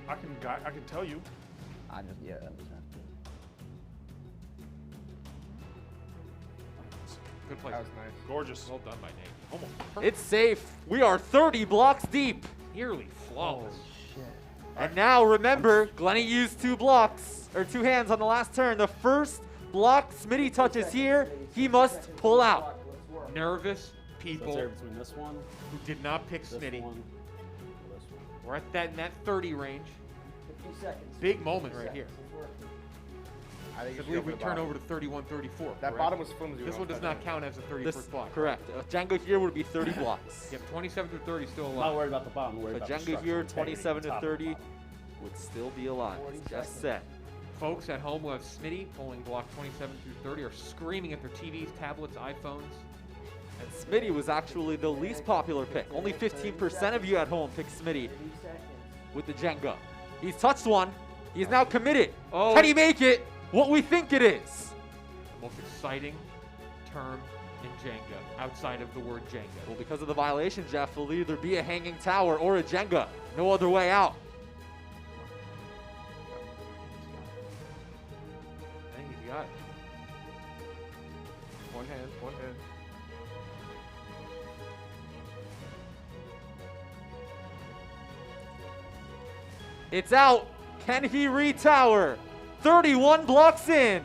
G: I can tell you.
J: I just that was
D: Good play.
H: That was nice.
G: Gorgeous.
D: Well done by Nate. Almost perfect.
B: It's safe. We are 30 blocks deep.
D: Nearly flawless.
B: And now remember, Glenny used 2 blocks, or 2 hands on the last turn. The first block Smitty touches here, he must pull out.
D: Nervous
I: So
D: people
I: it's there between this one,
D: who did not pick
I: this
D: Smitty.
I: one, this one.
D: We're at that in that 30 range.
K: 50 seconds.
D: Big moment right here.
K: It's working.
H: I think
D: I
H: you should
D: believe
H: go
D: we
H: for the
D: turn
H: bottom.
D: over to 31-34.
H: That
D: correct?
H: bottom was flimsy.
D: This one does not count as a 31st
B: This,
D: block.
B: correct. Django here would be 30 blocks.
D: Yep, 27 through 30 still
I: I'm not
D: alive.
I: worried about the bottom. I'm worried
B: So
I: about the
B: Django
I: structural
B: here,
I: integrity,
B: 27 to
I: top and
B: 30,
I: bottom.
B: would still be alive.
K: 40
B: Just
K: seconds.
B: set.
D: Folks at home who have Smitty pulling block 27 through 30 are screaming at their TVs, tablets, iPhones.
B: And Smitty was actually the least popular pick. Only 15% of you at home picked Smitty
K: 30 seconds.
B: with the Jenga. He's touched one. He's now committed.
D: Oh.
B: Can he make it what we think it is?
D: The most exciting term in Jenga outside of the word Jenga.
B: Well, because of the violation, Jeff, will either be a hanging tower or a Jenga. No other way out.
D: I think he's got it.
H: One hand.
B: It's out. Can he retower? 31 blocks in.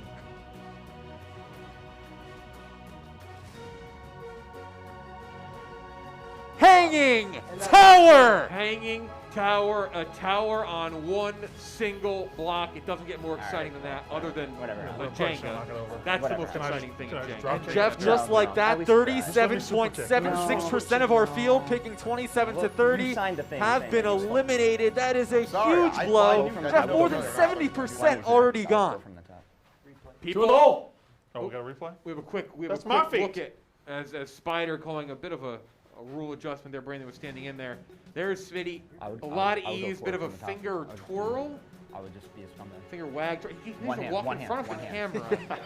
B: Hanging tower.
D: Hanging tower, a tower on one single block. It doesn't get more exciting than that, other than
J: Whatever.
D: a
G: No question,
D: Jenga.
G: knock it over.
D: That's the
J: Whatever.
D: most
J: Can
G: I
D: exciting
G: just-
D: thing
G: can
D: in
G: I just
D: Jenga.
G: drop
B: And
G: kick?
B: Jeff,
J: No,
B: just like
J: no. I
B: that,
J: was
B: 37.76% of our field picking 27 to
J: Look,
B: 30
J: you signed the thing
B: have
J: saying
B: been
J: that you saw.
B: eliminated. That is a
H: Sorry,
B: huge
H: I
B: blow.
H: thought you
B: Jeff,
H: were
B: more
H: gonna
B: than
H: go
B: 70% already gone.
J: From the top.
D: People,
G: Oh, we got a replay?
D: we have a quick
G: That's my feet.
D: look at as Spider calling a bit of a rule adjustment there. Brandon was standing in there. There's Smitty.
J: I would-
D: A
J: I
D: lot
J: would-
D: of
J: I would go
D: ease,
J: for
D: bit
J: it
D: of a
J: from the top.
D: finger
J: I would just
D: twirl,
J: I would just be a scumbag.
D: finger wag. He needs
J: One
D: to
J: hand,
D: walk
J: one
D: in front
J: hand,
D: of the
J: one
D: camera.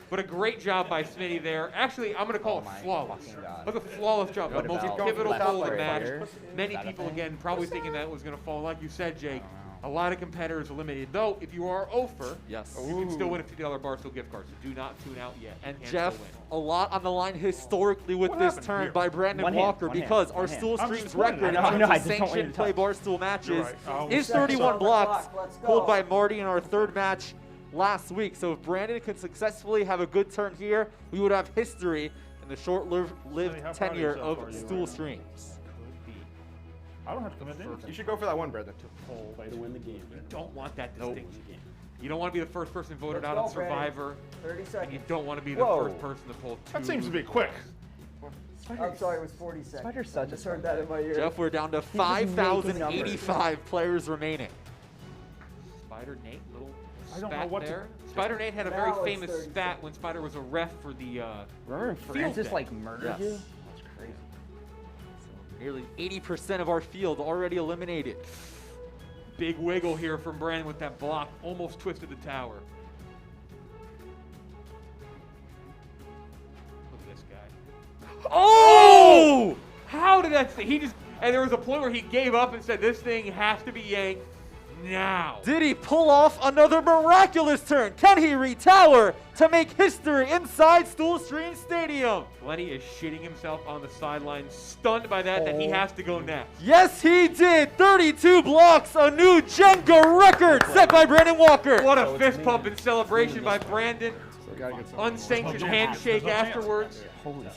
D: But a great job by Smitty there. Actually, I'm going to call
J: Oh
D: it
J: my
D: flawless.
J: fucking God.
D: But a flawless job. The
J: What
D: most
J: about
D: pivotal
J: left
D: hole of the
J: or
D: match.
J: fire?
D: Many
J: Is that a
D: people,
J: thing?
D: again, probably thinking that was going to fall. Like you said, Jake,
J: I don't know.
D: a lot of competitors eliminated. Though, if you are over,
B: Yes.
D: you can still win a $50 Barstool gift card. So do not tune out yet.
B: And
D: You can
B: Jeff,
D: still win.
B: a lot on the line historically with
G: What
B: this
G: happened
B: turn
G: here?
B: by Brandon
J: One hand,
B: Walker
J: one hand,
B: because our
J: one hand.
B: Stool
G: I'm
B: Streams
G: just pointing.
B: record in
J: I know,
B: terms
J: I
B: of
J: just don't want you
B: sanctioned
J: to
B: play
J: touch.
B: Barstool matches
G: You're right. I'll-
B: is
K: Seconds
B: 31
K: on the
B: blocks
K: clock. Let's go.
B: pulled by Marty in our third match last week. So if Brandon could successfully have a good turn here, we would have history in the short-lived
G: Smitty, how proud of
B: tenure
G: yourself
B: of
G: are you
B: Stool
G: right now?
B: Streams.
G: I don't have to commit to anything.
H: You should go for that one, Brandon.
I: Whole way to win the game.
D: You don't want that distinction. You don't want to be the first person voted out
K: Let's
D: on
K: go, Brandon.
D: Survivor,
K: 30
D: and you
K: seconds.
D: don't want to be the
J: Whoa.
D: first person to pull 2.
G: That seems to be quick.
K: I'm sorry, it was 40 seconds.
J: Spider's such
K: I
J: a
K: just heard that in my ear.
B: Jeff, we're down to
J: making numbers.
B: 5,085 players remaining.
D: Spider Nate, little
G: I don't know
D: spat
G: what to-
D: there. Spider Nate had a
K: Now
D: very
K: it's
D: famous
K: 30
D: spat when Spider was a ref for the.
J: Remember when Francis
D: day.
J: like murdered
B: Yes.
J: you? That's crazy.
B: Nearly 80% of our field already eliminated.
D: Big wiggle here from Brandon with that block. Almost twisted the tower. Look at this guy.
B: Oh!
D: How did that? He just. And there was a point where he gave up and said, "This thing has to be yanked now."
B: Did he pull off another miraculous turn? Can he retower to make history inside Stool Stream Stadium?
D: Lenny is shitting himself on the sideline, stunned by that he has to go next.
B: Yes, he did. 32 blocks, a new Jenga record set by Brandon Walker.
D: What a fist pump in celebration by Brandon.
H: We gotta get some.
D: Unsanctioned
G: There's no chance.
D: handshake
G: There's no chance.
D: afterwards.
J: Holy shit.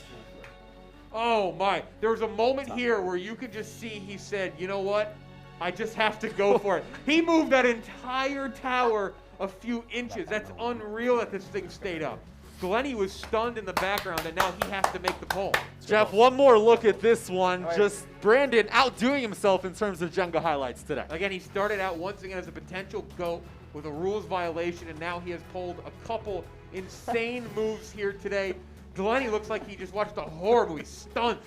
D: Oh my. There was a moment here where you could just see he said, "You know what? I just have to go for it." He moved that entire tower a few inches. That's unreal that this thing stayed up. Glenny was stunned in the background and now he has to make the pull.
B: Jeff, one more look at this one. Just Brandon outdoing himself in terms of Jenga highlights today.
D: Again, he started out once again as a potential GOAT with a rules violation, and now he has pulled a couple insane moves here today. Glenny looks like he just watched a horror movie. Stunned,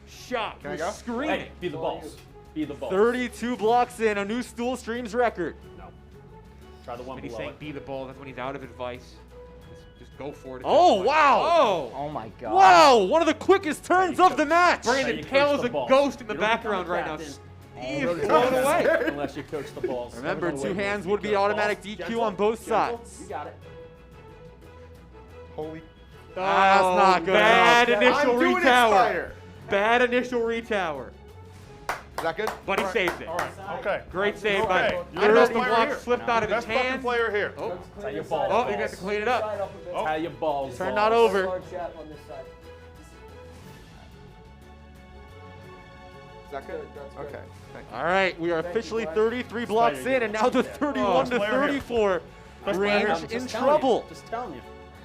D: shocked,
H: Can I go?
D: screaming.
I: Hey, be the balls. Be the balls.
B: 32 blocks in, a new Stool Streams record.
I: No. Try the one
D: When he's
I: below
D: saying
I: it.
D: be the ball, that's when he's out of advice. Just go for it. at
B: Oh,
D: this point.
B: wow.
D: Oh!
J: Oh my god.
B: Wow, one of the quickest turns of the match.
D: Brandon
I: you coach
D: pale as
I: the
D: a
I: balls.
D: ghost in the
I: You don't become
D: background
I: the
D: right now.
I: captain.
D: He is blown away.
I: Unless you coach the balls.
B: Remember,
I: Never know
B: two
I: where it
B: hands
I: goes.
B: would be
I: Because
B: automatic
I: balls,
B: DQ
I: gentle,
B: on both
I: gentle,
B: sides.
I: You got it.
H: Holy.
B: That's not good
D: Bad
B: enough.
D: initial
H: I'm doing it,
D: retower.
H: Spider.
D: Bad initial retower.
H: Is that good?
D: But he saves it.
G: All right. Okay.
D: Great save
G: Okay.
D: by.
G: You're
D: I don't know if
G: the
D: the
G: best
D: block
G: player
D: slipped out of his
G: Best fucking
D: hand.
G: player here.
D: Oh,
I: That's how you balls.
D: oh, you got to clean it up.
I: That's how you balls.
B: Turn
I: balls.
B: not over.
K: Large gap on this side.
H: Is that good?
K: That's good.
H: Okay. Thank you.
B: All right, we are
K: Thank you,
B: officially
K: Brian.
B: 33 blocks
I: Spider,
B: in, and now the 31 to
G: player here.
B: 34
G: Best
B: range
G: player.
I: I'm
B: in
I: just telling
B: trouble.
I: You, just telling you.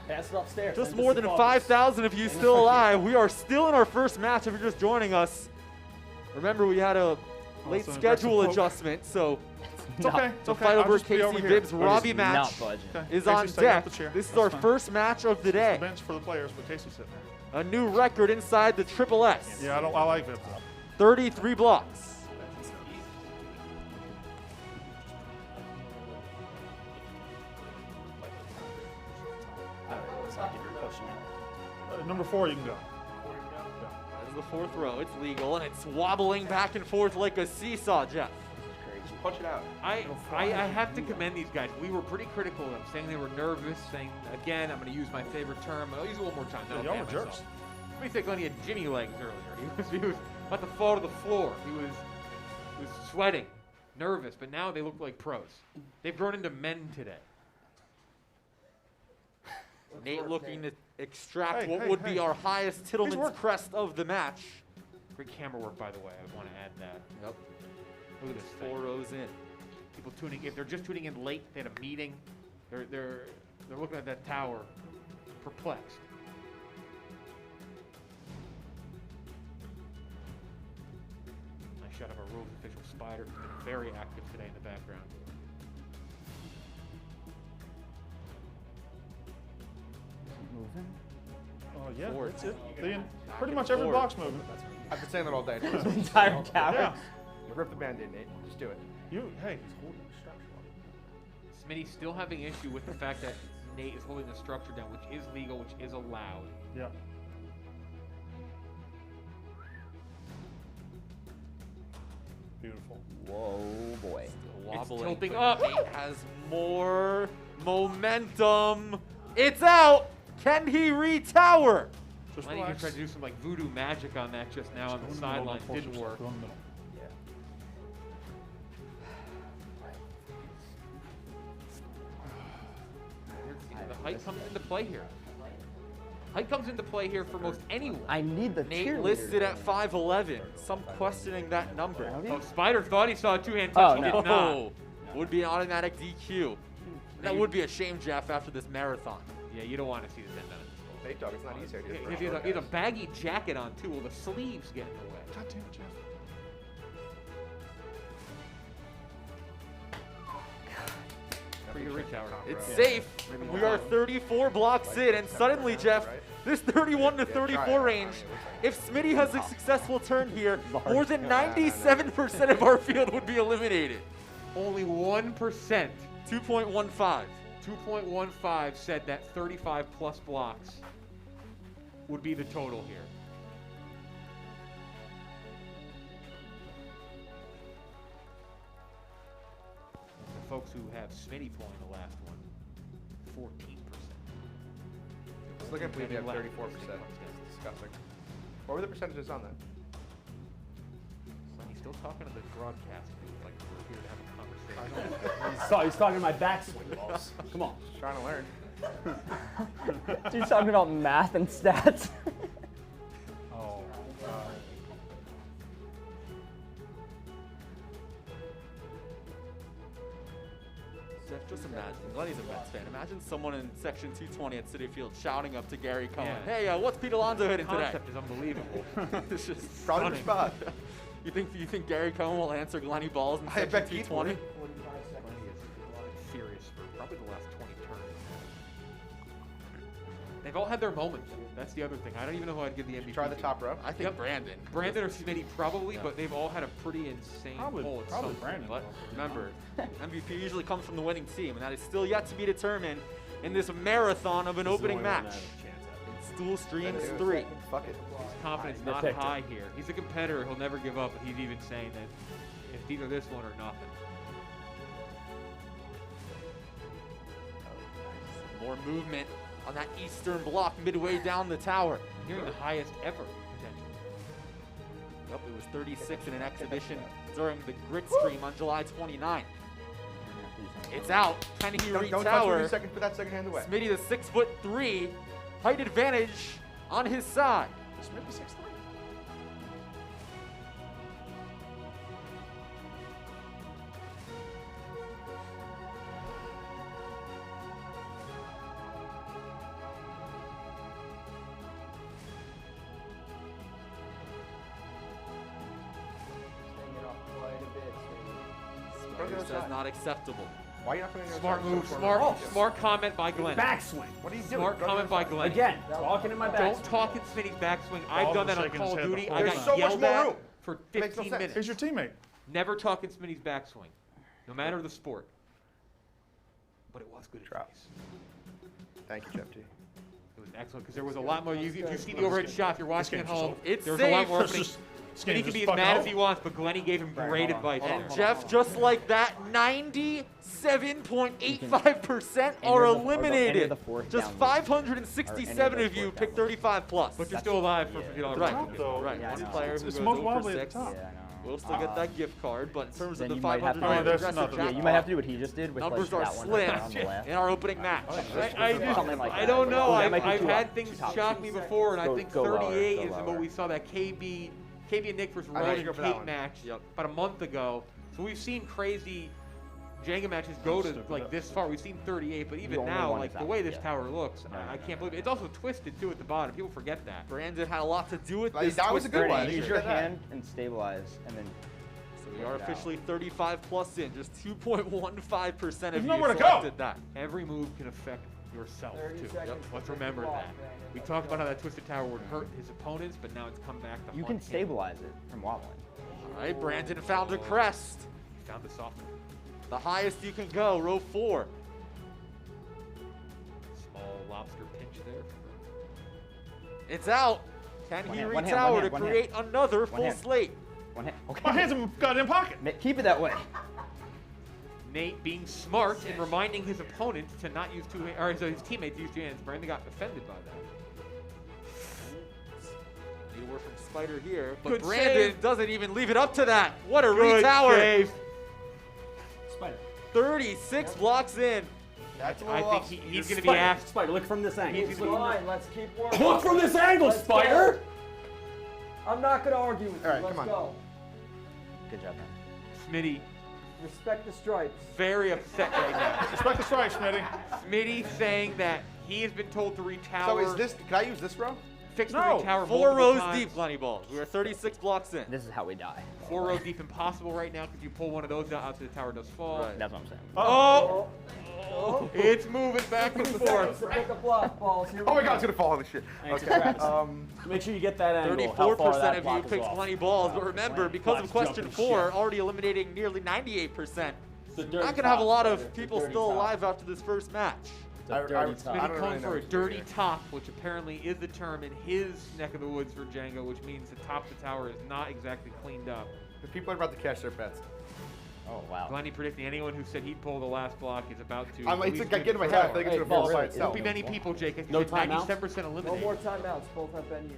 I: Pass it upstairs.
B: Just
I: Send
B: more
I: it to
B: than
I: the
B: 5,000 of you still alive. We are still in our first match if you're just joining us. Remember, we had a late
G: Awesome.
B: schedule
G: Aggressive poke.
B: adjustment, so
G: It's okay.
B: the
G: Okay.
B: fight
G: I'll
B: over
G: just be over
B: Casey
G: here.
B: Bibbs Robbie match
G: Okay.
B: is
G: Casey's
B: on
G: taking up
B: deck.
G: the chair.
B: This is
G: That's
B: our
G: fine.
B: first match of the
G: The
B: day.
G: bench for the players, but Casey's sitting there.
B: A new record inside the Triple S.
G: Yeah, I like Viv though.
B: 33 blocks.
G: Number 4, you can go.
B: That's the fourth row. It's legal, and it's wobbling back and forth like a seesaw, Jeff.
H: Punch it out.
D: I have to commend these guys. We were pretty critical of them, saying they were nervous, saying, again, I'm going to use my favorite term. I'll use it one more time.
G: Yeah,
D: Then
G: y'all
D: I'll
G: were
D: ban
G: jerks.
D: myself. Let me think Glenn, he had Jimmy legs earlier. He was about to fall to the floor. He was sweating, nervous, but now they look like pros. They've grown into men today.
B: Nate looking to extract
G: Hey,
B: what
G: hey,
B: would
G: hey.
B: be our highest Tittleman's
G: working.
B: crest of the match.
D: Great camera work, by the way. I want to add that.
B: Yep.
D: Look at this
B: Four
D: thing.
B: rows in.
D: People tuning, if they're just tuning in late, they had a meeting. They're looking at that tower, perplexed. Nice shot of our rules official Spider, who's been very active today in the background.
G: Oh yeah,
B: Four.
G: that's it. Pretty much every
B: forth.
G: block's moving.
H: I've been saying that all day.
J: The entire tower.
G: Yeah.
H: Rip the band-aid, Nate. Just do it.
G: Hey.
D: Smitty's still having issue with the fact that Nate is holding the structure down, which is legal, which is allowed.
G: Yeah. Beautiful.
J: Whoa, boy.
B: Wobbling.
D: tilting
B: but
D: up.
B: Nate has more momentum. It's out. Can he retower?
G: Just
D: Lenny
G: relax.
D: tried to do some like voodoo magic on that just now on the sideline. Didn't work. The height comes into play here. Height comes into play here for most anyone.
J: I need the
B: Nate
J: cheerleader.
B: listed at 5'11". Some questioning that number.
D: Oh, Spider thought he saw a two-hand touch.
J: Oh,
D: He
J: no.
D: did not.
B: Oh, would be an automatic DQ. That would be a shame, Jeff, after this marathon.
D: Yeah, you don't want to see this end on it.
H: Nate, dog, it's not easy.
D: He has a baggy jacket on too. Well, the sleeves get in the way.
G: God damn it, Jeff.
D: For your retower.
B: It's safe. We are 34 blocks in, and suddenly, Jeff, this 31 to 34 range, if Smitty has a successful turn here, more than 97% of our field would be eliminated.
D: Only 1%.
B: 2.15.
D: 2.15 said that 35 plus blocks would be the total here. The folks who have Smitty pulling the last one, 14%.
H: Still can't believe you have
D: Left.
H: 34%. It's disgusting. What were the percentages on that?
D: He's still talking to the broadcast. Like we're here to have a conversation.
I: He's talking to my backswing balls. Come on.
H: Just trying to learn.
J: Dude's talking about math and stats.
G: Oh,
B: Jeff, just imagine. Lenny's a Mets fan. Imagine someone in section 220 at Citi Field shouting up to Gary Cohen,
D: Yeah.
B: "Hey, what's Pete Alonso hitting
D: The
B: today?"
D: concept is unbelievable.
B: It's just
H: Probably
B: stunning.
H: spot.
B: You think Gary Cohen will answer Glenny balls in
H: I
B: section
H: bet Keith
B: 220?
H: would.
D: Furious for probably the last 20 turns. They've all had their moments. That's the other thing. I don't even know who I'd give the MVP.
H: Try the
D: to.
H: top row.
A: I think Brandon.
D: Brandon or Smitty probably, but they've all had a pretty insane pull.
G: Probably Brandon.
B: But remember, MVP usually comes from the winning team, and that is still yet to be determined in this marathon of an opening match. Stool Streams 3.
H: Fuck it.
D: His confidence not high here. He's a competitor. He'll never give up, but he's even saying that it's either this one or nothing.
B: More movement on that eastern block midway down the tower.
D: Nearing the highest ever potential.
B: Yep, it was 36 in an exhibition during the grit stream on July 29th. It's out. Can he reach
H: Don't touch
B: tower?
H: it. Put that second hand away.
B: Smitty, the 6'3", height advantage on his side.
G: Smitty 6'3".
B: That's not acceptable.
H: Why are you not putting it on
D: Smart
H: the
D: move.
H: side?
D: Smart comment by Glenn.
I: Backswing.
H: What are you doing?
D: Smart
H: Go to
D: comment
H: the
D: by
H: side.
D: Glenn.
I: Again, talking in my backswing.
D: Don't talk in Smitty's backswing. I've
G: Balls
D: done that
G: are
D: on
G: shaking
D: Call
G: his
D: of
G: head
D: Duty.
G: the
D: I
G: whole
D: got
G: time.
H: so much
D: yelled
H: more
D: at
H: room.
D: for
H: Makes no
D: 15
H: sense.
D: minutes.
G: He's your teammate.
D: Never talk in Smitty's backswing, no matter the sport. But it was good
H: Drop.
D: advice.
H: Thank you, Jeff T.
D: It was excellent because there was a lot more. If you see the overhead shot, if you're watching at
G: game's just
D: home,
G: over.
B: It's
D: there was a lot more
G: It's
D: opening.
G: just- this
D: Smitty
G: game's
D: can
G: just
D: be as
G: fucking
D: mad as
G: over.
D: he wants, but Glenny gave him great advice.
B: And
D: there.
B: Jeff, just like that, 97.85% are eliminated. Just 567 of you picked 35 plus.
D: But you're still alive for $50.
B: Right,
D: bracket.
G: though.
B: right.
J: Yeah,
B: One
J: I know.
B: player who
G: It's
B: goes
G: most
B: 0
G: wobbly
B: for
G: at the
B: 6
G: top.
J: Yeah, I know.
B: will still get that gift card, but in terms of
J: Then
B: the
J: you might have to
B: $500
J: do-
G: that's
B: progressive
G: nothing.
J: Yeah,
B: jackpot,
J: you might have to do what he just did with
B: numbers
J: like
B: are
J: that one
B: slim
J: on the left.
B: in our opening match.
J: Something like
D: I
J: that.
D: don't know.
J: Oh, that might be
D: I've
J: too
D: had
J: up.
D: things
J: Top
D: shock
J: two.
D: me before, and I
J: Go-
D: think
J: go lower,
D: 38
J: go
D: is
J: lower.
D: what we saw that KB and Nick versus
H: I know
D: Rowan
H: you
D: and
H: go for that
D: Kate
H: one.
D: match
B: Yep.
D: about a month ago. So we've seen crazy Jenga matches go to like this far. We've seen 38, but even
J: only
D: now,
J: one
D: like
J: is
D: the
J: out,
D: way this
J: yeah.
D: tower looks, I can't believe it. It's also twisted too at the bottom. People forget that.
B: Brandon had a lot to do with
H: Like,
B: this.
H: that was a good
B: twisted
H: one.
B: nature.
J: Use your hand and stabilize, and then.
B: So we are officially 35 plus in. Just 2.15% of
G: There's
B: you
G: nowhere to go.
B: selected that.
D: Every move can affect yourself
K: 30
D: too.
K: seconds
D: Let's
K: to
D: remember
K: block,
D: that.
K: Brandon.
D: We talked about how that twisted tower would hurt his opponents, but now it's come back to
J: You
D: haunt
J: can
D: him.
J: stabilize it from wobbling.
B: All right, Brandon found a crest.
D: He found the software.
B: The highest you can go, row 4.
D: Small lobster pinch there.
B: It's out. Can
J: One
B: he
J: hand,
B: reach
J: one hand,
B: tower
J: one
B: to
J: hand, one
B: create another
J: One
B: full
J: hand.
B: slate?
J: One hand. Okay.
G: My hands in my goddamn pocket.
J: Keep it that way.
D: Nate being smart and reminding his opponent to not use two hands, or his teammates to use two hands. Brandon got offended by that.
B: Need a word from Spider here, but
D: Good
B: Brandon
D: save.
B: doesn't even leave it up to that. What a
D: Good
B: retower.
D: save.
I: Spider.
B: 36 blocks in.
H: That's a
D: I
H: little
D: think
H: off.
D: he's going to be
I: Spider,
D: asked.
I: Spider, look from this angle.
D: He's
K: Fine, let's keep working.
I: Look from this angle,
K: Let's
I: Spider!
K: go. I'm not going to argue with you.
H: All right,
K: Let's
H: come on.
K: go.
J: Good job, man.
D: Smitty
K: Respect the stripes.
D: very upset right now.
G: Respect the stripes, Smitty.
D: Smitty saying that he has been told to retower.
H: So is this? Can I use this row?
D: fix the
G: No,
D: retower
B: 4
D: multiple
B: rows
D: times.
B: deep, Lenny Balls. We are 36 blocks in.
J: This is how we die.
D: 4 rows deep, impossible right now because you pull one of those out to the tower does fall.
B: Right.
J: That's what I'm saying.
D: Oh,
K: Oh.
D: it's moving back and forth.
K: To pick a block, balls. Here
H: Oh
K: we
H: my God, it's
K: go.
H: gonna fall on the shit.
I: Thanks,
H: Okay.
I: Travis. Make sure you get that angle. How far
B: 34%
I: that
B: of you
I: block is
B: picked
I: off.
B: 20 balls, but remember, because of
I: Block's
B: question
I: jumping
B: 4,
I: shit.
B: already eliminating nearly 98%,
I: It's a dirty
B: not going to have a
I: top,
B: lot
I: Spider.
B: of
I: It's a
B: people
I: dirty
B: still
I: top.
B: alive after this first match.
I: It's a dirty top.
H: I
D: Smitty
H: don't really
D: calling
H: know
D: for a
H: what to do
D: dirty
H: here.
D: top, which apparently is the term in his neck of the woods for Jenga, which means the top of the tower is not exactly cleaned up.
H: The people are about to cash their bets.
J: Oh, wow.
D: Glenny predicting anyone who said he'd pull the last block is about to.
H: I'm like,
D: at least
H: I get in my
D: win
H: head. I
D: the
H: think
D: tower.
H: it's gonna fall by
J: really?
H: itself.
D: Won't be many people, Jake. I think
I: No
D: it's
I: timeouts?
D: 97%
K: No
D: eliminated.
K: more timeouts. Both have been used.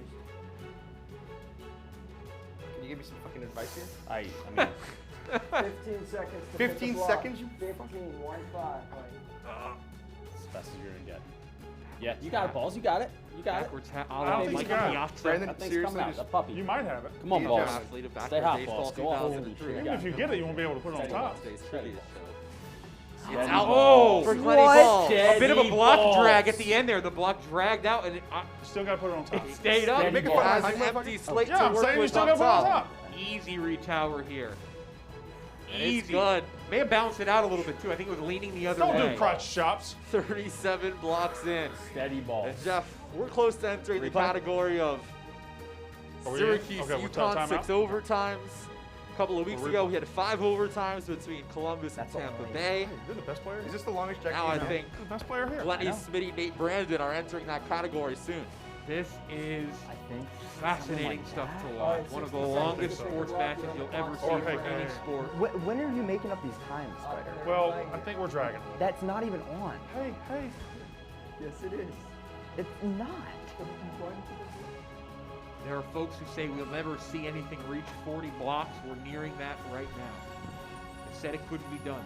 H: Can you give me some fucking advice here?
J: I mean,
K: 15 seconds to pick a
H: 15
K: block.
H: seconds, you
K: 15, 1-5. Like,
J: as fast as you're gonna get.
I: Yeah, you got it, balls. You got it. You got it.
D: Backwards
G: I don't think
D: like
G: you got it.
D: Piazza.
H: Brandon,
I: That thing's
H: seriously,
I: coming out.
H: just
I: The puppy.
G: You might have it.
I: Come on,
B: He's
I: balls.
B: an athlete of
I: Stay
B: Backward
I: hot,
B: Baseball
I: balls. Go off.
B: 2003.
G: Even if you get it, you won't be able to put it on top.
B: Today's trivia show.
I: Yeah,
B: It's out
D: Oh,
B: for Glenny
K: what?
B: Balls.
D: A bit of a
I: Steady
D: block
I: balls.
D: drag at the end there. The block dragged out and it
G: You still gotta put it on top.
D: stayed up.
I: Steady
H: Make it
I: balls.
H: fun.
B: Has an empty slate
G: Yeah,
B: to
G: I'm
B: work
G: saying you
B: with
G: still
B: on
G: gotta put it on
B: top.
G: top.
D: Easy retower here. Easy.
B: It's good.
D: May have bounced it out a little bit too. I think it was leaning the other
G: Don't
D: way.
G: do crotch chops.
B: 37 blocks in.
I: Steady ball.
B: And Jeff, we're close to entering the category of
G: Are we in?
B: Syracuse,
G: Okay, we're
B: UConn,
G: timeout?
B: 6 overtimes. A couple of weeks
G: We're
B: ago, we had 5 overtimes between Columbus and Tampa Bay.
H: Hey, you're the best player. Is this the longest Jack
B: Now I
H: game?
B: think
G: The best player here.
B: Lenny, Smitty, Nate Brandon are entering that category soon.
D: This is
J: I think
D: fascinating stuff to watch.
K: Alright,
D: One of the
K: 60
D: longest
K: seconds.
D: sports matches you'll ever see
G: Or,
D: for
G: hey,
D: any
G: hey.
D: sport.
J: When are you making up these times, Spider?
G: Well, I think we're dragging.
J: That's not even on.
G: Hey, hey.
K: Yes, it is.
J: It's not.
D: There are folks who say we'll never see anything reach 40 blocks. We're nearing that right now. They said it couldn't be done.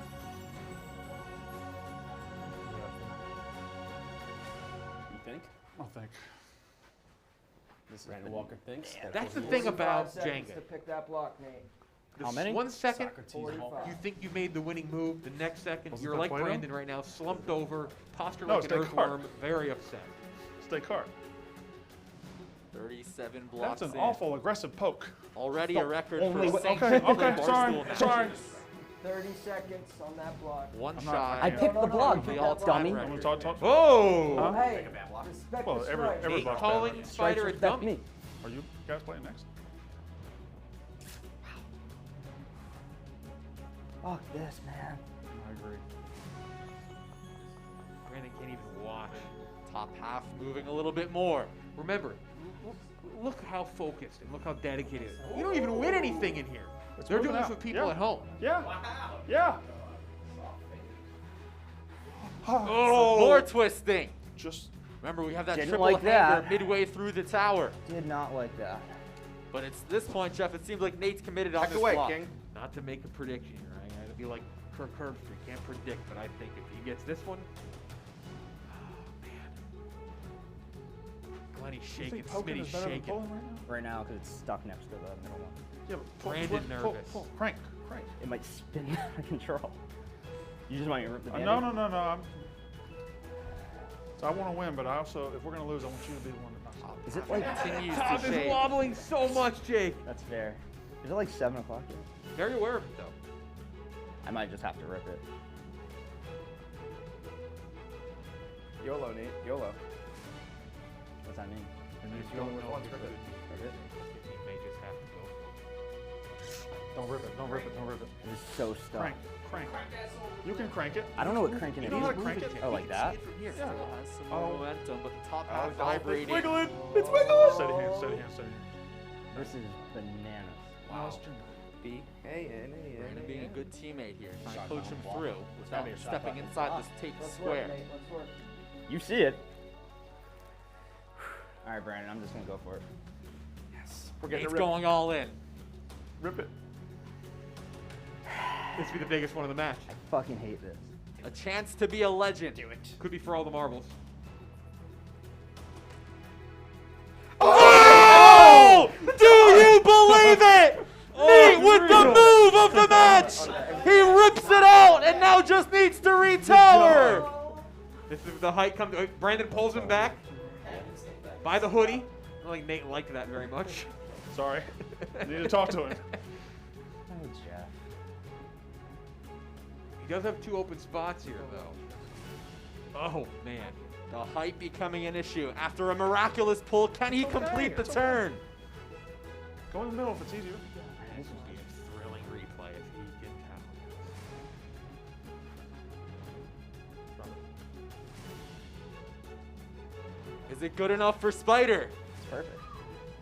I: You think?
G: I think.
I: Brandon Walker thinks.
D: That's the thing about
K: 45 seconds
D: Jenga.
K: to pick that block, Nate.
J: How many?
D: 1 second,
I: Socrates
K: 45.
D: you think you made the winning move. The next second,
G: Wasn't
D: you're
G: that
D: like
G: Plato?
D: Brandon right now, slumped over, posture
G: No,
D: like
G: it's
D: an
G: Descartes.
D: earthworm, very upset.
G: Stay card.
B: 37 blocks
G: That's an
B: in.
G: awful aggressive poke.
B: Already a record
J: Only
B: for
J: what-
B: sanctioned
G: Okay,
B: Barstool
G: sorry,
B: matches.
G: sorry.
K: 30 seconds on that block.
B: One
G: I'm not-
B: shy.
J: I picked the block,
B: the
K: no,
B: all-time
J: dummy.
B: record.
D: Whoa!
K: Hey, respect
G: Well,
K: the
G: every
K: strike.
G: every
D: Nate
G: block's
D: calling
G: bad.
D: Spider a
J: Respect
D: dummy.
J: me.
G: Are you guys playing next?
J: Fuck this, man.
G: I agree.
D: Brandon can't even watch.
B: Top half moving a little bit more.
D: Remember, look how focused and look how dedicated. You don't even win anything in here.
G: It's
D: They're
G: moving
D: doing this
G: out.
D: with people
G: Yeah.
D: at home.
G: Yeah. Yeah.
B: Oh, more twisting.
G: Just
B: Remember, we have that
J: Didn't
B: triple
J: like
B: hanger
J: that.
B: midway through the tower.
J: Did not like that.
B: But it's this point, Jeff, it seems like Nate's committed on
H: Back
B: this
H: away,
B: block.
H: King.
D: Not to make a prediction, right? I gotta be like Kirk Herbstreit, can't predict, but I think if he gets this one, oh man. Glenny's shaking,
G: poking is
D: Smitty's
G: better than
D: shaking.
G: pulling right now?
J: Right now, because it's stuck next to the middle one.
G: Yeah, but pull,
D: Brandon
G: pull,
D: nervous.
G: Pull, crank.
J: It might spin out of control. You just want me to rip the
G: No. So I want to win, but I also, if we're going to lose, I want you to be the one to knock out.
J: Is it like...
B: Continues
D: Top
B: to
D: is
B: shake.
D: wobbling so much, Jake.
J: That's fair. Is it like 7 o'clock yet?
D: Very aware of it, though.
J: I might just have to rip it.
H: YOLO, Nate. YOLO.
J: What's that mean?
G: And
H: If
G: if
H: you
G: you
H: don't
G: don't
H: win once, rip it.
J: Rip it?
D: He may just have to go.
G: Don't rip it. Don't rip it. Don't rip it.
J: It is so stuck.
G: Crank. You can crank it.
J: I don't know what cranking
G: You
J: it
G: know how to
J: means.
G: crank it?
J: Oh, like that?
B: See it from here.
G: Yeah.
B: Still has some
G: Oh.
B: momentum, but the top
G: Oh,
B: half
G: it's
B: vibrating.
G: wiggling. It's wiggling. Steady hand, steady hand, steady hand.
J: This is bananas.
G: Wow. It's Jenga.
B: B.
H: Hey,
B: Brandon being a good teammate here, trying to
I: Shot
B: coach
I: clock
B: him
I: block.
B: through
I: Gotta
B: without
I: be a shot
B: stepping
I: clock
B: inside this taped
K: Let's
B: square.
K: work, Nate. Let's work.
J: You see it. All right, Brandon, I'm just going to go for it.
G: We're getting
B: Nate's
G: it ripped.
B: going all in.
G: Rip it.
D: This will be the biggest one of the match.
J: I fucking hate this.
B: A chance to be a legend.
D: Could be for all the marbles.
B: Oh! Do you believe it? Nate with the move of the match. He rips it out and now just needs to retower.
D: This is the height comes. Brandon pulls him back by the hoodie. I don't think Nate liked that very much.
G: Sorry. Need to talk to him.
J: Oh, Jeff.
D: He does have 2 open spots here, though. Oh man.
B: The height becoming an issue. After a miraculous pull, can he complete the turn?
G: Go in the middle if it's easier.
D: This would be a thrilling replay if he gets out.
B: Is it good enough for Spider?
J: It's perfect.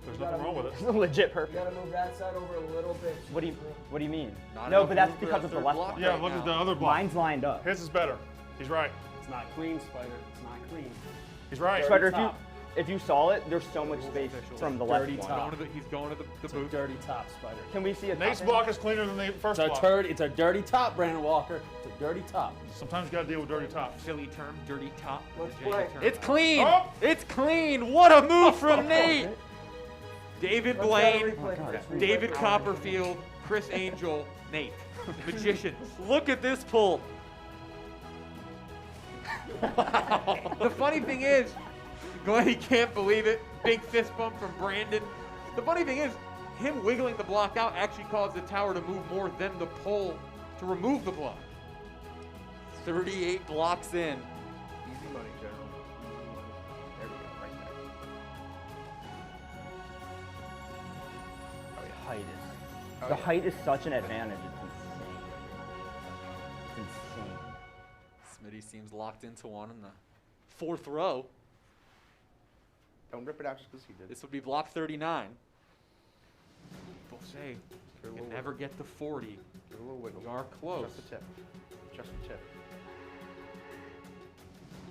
G: There's nothing wrong with it.
J: It's legit
K: You
J: perfect.
K: gotta move that side over a little bit.
J: What do you mean?
B: Not
J: No,
B: enough
J: but that's
B: room for
J: because
B: that
J: of the
B: third
J: left
B: block
J: one.
G: Yeah,
B: right
G: look at
B: now.
G: the other block.
J: Mine's lined up.
G: His is better. He's right.
I: It's not clean, Spider. It's not clean.
G: He's right.
J: Spider,
I: top.
J: if you saw it, there's so much space from the left
I: Dirty
J: one.
I: top.
D: He's going to the
I: It's a
D: booth.
I: dirty top, Spider.
J: Can we see a
G: Nate's
J: top
G: block is cleaner than the first
I: It's a
G: block.
I: turd. It's a dirty top, Brandon Walker. It's a dirty top.
G: Sometimes you gotta deal with dirty tops.
D: Silly term, dirty top.
K: Let's
D: The Jenga
K: play.
D: term.
B: It's clean.
G: Oh!
B: It's clean. What a move from Nate.
D: David
K: Let's
D: Blaine,
K: gotta replay this. Replay
D: David
K: this.
D: Copperfield, Chris Angel, Nate. Magicians.
B: Look at this pull.
D: The funny thing is, Glenn, he can't believe it. Big fist bump from Brandon. The funny thing is, him wiggling the block out actually caused the tower to move more than the pole to remove the block.
B: 38 blocks in.
H: Easy money, Joe. There we go, right there.
J: Height is.
H: Oh,
J: The
H: yeah.
J: height is such an advantage. It's insane. It's insane.
B: Smitty seems locked into one in the 4th row.
H: Don't rip it out just because he did.
B: This would be block 39.
D: People say
H: Give it a
D: you
H: little
D: never
H: wiggle.
D: get to 40.
H: Give it a little wiggle.
D: You are close.
H: Just the tip. Just the tip.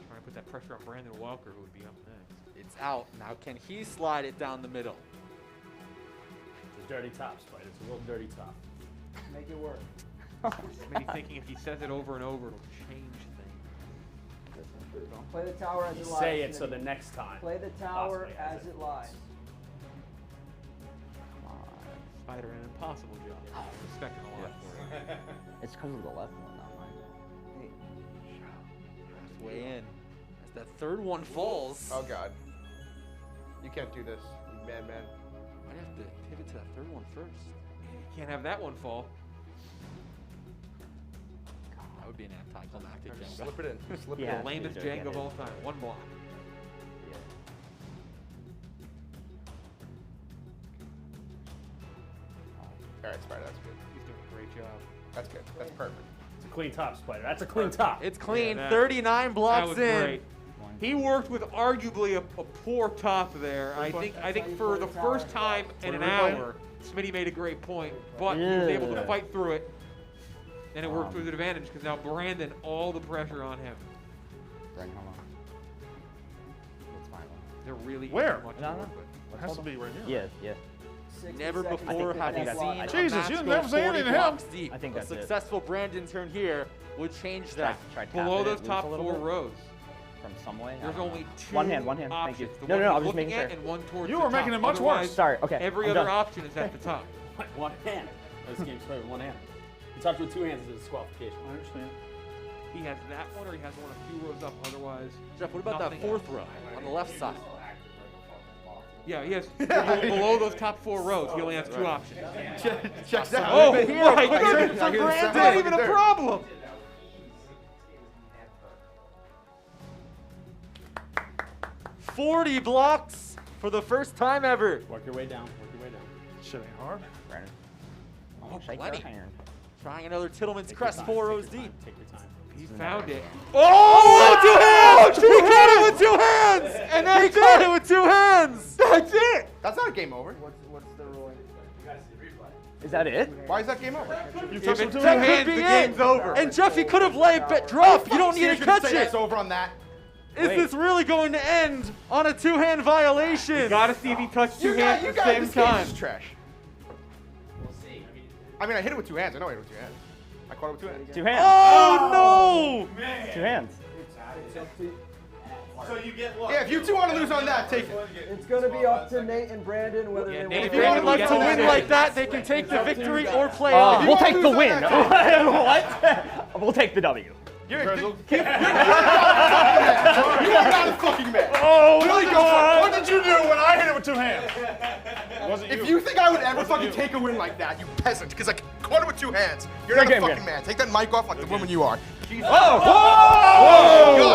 D: Trying to put that pressure on Brandon Walker, who would be up next.
B: It's out. Now can he slide it down the middle?
I: It's a dirty top, Spider. It's a little dirty top.
K: Make it work.
D: Maybe thinking if he says it over and over, it'll change things.
K: Play the tower as
I: You
K: it lies.
I: say it so
K: Smitty.
I: the next time.
K: Play the tower
I: Possibly
K: as it lies.
D: Spider, an impossible job. Respecting a lot for it.
J: It's because of the left one, not mine.
B: Halfway in. As that 3rd one falls.
H: Oh, God. You can't do this, you madman.
B: Might have to pivot to that 3rd one first.
D: You can't have that one fall.
B: That would be an anticlimactic Jenga.
H: Slip it in. Slip
J: Yeah.
H: it
D: The lamest
J: dude,
D: Jenga of
J: yeah,
D: all time. One block.
H: All right, Spider, that's good.
D: He's doing a great job.
H: That's good. That's perfect.
I: It's a clean top, Spider. That's a clean top.
B: It's clean.
D: that-
B: 39
D: That
B: blocks
D: was
B: in.
D: great. He worked with arguably a poor top there. I think for the first time in an hour, Smitty made a great point, but he was able to
J: Yeah.
D: fight through it, and it worked to his advantage because now Brandon, all the pressure on him.
J: Brandon, hold on. It's fine.
D: They're really
G: Where?
D: much
J: No,
D: more,
J: no.
G: It has to be right here.
J: Yeah, yeah.
K: 60
B: Never
K: seconds.
B: before
J: I
B: have
J: think
B: you
J: that's-
B: seen
J: I
B: a
J: think-
G: Jesus,
B: match
G: you
B: go
G: never say
B: 40
G: anything to him.
B: blocks deep.
J: I think
B: a
J: that's it.
B: successful Brandon turn here would change that.
J: Try tapping
D: Below
J: it
D: those
J: loose
D: top
J: a little
D: 4
J: bit
D: rows,
J: from some way. I
D: there's
J: don't
D: only
J: know.
D: 2
J: One hand, thank
D: options.
J: you.
D: The
J: No,
D: one
J: no, I
D: you're
J: was just
D: looking
J: making
D: at
J: sure.
D: and one towards
G: You
D: the
G: were making
D: top.
G: it much
D: Otherwise,
G: worse.
J: Sorry, okay.
D: Every
J: I'm
D: other
J: done.
D: option is at the top.
I: One hand. This game's played with one hand. You touch with 2 hands is a disqualification.
G: I understand.
D: He has that one, or he has one a few rows up. Otherwise,
B: Jeff, what about that
D: nothing
B: 4th
D: else.
B: row on the left side?
D: Yeah, he has below those top 4 rows. He only has 2 options.
H: Checks out.
D: Oh
H: Look at
D: my
H: here.
D: goodness,
H: Look at
D: for
H: this.
D: Brandon, not even a
H: Look at
D: problem.
B: 40 blocks for the first time ever.
I: Work your way down. Work your way down.
G: Shit ain't hard.
J: Brandon.
B: Oh,
J: Shake
B: plenty.
J: your hand.
B: Trying another Tittleman's
I: Take your
B: Crest
I: time,
B: 4
I: take
B: rows
I: your
B: deep.
I: time, Take your time.
D: He found it.
B: Oh, 2 hands! He caught it with 2 hands! And then he caught it with 2 hands! That's it!
H: That's not a game over.
K: What's the ruling?
J: Is that it?
H: Why is that game over?
G: You
D: If
G: touched him
D: it's
G: too
B: That
G: many
B: could
G: hands,
B: be
G: the
B: it.
G: game's over.
B: And Jeff, he could have let it drop. You don't need to catch
H: say
B: it.
H: It's over on that.
B: Is this really going to end on a 2-hand violation?
D: Gotta see if he touched 2 hands
H: You
D: at the
H: guys,
D: same
H: this game
D: time.
H: is trash. I mean, I hit it with 2 hands. I know I hit it with 2 hands. I caught it with 2 hands.
J: 2 hands.
B: Oh, no!
J: 2 hands.
H: Yeah, if you 2 want to lose on that, take it.
K: It's going to be up to Nate and Brandon whether
D: Yeah,
K: they
D: Nate
K: want
B: If
D: and
B: you
D: Brandon
B: would like to
D: will get
B: win
D: that.
B: like that, they can take the victory or play
J: We'll
B: off.
H: wanna
J: take the
H: lose on
J: win.
H: that,
J: What? We'll take the W.
H: You're not a fucking man.
B: Oh,
H: Really
B: my
H: go for it.
B: God.
G: What did you do when I hit it with 2 hands? Wasn't
H: If you think I would ever fucking take a win like that, you peasant, because I caught it with 2 hands. You're not a
J: game,
H: fucking
J: game.
H: man. Take that mic off like the woman you are. Jesus.
J: Whoa!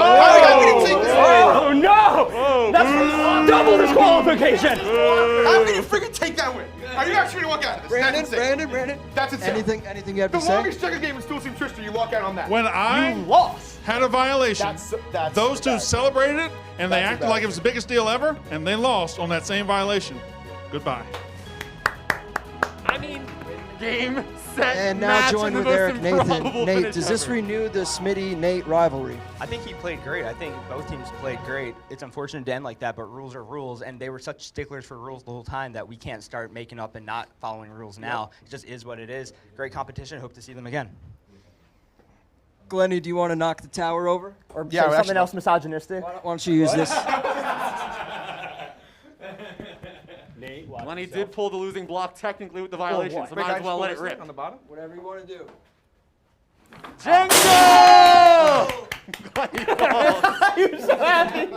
H: How can you take this win?
J: Oh no! That's double disqualification.
H: How can you freaking take that win? Are you actually gonna walk out of this?
K: Brandon,
H: That's insane.
K: Brandon.
H: That's insane.
K: Anything you have
H: The
K: to say?
H: longest checker game in Stool Team Tristan, you walk out on that.
G: When I
J: Lost.
G: had a violation,
H: That's
G: those 2
H: bad.
G: celebrated it, and they
H: That's
G: acted
H: bad.
G: like it was the biggest deal ever, and they lost on that same violation. Goodbye.
B: I mean, game, set,
K: And now
B: match,
K: joined
B: and the
K: with
B: most
K: Eric Nathan.
B: improbable
K: Nate,
B: finish
K: does this
B: ever.
K: renew the Smitty-Nate rivalry?
F: I think he played great. I think both teams played great. It's unfortunate to end like that, but rules are rules, and they were such sticklers for rules the whole time that we can't start making up and not following rules now. It just is what it is. Great competition. Hope to see them again.
K: Glenny, do you want to knock the tower over?
J: Or
H: Yeah,
J: say
H: we're
J: something
H: actually-
J: else misogynistic.
K: Why don't you use this?
I: Nate, watch
B: Lenny
I: yourself.
B: did pull the losing block technically with the violation, so
H: Wait,
B: might
H: I
B: as well let it
H: just pulled this
B: rip.
H: on the bottom.
K: Whatever you want to do.
B: Jenga!
J: He was so happy.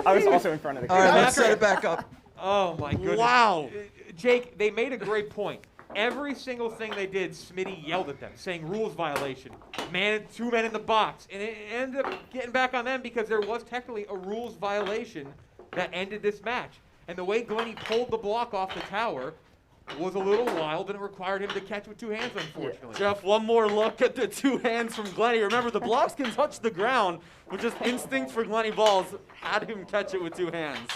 J: I was also in front of the
K: All right,
J: camera.
K: let's set it back up.
D: Oh my goodness.
B: Wow.
D: Jake, they made a great point. Every single thing they did, Smitty yelled at them, saying rules violation, two men in the box. And it ended up getting back on them because there was technically a rules violation that ended this match. And the way Glenny pulled the block off the tower was a little wild, and it required him to catch with 2 hands, unfortunately.
B: Jeff, one more look at the 2 hands from Glenny. Remember, the blocks can touch the ground, but just instinct for Glenny Balls had him catch it with 2 hands.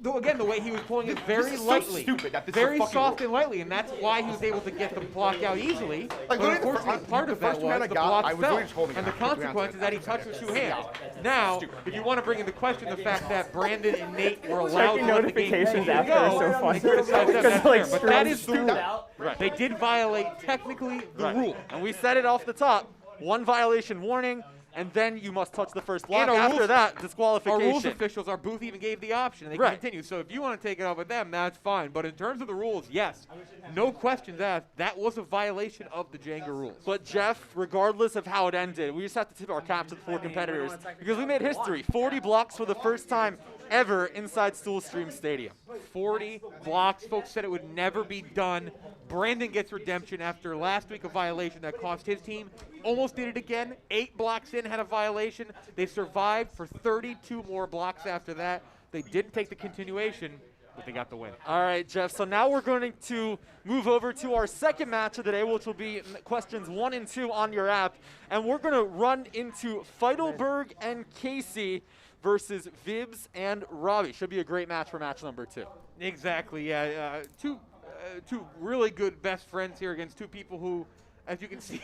D: Though again, the way he was pulling it very lightly, very soft and lightly, and that's why he was able to get the block out easily. But unfortunately, part of that was the block fell, and the consequence is that he touched with 2 hands. Now, if you want to bring in the question the fact that Brandon and Nate were allowed to let the game
J: notifications
D: continue to
J: after
D: go,
J: so funny.
D: they criticize them, that's fair, but that is the
J: screamed
D: rule.
J: out.
B: Right.
D: They did violate technically the rule.
B: And we said it off the top. 1 violation warning, and then you must touch the first block.
D: And our
B: After
D: rules-
B: that,
D: Our
B: disqualification.
D: rules officials, our booth even gave the option. They can continue. So if you want to take it up with them, that's fine. But in terms of the rules, yes, no questions asked. That was a violation of the Jenga rules.
B: But Jeff, regardless of how it ended, we just have to tip our cap to the 4 competitors because we made history. 40 blocks for the first time ever inside Stool Stream Stadium.
D: 40 blocks. Folks said it would never be done. Brandon gets redemption after last week a violation that cost his team. Almost did it again. 8 blocks in, had a violation. They survived for 32 more blocks after that. They didn't take the continuation, but they got the win.
B: All right, Jeff. So now we're going to move over to our second match of the day, which will be questions 1 and 2 on your app. And we're going to run into Feidelberg and Casey versus Vibs and Robbie. Should be a great match for match number 2.
D: Exactly, yeah. Two really good best friends here against 2 people who, as you can see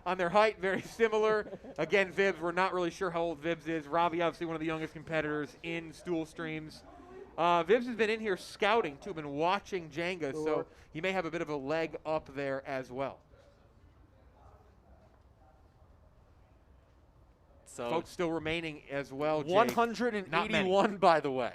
D: on their height, very similar. Again, Vibs, we're not really sure how old Vibs is. Robbie, obviously one of the youngest competitors in Stool Streams. Vibs has been in here scouting, too, been watching Jenga, so he may have a bit of a leg up there as well.
B: So
D: folks still remaining as well, Jake.
B: 181, by the way,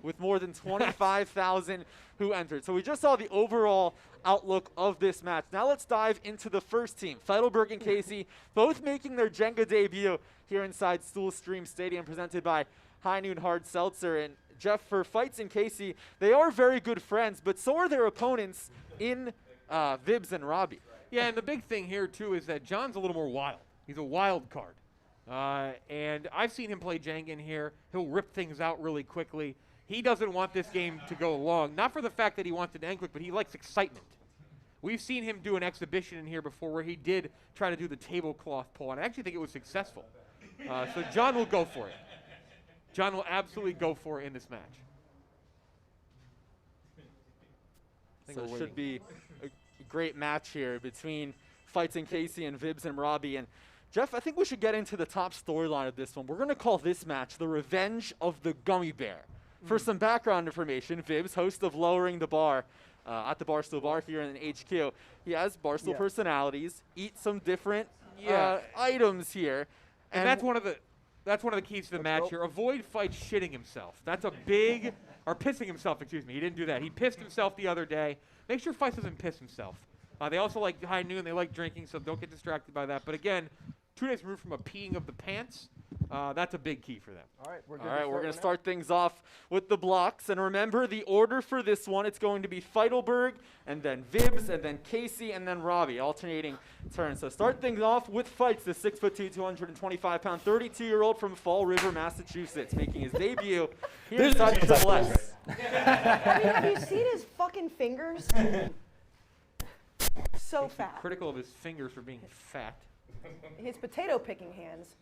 B: with more than 25,000 who entered. So we just saw the overall outlook of this match. Now let's dive into the first team. Feidelberg and Casey, both making their Jenga debut here inside Stool Stream Stadium, presented by High Noon Hard Seltzer. And Jeff, for Fights and Casey, they are very good friends, but so are their opponents in Vibs and Robbie.
D: Yeah, and the big thing here, too, is that John's a little more wild. He's a wild card. And I've seen him play Jenga in here. He'll rip things out really quickly. He doesn't want this game to go long, not for the fact that he wants it to end quick, but he likes excitement. We've seen him do an exhibition in here before where he did try to do the tablecloth pull, and I actually think it was successful. So John will go for it. John will absolutely go for it in this match.
B: So it should be a great match here between Fights and Casey and Vibs and Robbie. And Jeff, I think we should get into the top storyline of this one. We're going to call this match The Revenge of the Gummy Bear. For some background information, Vibs, host of Lowering the Bar at the Barstool Bar here in HQ. He has Barstool personalities, eat some different items here.
D: And that's one of the keys to the match here. Avoid Fight shitting himself. That's a big, or pissing himself, excuse me. He didn't do that. He pissed himself the other day. Make sure Fight doesn't piss himself. They also like High Noon. They like drinking, so don't get distracted by that. But again, 2 days removed from a peeing of the pants. That's a big key for them.
K: All right, we're
B: going to start things off with the blocks. And remember, the order for this one, it's going to be Feidelberg, and then Vibs, and then Casey, and then Robbie, alternating turns. So start things off with Fights, the 6'2", 225-pound, 32-year-old from Fall River, Massachusetts, making his debut here inside Triple S.
L: Have you seen his fucking fingers? So fat.
D: Critical of his fingers for being fat.
L: His potato picking hands.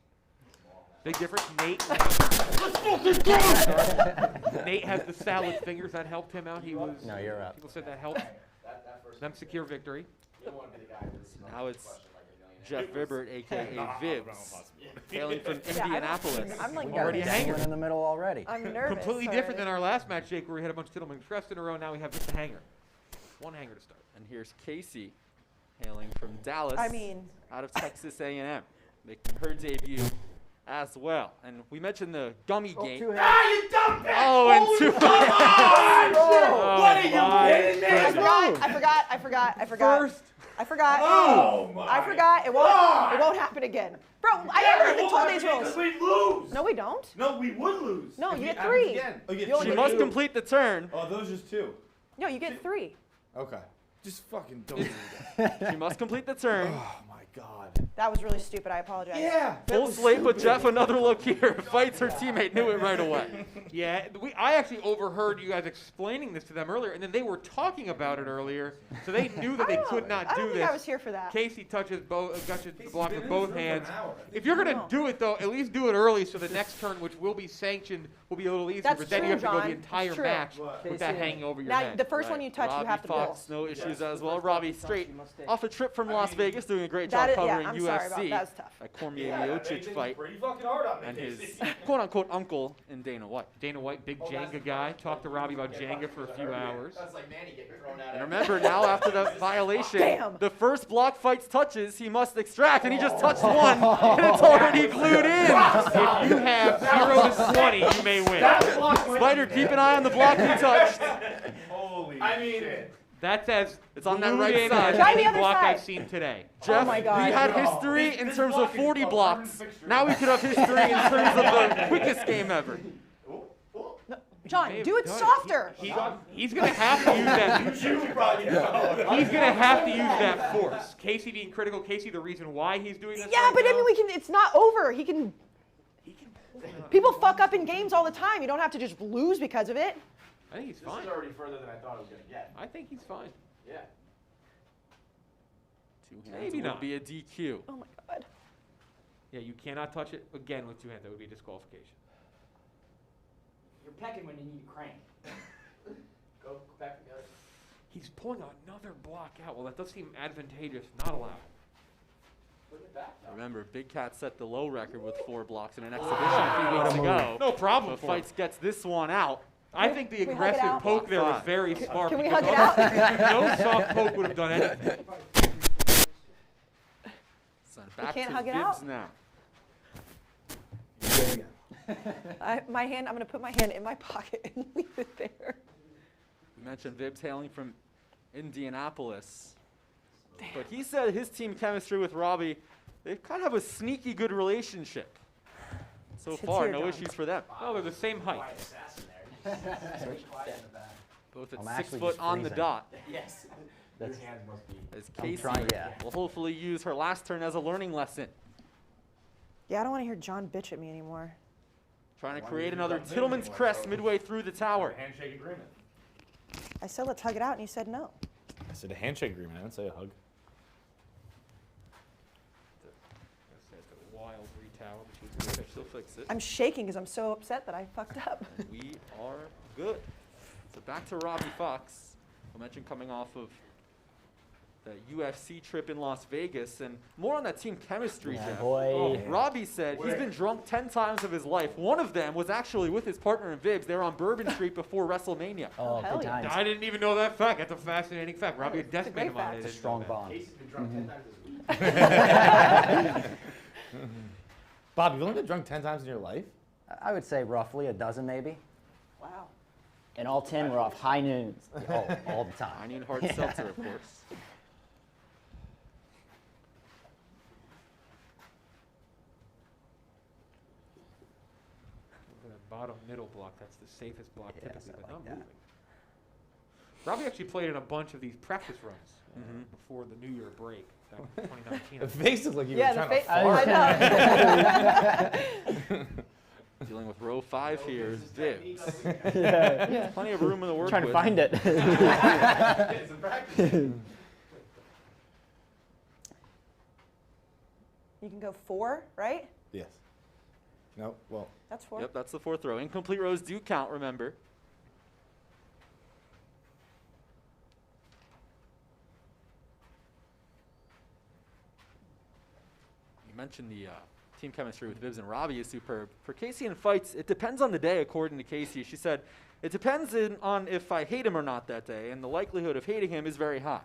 D: Big difference. Nate. Nate has the salad fingers. That helped him out. He was.
J: No, you're up.
D: People said that helped them secure victory.
B: Now it's Jeff Vibert, a.k.a. Vibs, hailing from Indianapolis.
L: I'm like
D: already a hanger
J: in the middle already.
L: I'm nervous.
D: Completely different than our last match, Jake, where we had a bunch of Tittleman Crest in a row. Now we have just a hanger. 1 hanger to start.
B: And here's Casey, hailing from Dallas, out of Texas A&M, making her debut as well. And we mentioned the gummy game.
J: You dumb bitch!
B: Oh, and 2
J: hands! What are you kidding me?
L: I forgot.
D: First.
L: I forgot.
J: Oh my
L: I forgot. It won't happen again. Bro, I never told these rules.
M: We lose.
L: No, we don't.
M: No, we would lose.
L: No,
M: If
L: you
M: it
L: get 3.
M: happens again.
B: She must complete the turn.
M: Oh, those just 2.
L: No, you get 3.
H: Okay.
M: Just fucking don't do that.
B: She must complete the turn.
M: Oh my god.
L: That was really stupid. I apologize.
M: Yeah.
B: Full slate, but Jeff, another look here. Fights her teammate, knew it right away.
D: Yeah, I actually overheard you guys explaining this to them earlier, and then they were talking about it earlier, so they knew that they could not
L: I
D: do
L: don't
D: this.
L: think I was here for that.
D: Casey touches the block with both hands. If you're going to do it, though, at least do it early so the next turn, which will be sanctioned, will be a little easier.
L: That's
D: but then
L: true,
D: you have to go the
L: John.
D: entire
L: It's true.
D: match with that hanging over your
L: Now,
D: head.
L: the first one you touch,
B: Robbie
L: you have to
B: Fox,
L: pull.
B: no issues as well. Robbie straight off a trip from Las Vegas, doing a great job
L: That is-
B: covering
L: yeah, I'm
B: UFC.
L: sorry about that. That was tough.
B: That Cormier Miocic fight.
M: Pretty fucking hard on me,
B: And his
M: Casey.
B: quote-unquote uncle in Dana White.
D: Dana White, big Jenga guy. Talked to Robbie about Jenga for a few hours.
J: That's like Manny getting thrown out.
B: And remember, now after the violation,
L: Damn.
B: the first block fights touches, he must extract, and he just touched one, and it's already glued in.
D: If you have 0 to 20, you may win.
B: Spider, keep an eye on the block he touched.
M: Holy shit.
D: That's as
B: It's on that
D: glued
B: right
D: in
B: side.
D: as
L: Try the
D: any
L: other
D: block
L: side.
D: I've seen today.
B: Jeff,
L: my God.
B: we had history in terms of 40 blocks. Now we could have history in terms of the quickest game ever.
L: John,
D: May
L: do
D: have
L: it
D: done it.
L: softer.
D: He's going to have to use that. He's going to have to use that force. Casey being critical. Casey, the reason why he's doing this.
L: Yeah,
D: right
L: but I
D: now,
L: mean, we can. It's not over. He can. People fuck up in games all the time. You don't have to just lose because of it.
D: I think he's
J: This
D: fine.
J: is already further than I thought it was going to get.
D: I think he's fine.
J: Yeah.
B: Two hands
D: Maybe
B: would
D: not.
B: be a DQ.
L: Oh my God.
D: Yeah, you cannot touch it again with 2 hands. That would be a disqualification.
J: You're pecking when you need to crank. Go back together.
D: He's pulling another block out. Well, that does seem advantageous. Not allowed.
J: Put it back.
B: Remember, Big Cat set the low record with 4 blocks in an exhibition a few weeks ago.
D: No problem.
B: But
D: for him.
B: Fights gets this one out.
D: I think the
L: Can we hug it
D: aggressive
L: out?
D: poke there was
B: Five.
D: very smart.
L: Can we
D: because
L: hug it out?
D: No soft poke would have done anything.
B: So back
L: can't
B: to
L: hug it
B: Vibbs
L: out?
B: now.
L: My hand. I'm gonna put my hand in my pocket and leave it there.
B: We mentioned Vibbs hailing from Indianapolis. But he said his team chemistry with Robbie, they kind of have a sneaky good relationship. So
L: It's
B: far,
L: here,
B: no
L: John.
B: issues for them.
D: No, they're the same height.
B: Both at
N: I'm
B: 6
N: actually
B: foot
N: just
B: on the
N: freezing.
B: dot.
J: Yes.
N: That's,
J: Your hands must be.
B: As
N: I'm
B: Casey
N: trying, yeah.
B: will hopefully use her last turn as a learning lesson.
L: Yeah, I don't want to hear John bitch at me anymore.
B: Trying to create another Tittleman's crest midway through the tower.
M: Handshake agreement.
L: I said let's hug it out, and you said no.
M: I said a handshake agreement. I didn't say a hug.
D: That's a wild retower, but she's good.
B: She'll fix it.
L: I'm shaking because I'm so upset that I fucked up.
B: We are good. So back to Robbie Fox. I mentioned coming off of the UFC trip in Las Vegas, and more on that team chemistry,
N: Yeah,
B: Jeff.
N: boy.
B: Robbie said he's been drunk 10 times of his life. One of them was actually with his partner in Vibbs. They were on Bourbon Street before WrestleMania.
N: Oh,
L: hell
N: good
L: yeah.
N: times.
D: I didn't even know that fact. That's a fascinating fact. Robbie, a
L: It's a
D: deathmate
L: great
D: of mine.
L: fact.
D: I
N: It's a
D: didn't
N: strong
D: know that.
N: bond.
J: Casey's been drunk 10 times this week.
M: Bob, you've only been drunk 10 times in your life?
N: I would say roughly a dozen maybe.
L: Wow.
N: And all 10 were off high noons. All the
B: I
N: time.
B: need hard seltzer, of course.
D: The bottom middle block, that's the safest block
N: Yes,
D: typically,
N: I
D: but
N: like
D: not
N: that.
D: moving. Robbie actually played in a bunch of these practice runs before the New Year break back in 2019.
M: The face is like you
L: Yeah,
M: were
L: the
M: trying
L: face.
M: to
L: I know.
B: Dealing with row 5 here is Vibbs.
N: Yeah.
B: Plenty of room in the work
N: Trying to
B: with.
N: find it.
J: It's a practice.
L: You can go 4, right?
M: Yes. No, well,
L: That's 4.
B: Yep, that's the 4th row. Incomplete rows do count, remember. You mentioned the team chemistry with Vibbs and Robbie is superb. For Casey in fights, it depends on the day, according to Casey. She said, it depends on if I hate him or not that day, and the likelihood of hating him is very high.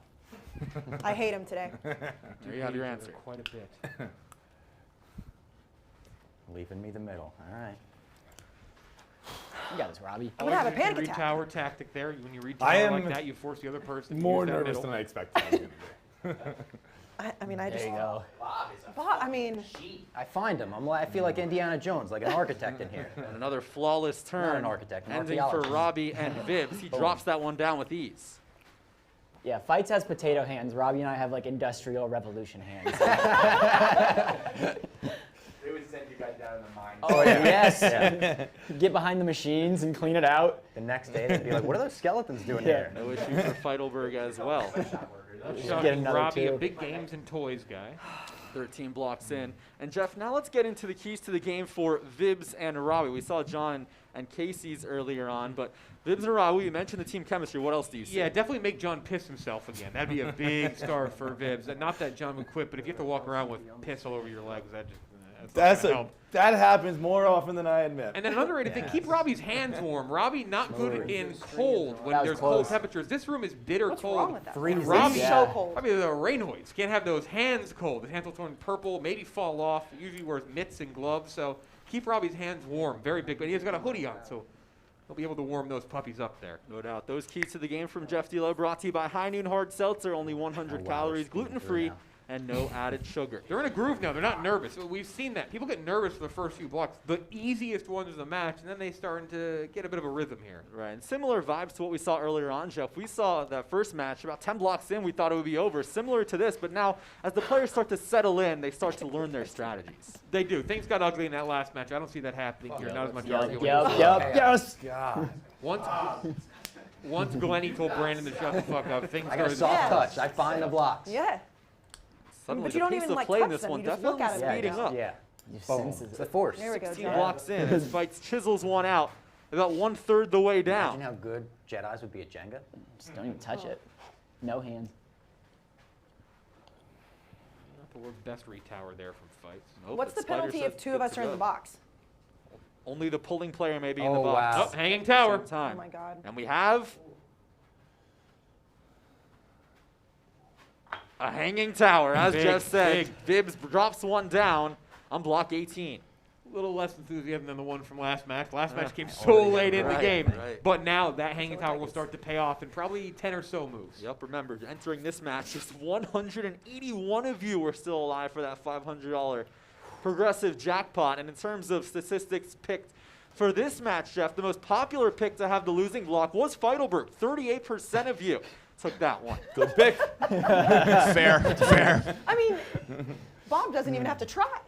L: I hate him today.
B: There you have your answer.
D: Quite a bit.
N: Leaving me the middle. All right. You got this, Robbie.
L: I'm gonna have a panic
D: Your
L: attack.
D: retower tactic there. When you
M: I
D: retower
M: am
D: like that, you force the other person to
M: more
D: use that
M: nervous
D: middle.
M: than I expected I was going to be.
L: I mean, I
N: There
L: just.
N: you go.
L: I mean.
N: I find him. I feel like Indiana Jones, like an architect in here.
B: And another flawless turn.
N: Not an architect, an
B: ending for
N: archaeologist.
B: Robbie and Vibs. He drops that one down with ease.
J: Yeah, Fights has potato hands. Robbie and I have like industrial revolution hands.
F: They would send you guys down in the mine.
N: Oh, yeah.
J: Yes.
N: Yeah.
J: Get behind the machines and clean it out.
N: The next day, they'd be like, what are those skeletons doing
J: Yeah.
N: here?
B: No issue for Feidelberg as well.
J: Get
D: Shocking
J: another
D: Robbie, a
J: two.
D: big games and toys guy.
B: 13 blocks in. And Jeff, now let's get into the keys to the game for Vibs and Robbie. We saw John and Casey's earlier on, but Vibs and Robbie, you mentioned the team chemistry. What else do you see?
D: Yeah, definitely make John piss himself again. That'd be a big star for Vibs. And not that John would quit, but if you have to walk around with piss all over your legs, that's not gonna help.
M: That happens more often than I admit.
D: And then another thing, keep Robbie's hands warm. Robbie not good in cold when
J: That was
D: there's cold
J: close.
D: temperatures. This room is bitter
L: What's
D: cold.
L: wrong with that?
N: Freezing.
D: Robbie,
L: So cold.
D: Robbie, the Raynoids can't have those hands cold. His hands will turn purple, maybe fall off. He usually wears mitts and gloves, so keep Robbie's hands warm. Very big, but he's got a hoodie on, so he'll be able to warm those puppies up there.
B: No doubt. Those keys to the game from Jeff D'Lo, brought to you by High Noon Hard Seltzer, only 100 calories, gluten-free, and no added sugar.
D: They're in a groove now. They're not nervous. We've seen that. People get nervous for the first few blocks. The easiest ones of the match, and then they starting to get a bit of a rhythm here.
B: Right, and similar vibes to what we saw earlier on, Jeff. We saw that first match, about 10 blocks in, we thought it would be over, similar to this, but now as the players start to settle in, they start to learn their strategies.
D: They do. Things got ugly in that last match. I don't see that happening here. Not as much
J: Yep,
D: arguing.
J: yes.
M: God.
D: Once Glennie told Brandon to shut the fuck up, things
N: I got a
D: started.
N: soft
L: Yeah.
N: touch. I find the blocks.
L: Yeah.
B: Suddenly,
L: But you
B: the
L: don't
B: pace
L: even,
B: of
L: like,
B: play in
L: touch
B: this
L: them.
B: one
L: You just look
B: definitely
L: at it.
B: speeding up.
N: Yeah.
J: You
N: Boom.
J: senses
N: It's
J: it.
N: the force.
L: There we go,
B: 16
L: John.
B: blocks in as Fights chisels one out, about 1/3 the way
N: Imagine
B: down.
N: how good Jedis would be at Jenga.
J: Just don't even touch it. No hands.
D: Not the world's best retower there from Fights.
B: Nope,
L: What's
B: but
L: the penalty
B: Spider
L: if
B: says
L: two of
B: good
L: us
B: to
L: are in
B: go.
L: the box?
B: Only the pulling player may be in the
N: Oh,
B: box.
N: wow.
D: Oh, hanging
B: Same
D: tower.
B: time.
L: Oh my God.
B: And we have a hanging tower, as
D: Big,
B: Jeff said. Vibs drops one down on block 18.
D: A little less enthusiasm than the one from last match. Last match came so late in the
B: Right,
D: game.
B: right.
D: But now that hanging tower will start to pay off in probably 10 or so moves.
B: Yep, remember, entering this match, just 181 of you were still alive for that $500 progressive jackpot. And in terms of statistics picked for this match, Jeff, the most popular pick to have the losing block was Feidelberg. 38% of you took that one.
M: Good pick.
H: Fair.
L: I mean, Bob doesn't even have to try.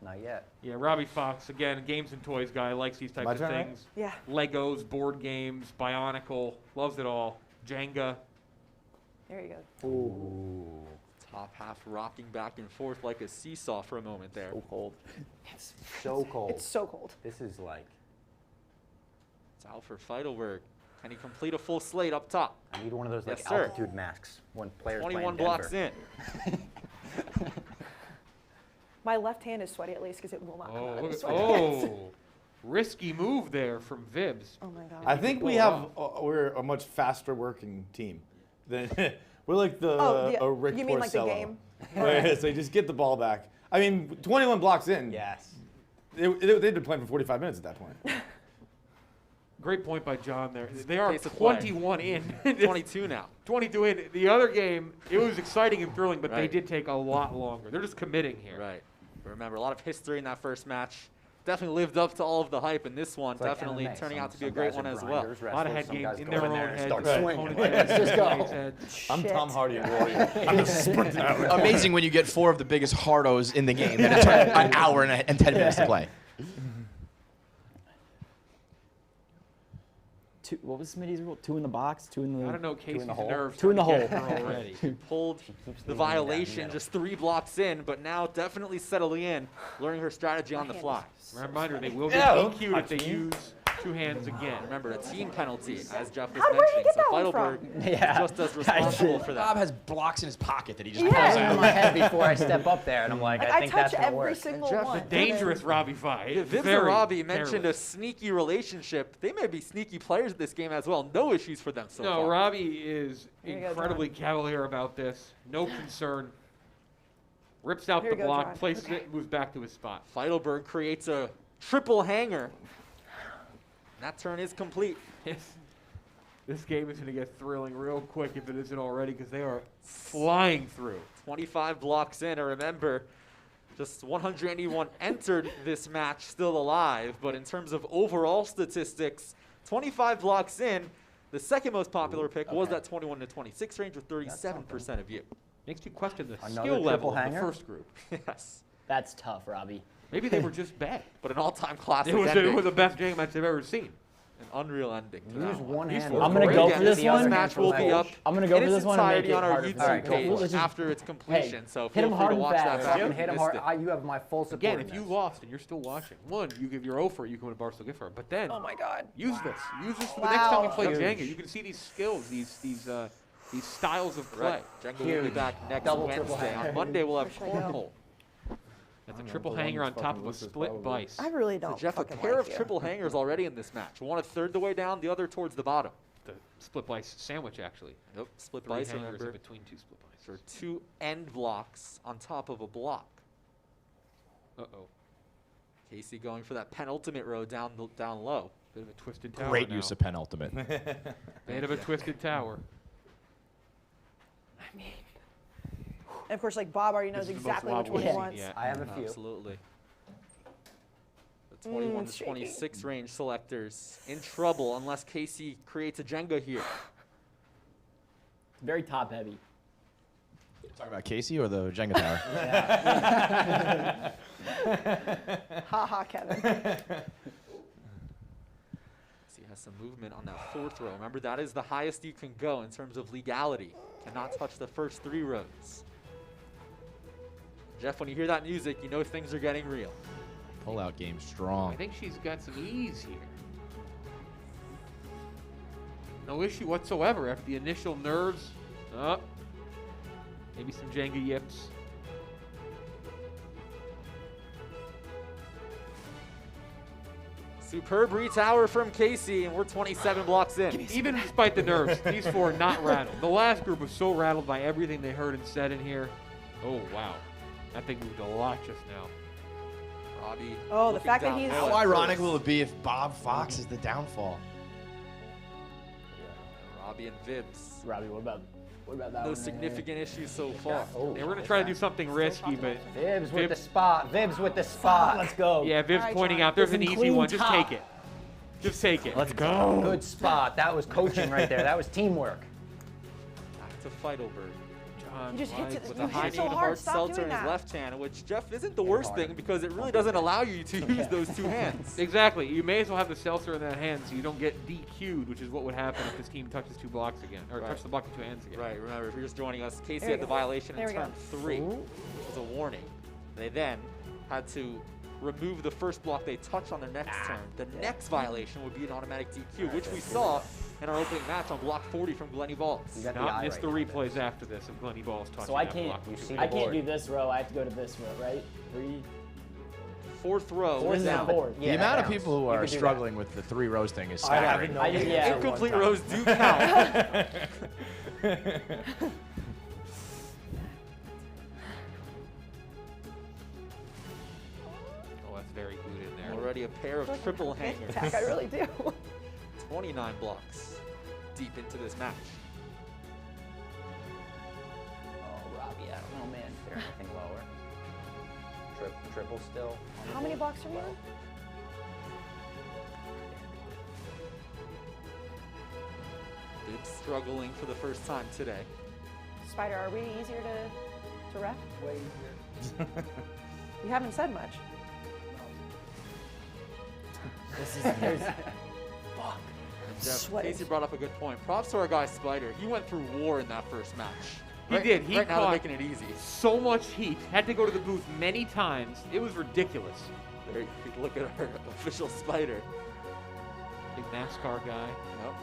N: Not yet.
D: Yeah, Robbie Fox, again, games and toys guy, likes these types
M: My
D: of
M: turn, right?
D: things.
L: Yeah.
D: Legos, board games, Bionicle, loves it all. Jenga.
L: There you go.
B: Top half rocking back and forth like a seesaw for a moment there.
N: So cold. So cold.
L: It's so cold.
N: This is like,
B: It's out for Feidelberg. Can he complete a full slate up top?
N: I need one of those like
B: Yes, sir.
N: altitude masks when players play in
B: 21
N: Denver.
B: blocks in.
L: My left hand is sweaty at least because it will not come
D: Oh,
L: out of
D: look
L: the
D: at,
L: sweatpants.
D: oh, risky move there from Vibs.
L: Oh my God.
M: I think we
D: pull
M: have we're a much faster working team than we're like the Rick
L: you mean like the
M: Porcello.
L: game?
M: Where so you just get the ball back. I mean, 21 blocks in.
N: Yes.
M: They'd been playing for 45 minutes at that point.
D: Great point by John there. They are
B: pace of play.
D: 21 in.
B: 22 now.
D: 22 in. The other game, it was exciting and thrilling, but they
B: Right.
D: did take a lot longer. They're just committing here.
B: Right. Remember, a lot of history in that first match. Definitely lived up to all of the hype, and this one
N: It's like
B: definitely
N: MMA.
B: turning
N: Some-
B: out to be a
N: some
B: great
N: guys
B: one
N: are
B: as well.
N: grinders,
D: A lot of
N: wrestlers,
D: head
N: some
D: games
N: guys
D: in
N: go
D: their
N: in
D: own
N: there and
D: head.
N: start
D: Right.
N: swinging.
D: Opponent
N: Let's
D: head,
N: just go.
D: opponent's head.
M: I'm
L: Shit.
M: Tom Hardy and Warrior. I'm just sprinting out.
H: Amazing when you get 4 of the biggest hardos in the game and it took an hour and 10 minutes to play.
J: Two, what was Smitty's rule? 2 in the box, 2 in the.
D: I don't know Casey's
N: hole.
D: nerves.
J: 2 in the
D: starting to
J: hole.
D: get her already.
B: Pulled the violation just 3 blocks in, but now definitely settling in, learning her strategy on the fly.
D: Reminder, they will get
M: Yeah, don't
D: DQ'd if they
M: touch me.
D: use 2 hands again.
B: Remember, a team penalty, as Jeff was
L: Where did he
B: mentioning.
L: get
B: So
L: that one from?
B: Feidelberg
J: Yeah.
B: just as responsible for
H: Bob
B: that.
H: has blocks in his pocket that he just
L: Yeah.
H: pulls
N: in
H: out.
N: my head before I step up there, and I'm like, I
L: I
N: think
L: touch
N: that's gonna
L: every
N: work.
L: single
B: Jeff,
L: one.
B: the
D: Dangerous Robbie Fight.
B: Vibs and
D: Very
B: Robbie mentioned
D: careless.
B: a sneaky relationship. They may be sneaky players at this game as well. No issues for them so
D: No,
B: far.
D: Robbie is
L: Here you go,
D: incredibly cavalier about this. No concern. Rips out
L: Here
D: the
L: you go,
D: block,
L: John.
D: places
L: Okay.
D: it, moves back to his spot.
B: Feidelberg creates a triple hanger. That turn is complete.
D: This game is going to get thrilling real quick if it isn't already because they are flying through.
B: 25 blocks in, and remember, just 181 entered this match still alive, but in terms of overall statistics, 25 blocks in, the second most popular pick was that 21 to 26 range with 37% of you.
D: Makes you question the
N: Another
D: skill level
N: triple
D: of the
N: hanger?
D: first group.
B: Yes.
J: That's tough, Robbie.
D: Maybe they were just bad.
B: But an all-time classic
D: It was
B: ending.
D: the best Jenga match they've ever seen.
B: An unreal ending. to
N: Use
B: that
N: one
B: These
N: hand.
B: four
J: I'm gonna
B: great
J: go
B: again.
J: for this
B: This
J: one.
B: match will be up
J: I'm gonna go
B: in
J: for
B: its
J: this one and make
B: entirety
J: it
B: on our
J: harder for
B: YouTube
J: them.
B: page
J: Let's just-
B: after its completion. So
J: hit
B: feel
J: him
B: free
J: hard
B: to
J: and
B: watch that
J: fast.
B: back.
N: Jim,
B: if you
N: hit him
B: missed
N: hard.
B: it.
N: You have my full support.
D: Again,
N: in
D: if you
N: this.
D: lost and you're still watching, one, you give your 0 for it, you can win a Barstool gift card. But then,
L: Oh my God.
D: use this. Use this for the next time you play
N: Huge.
D: Jenga. You can see these skills, these styles of play.
B: Right. Jenga will be back next
N: Double, triple
B: Wednesday.
N: hanger.
B: On Monday, we'll have
L: Where should I go?
B: cornhole.
D: That's a
M: know,
D: triple
M: the one
D: hanger on
M: that's
D: top
M: fucking
D: of a
M: loose is
D: split
M: probably-
D: vice.
L: I really
B: So
L: don't.
B: Jeff, a
L: fucking
B: pair
L: like
B: of
L: you.
B: triple hangers already in this match. One a third the way down, the other towards the bottom.
D: The split vice sandwich, actually.
B: Nope, split
D: 3
B: vice,
D: hangers
B: remember,
D: in between 2 split
B: for
D: vices.
B: 2 end blocks on top of a block.
D: Uh-oh.
B: Casey going for that penultimate row down low.
D: Bit of a twisted tower
O: Great
D: now.
O: use of penultimate.
D: Bit of a twisted tower.
L: I mean, and of course, like Bob already knows
D: This is the most
L: exactly which one he
D: wobbly
L: wants.
D: yet.
N: I have a few.
B: Absolutely. The 21 to
L: shaky.
B: 26 range selectors in trouble unless Casey creates a Jenga here.
J: Very top heavy.
O: Talk about Casey or the Jenga tower?
L: Ha ha, Kevin.
B: Casey has some movement on that 4th row. Remember, that is the highest you can go in terms of legality. Cannot touch the first 3 rows. Jeff, when you hear that music, you know things are getting real.
O: Pull-out game
D: I
O: strong.
D: think she's got some ease here. No issue whatsoever after the initial nerves. Oh, maybe some Jenga yips.
B: Superb retower from Casey, and we're 27 blocks in.
D: Even despite the nerves, these 4 are not rattled. The last group was so rattled by everything they heard and said in here. Oh, wow. That thing moved a lot just now.
B: Robbie.
L: Oh, the
B: looking
L: fact that
B: down
L: he's-
B: low
O: How
B: at
O: ironic
B: first.
O: will it be if Bob Fox is the downfall?
B: Robbie and Vibs.
J: Robbie, what about that
B: No
J: one?
B: significant issues so far.
J: Oh,
D: They were going to try to do something risky, but
N: Vibs with the
D: Vibs-
N: spot. Vibs with the spot.
J: Let's go.
D: yeah, Viv's
L: Alright,
D: pointing
L: John.
D: out there's an
J: Listen,
D: easy
J: clean
D: one. Just
J: top.
D: take it. Just take it.
J: Let's go.
N: Good spot. That was coaching right there. That was teamwork.
B: Back to Feidelberg.
D: John,
L: He just hits
D: why-
L: it.
B: With
L: You
B: a high
L: hit so
B: need
L: hard.
B: hard
L: Stop
B: seltzer
L: doing
B: in his
L: that.
B: left hand, which Jeff isn't the worst thing because it really doesn't allow you to use those 2 hands.
D: Exactly. You may as well have the seltzer in that hand so you don't get DQ'd, which is what would happen if this team touches 2 blocks again, or
B: Right.
D: touches the block with 2 hands again.
B: Right, remember, if you're just joining us, Casey
L: There we
B: had the
L: go.
B: violation
L: There
B: in
L: we go.
B: turn 3, which was a warning. They then had to remove the first block they touched on their next turn. The next violation would be an automatic DQ, which we saw in our opening match on block 40 from Glennie Balls.
N: You got the
D: Not
N: eye
D: miss
N: right
D: the
N: there.
D: replays after this of Glennie Balls touching
J: So I
D: that
J: can't.
D: block.
N: You see
J: I
N: the
J: can't
N: board.
J: do this row. I have to go to this row, right? 3.
B: 4th row
J: Fourth
B: is
J: and
B: down.
J: fourth.
N: Yeah,
O: the amount
N: that
O: of people who
N: counts. You
O: are
N: could do that.
O: struggling with the 3 rows thing is
N: I haven't
O: staggering.
N: known
J: yeah.
N: one
B: Incomplete
N: time.
B: rows do count.
D: Oh, that's very good in there.
B: Already a pair of triple hangers.
L: Attack, I really do.
B: 29 blocks deep into this match.
N: Oh, Robbie, I don't know, man. Is there anything lower? Triple still. on the
L: How many
N: board?
L: blocks are we on?
B: Bibs struggling for the first time today.
L: Spider, are we easier to ref? Way easier. You haven't said much.
J: This is. There's,
B: Jeff,
L: Sweating.
B: Casey brought up a good point. Props to our guy Spider. He went through war in that first match.
D: He
B: Right-
D: did. He
B: right now they're
D: caught
B: making it easy.
D: so much heat. Had to go to the booth many times. It was ridiculous.
B: There, you can look at our official Spider.
D: Big NASCAR guy.
B: Nope.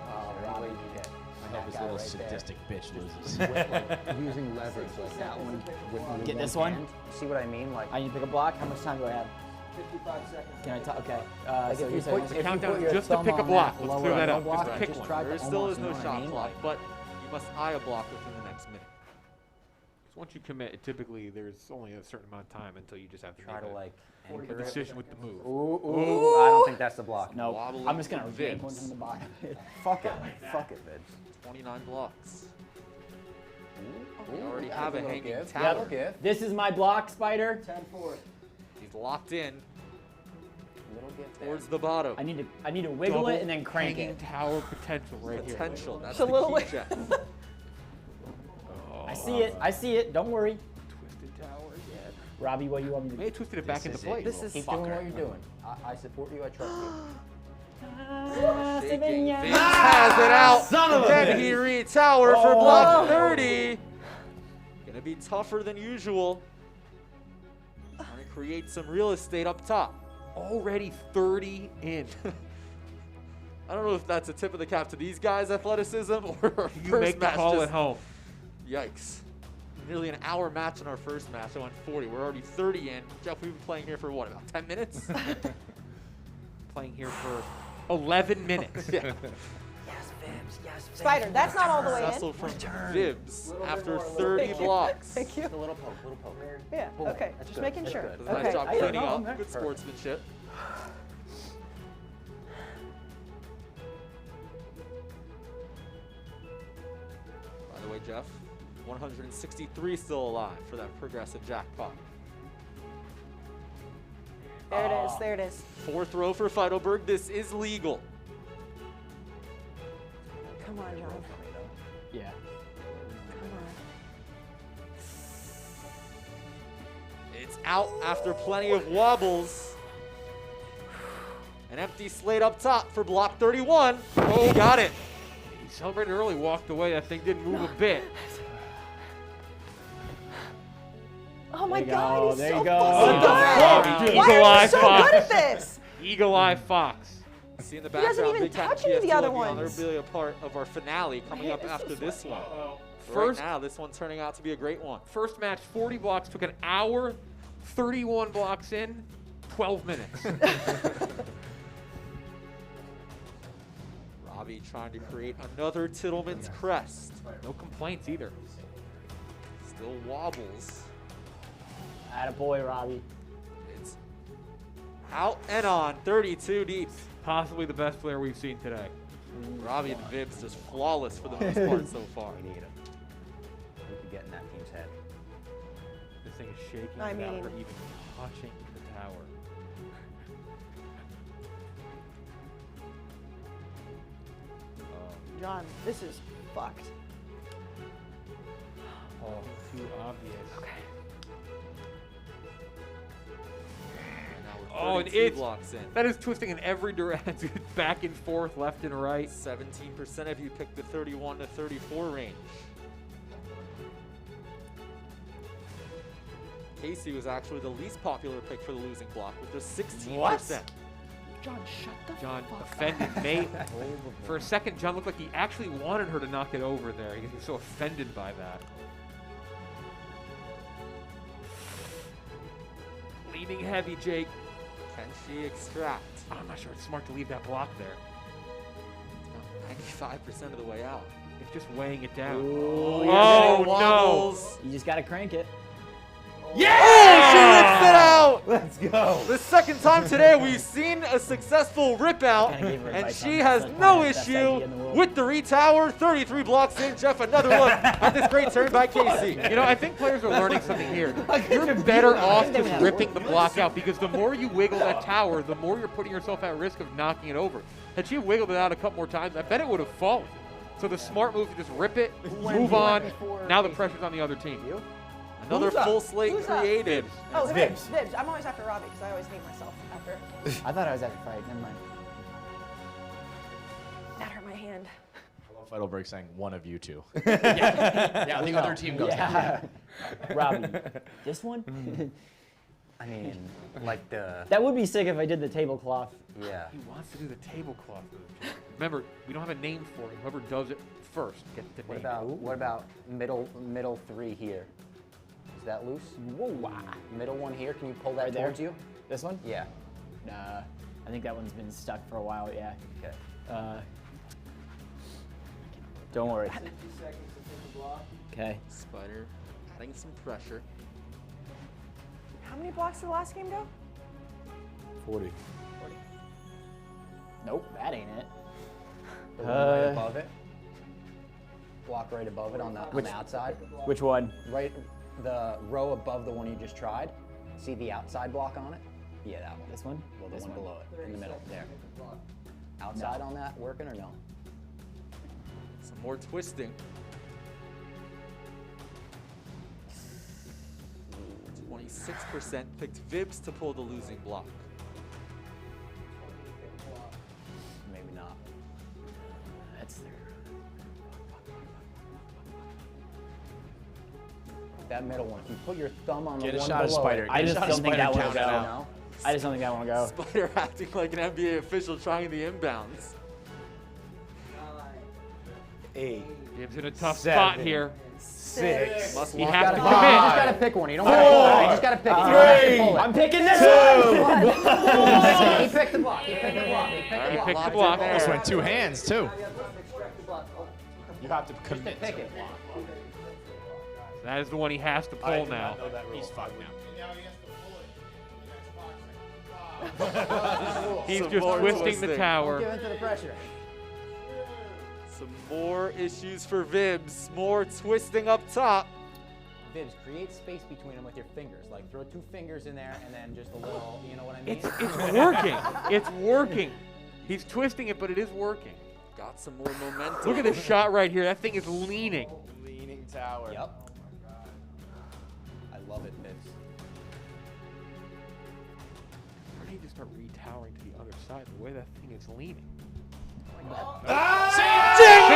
N: Oh, Robbie.
O: I hope this little sadistic bitch loses.
N: Using leverage like that one. With
J: Get
N: one
J: this one?
N: hand. See what I mean? Like,
J: I need to pick a block. How much time do I have?
K: 55 seconds.
J: Can I talk? Okay.
N: Like
J: So
N: if
J: you're
N: you
J: saying
N: put-
D: The
N: if you
D: countdown
N: put
D: is
N: your
D: just to
N: thumb
D: pick a
N: on
D: block.
N: that
D: Let's
N: lower
D: clear that
N: low
D: up.
N: block,
D: Just pick
N: just
D: one.
N: try
B: There
N: to
B: still
N: almost,
B: is no
N: you know what I
B: shot
N: mean?
B: clock,
N: Like,
B: but you must eye a block within the next minute.
D: So once you commit, typically there's only a certain amount of time until you just have to
N: Try
D: make
N: to like
D: a
N: anchor
D: decision with the move.
N: Ooh, I don't think that's the block.
I: No,
D: Wobbling
I: I'm just gonna
D: Vids.
I: yank one from the bottom.
N: Fuck it, Vids.
B: 29 blocks. We already have a hanging
N: Yep.
B: tower.
I: This is my block, Spider.
K: 10-4.
B: He's locked in
N: Little gift there.
B: towards the bottom.
I: I need to wiggle
D: Double
I: it and then crank
D: hanging
I: it.
D: tower potential right here.
B: Potential. That's
L: Just a
B: the
L: little
B: key,
L: way.
B: Jeff.
I: I see it. I see it. Don't worry.
D: Twisted tower again.
I: Robbie, what do you want me to
D: May
I: do?
D: have twisted it back into
N: is
D: place.
N: This is Keep doing what you're doing. I support you. I trust you.
B: Shaking. Vince has it out.
M: Son of a
B: Then
M: bitch.
B: he re-tower for block 30. Gonna be tougher than usual. Trying to create some real estate up top.
D: Already 30 in.
B: I don't know if that's a tip of the cap to these guys' athleticism or
D: You
B: first
D: make the
B: match
D: call
B: just-
D: at home.
B: Yikes. Nearly an hour match in our first match. I went 40. We're already 30 in. Jeff, we've been playing here for what, about 10 minutes?
D: Playing here for 11 minutes.
B: Yeah.
L: Spider, that's not all the way
B: Cecil
L: in.
B: from Vibs after 30 blocks.
L: Thank you.
N: Just a little poke,
L: Yeah,
N: Boom.
L: okay.
N: That's
L: Just
N: good.
L: making
N: That's
L: sure.
N: good.
B: Does a nice
L: Okay.
B: job
I: I
B: cleaning
I: know,
B: up.
I: man.
B: Good sportsmanship. By the way, Jeff, 163 still alive for that progressive jackpot.
L: There it is. There it is.
B: Fourth row for Feidelberg. This is legal.
L: Come on, John.
I: Yeah.
L: Come on.
B: It's out after plenty of wobbles. An empty slate up top for block 31. Oh, got it.
D: He celebrated early, walked away. That thing didn't move a bit.
L: Oh my
I: There you
L: God,
I: go,
L: he's
I: there
L: so
I: you go.
L: fucking
D: Oh,
L: good.
D: dude.
L: Why
D: Eagle
L: are
D: eye
L: you so
D: fox.
L: good at this?
D: Eagle Eye Fox.
B: See in the
L: He doesn't
B: background,
L: even
B: Big Cat
L: touch any of the
B: PFT
L: other
B: looking on.
L: ones.
B: They'll be a part of our finale coming up
L: It's so
B: after this
L: sweaty.
B: one.
D: First-
B: Right now, this one's turning out to be a great one.
D: First match, 40 blocks, took an hour, 31 blocks in, 12 minutes.
B: Robbie trying to create another Tittleman's crest.
D: No complaints either.
B: Still wobbles.
I: Attaboy, Robbie.
B: It's out and on, 32 deep.
D: Possibly the best player we've seen today.
B: Robbie and Vibs just flawless for the most part so far.
N: We need him. We could get in that team's head.
D: This thing is shaking
L: I
D: without
L: mean-
D: her even touching the tower.
L: John, this is fucked.
D: Oh, too obvious.
L: Okay.
B: Now we're
D: Oh, and
B: 32
D: it's
B: blocks in.
D: that is twisting in every direction, back and forth, left and right.
B: 17% of you picked the 31 to 34 range. Casey was actually the least popular pick for the losing block with just 16%.
D: What?
L: John, shut the
D: John
L: fuck
D: offended
L: up.
D: Nate. For a second, John looked like he actually wanted her to knock it over there. He was so offended by that. Leaning heavy, Jake.
B: Can she extract?
D: I'm not sure it's smart to leave that block there.
B: 95% of the way out.
D: It's just weighing it down.
I: Ooh,
D: Oh, no.
B: Wobbles.
I: You just gotta crank it.
B: Yeah! She rips it out!
M: Let's go.
B: The second time today we've seen a successful rip out,
I: Kinda gave her
B: and
I: advice
B: she
I: on
B: has
I: the
B: no
I: best idea
B: issue
I: in the world.
B: with the retower. 33 blocks in. Jeff, another look at this great turn by Casey.
D: You know, I think players are learning something here. You're better off just ripping the block out because the more you wiggle that tower, the more you're putting yourself at risk of knocking it over. Had she wiggled it out a couple more times, I bet it would have fallen. So the smart move is just rip it, move on. Now the pressure's on the other team.
B: Another full slate
L: Who's up?
B: created.
L: Oh,
M: Vibs.
L: Vibs. I'm always after Robbie because I always hate myself after.
I: I thought I was after fight. Never mind.
L: That hurt my hand.
O: I love Feidelberg saying one of you two.
I: Yeah,
O: the other team goes
I: Yeah. Robbie, this one?
N: I mean, like the.
I: That would be sick if I did the tablecloth.
N: Yeah.
D: He wants to do the tablecloth move. Remember, we don't have a name for it. Whoever does it first gets the
N: What
D: name.
N: about middle three here? Is that loose?
I: Whoa.
N: Middle one here. Can you pull that
I: Right there?
N: towards you?
I: This one?
N: Yeah.
I: Nah. I think that one's been stuck for a while, yeah.
N: Okay.
I: Don't worry. Okay.
B: Spider adding some pressure.
L: How many blocks did the last game go?
M: 40.
N: Nope, that ain't it. The one right above it. Block right above it on the outside.
J: Which one?
N: Right, the row above the one you just tried. See the outside block on it? Yeah, that one.
J: This one?
N: Well, the one below it, in the middle, there. Outside on that working or no?
B: Some more twisting. 26% picked Vibs to pull the losing block.
N: Maybe not.
J: That's there.
N: That middle one. If you put your thumb on
O: Get
N: the
O: a
N: one
O: shot of
N: below
O: Spider.
N: it,
J: I just don't think that will
O: count
J: go.
O: it out.
N: no?
J: I just don't think that one will go.
B: Spider acting like an NBA official trying the inbounds.
M: 8.
D: Vibs in a tough
M: 7,
D: spot here.
M: 6.
B: Must
D: He
B: lock
D: has
B: it
D: to
B: in.
D: commit.
N: You just gotta pick one. You don't gotta pull it. You just gotta pick it. You don't have to pull it.
J: I'm picking this one.
N: He picked the block. He picked the block. He picked the block.
D: Pick the block.
O: Almost went 2 hands, too.
M: You have to commit.
N: Pick it.
D: That is the one he has to pull now.
O: He's fucked now.
D: He's
B: Some
D: just
B: more
D: twisting the
B: twisting.
D: tower.
N: Give in to the pressure.
B: Some more issues for Vibs. More twisting up top.
N: Vibs, create space between them with your fingers. Like throw 2 fingers in there and then just a little, you know what I mean?
D: It's working. It's working. He's twisting it, but it is working.
B: Got some more momentum.
D: Look at this shot right here. That thing is leaning.
O: Leaning tower.
N: Yep. I love it, Vibs.
D: I need to start retowering to the other side. The way that thing is leaning.
B: Jenga!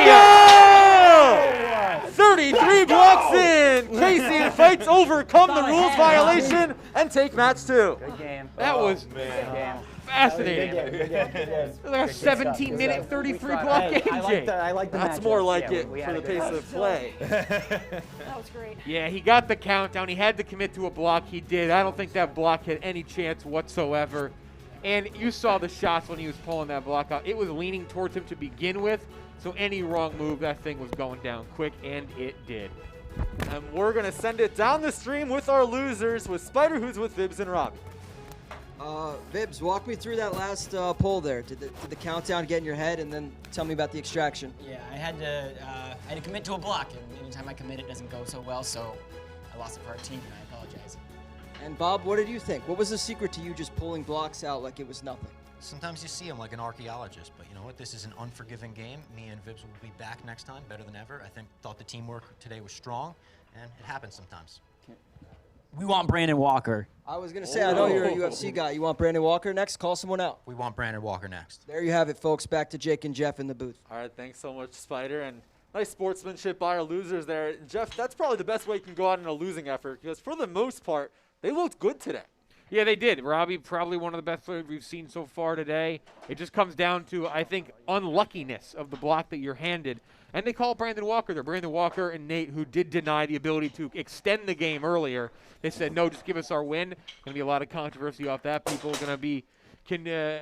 B: 33 blocks in. Casey fights overcome the rules violation and take match 2.
N: Good game.
D: That was
N: Good game.
D: fascinating.
N: Good game.
D: It was like a 17-minute, 33-block game, Jay.
N: I like the
B: That's
N: matchup.
B: more like
N: Yeah,
B: it
N: we
B: for
N: had
B: the
N: a good
B: pace
N: time.
B: of play.
L: That was great.
D: Yeah, he got the countdown. He had to commit to a block. He did. I don't think that block had any chance whatsoever. And you saw the shots when he was pulling that block out. It was leaning towards him to begin with. So any wrong move, that thing was going down quick, and it did.
B: And we're going to send it down the stream with our losers, with Spider, who's with Vibs and Robbie.
K: Vibs, walk me through that last pull there. Did the countdown get in your head, and then tell me about the extraction?
J: Yeah, I had to commit to a block, and anytime I commit, it doesn't go so well. So I lost it for our team, and I apologize.
K: And Bob, what did you think? What was the secret to you just pulling blocks out like it was nothing?
P: Sometimes you see him like an archaeologist, but you know what? This is an unforgiving game. Me and Vibs will be back next time, better than ever. I thought the teamwork today was strong, and it happens sometimes.
J: We want Brandon Walker.
K: I was going to say, I know you're a UFC guy. You want Brandon Walker next? Call someone out.
P: We want Brandon Walker next.
K: There you have it, folks. Back to Jake and Jeff in the booth.
B: All right, thanks so much, Spider. And nice sportsmanship by our losers there. Jeff, that's probably the best way you can go out in a losing effort, because for the most part, they looked good today.
D: Yeah, they did. Robbie, probably one of the best players we've seen so far today. It just comes down to, I think, unluckiness of the block that you're handed. And they call Brandon Walker there. Brandon Walker and Nate, who did deny the ability to extend the game earlier, they said, no, just give us our win. Going to be a lot of controversy off that. People are going to be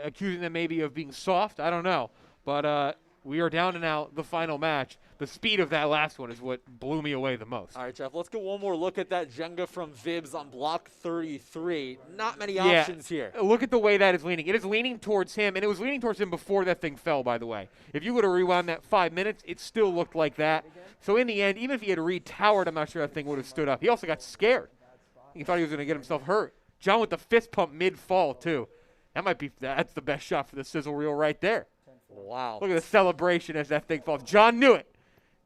D: accusing them maybe of being soft. I don't know. But we are down and out the final match. The speed of that last one is what blew me away the most.
B: All right, Jeff, let's get one more look at that Jenga from Vibs on block 33. Not many options here.
D: Look at the way that is leaning. It is leaning towards him, and it was leaning towards him before that thing fell, by the way. If you would have rewound that 5 minutes, it still looked like that. So in the end, even if he had retowered, I'm not sure that thing would have stood up. He also got scared. He thought he was going to get himself hurt. John with the fist pump mid-fall, too. That's the best shot for the sizzle reel right there.
B: Wow.
D: Look at the celebration as that thing falls. John knew it.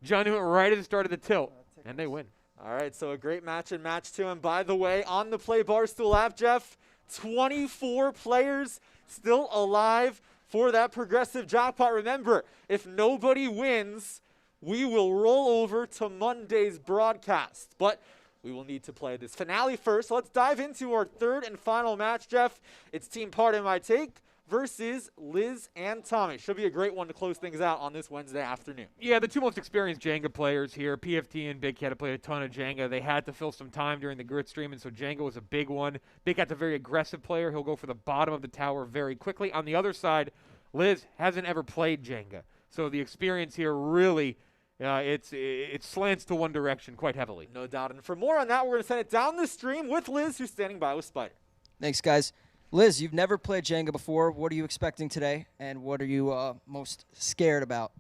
D: John knew it right at the start of the tilt, and they win.
B: All right, so a great match in match 2. And by the way, on the Play Barstool app, Jeff, 24 players still alive for that progressive jackpot. Remember, if nobody wins, we will roll over to Monday's broadcast. But we will need to play this finale first. Let's dive into our third and final match, Jeff. It's Team Pardon My Take versus Liz and Tommy. Should be a great one to close things out on this Wednesday afternoon.
D: Yeah, the two most experienced Jenga players here, PFT and Big Cat, have played a ton of Jenga. They had to fill some time during the grit stream, and so Jenga was a big one. Big Cat's a very aggressive player. He'll go for the bottom of the tower very quickly. On the other side, Liz hasn't ever played Jenga, so the experience here really it slants to one direction quite heavily.
B: No doubt. And for more on that, we're going to send it down the stream with Liz, who's standing by with Spider.
K: Thanks, guys. Liz, you've never played Jenga before. What are you expecting today, and what are you most scared about?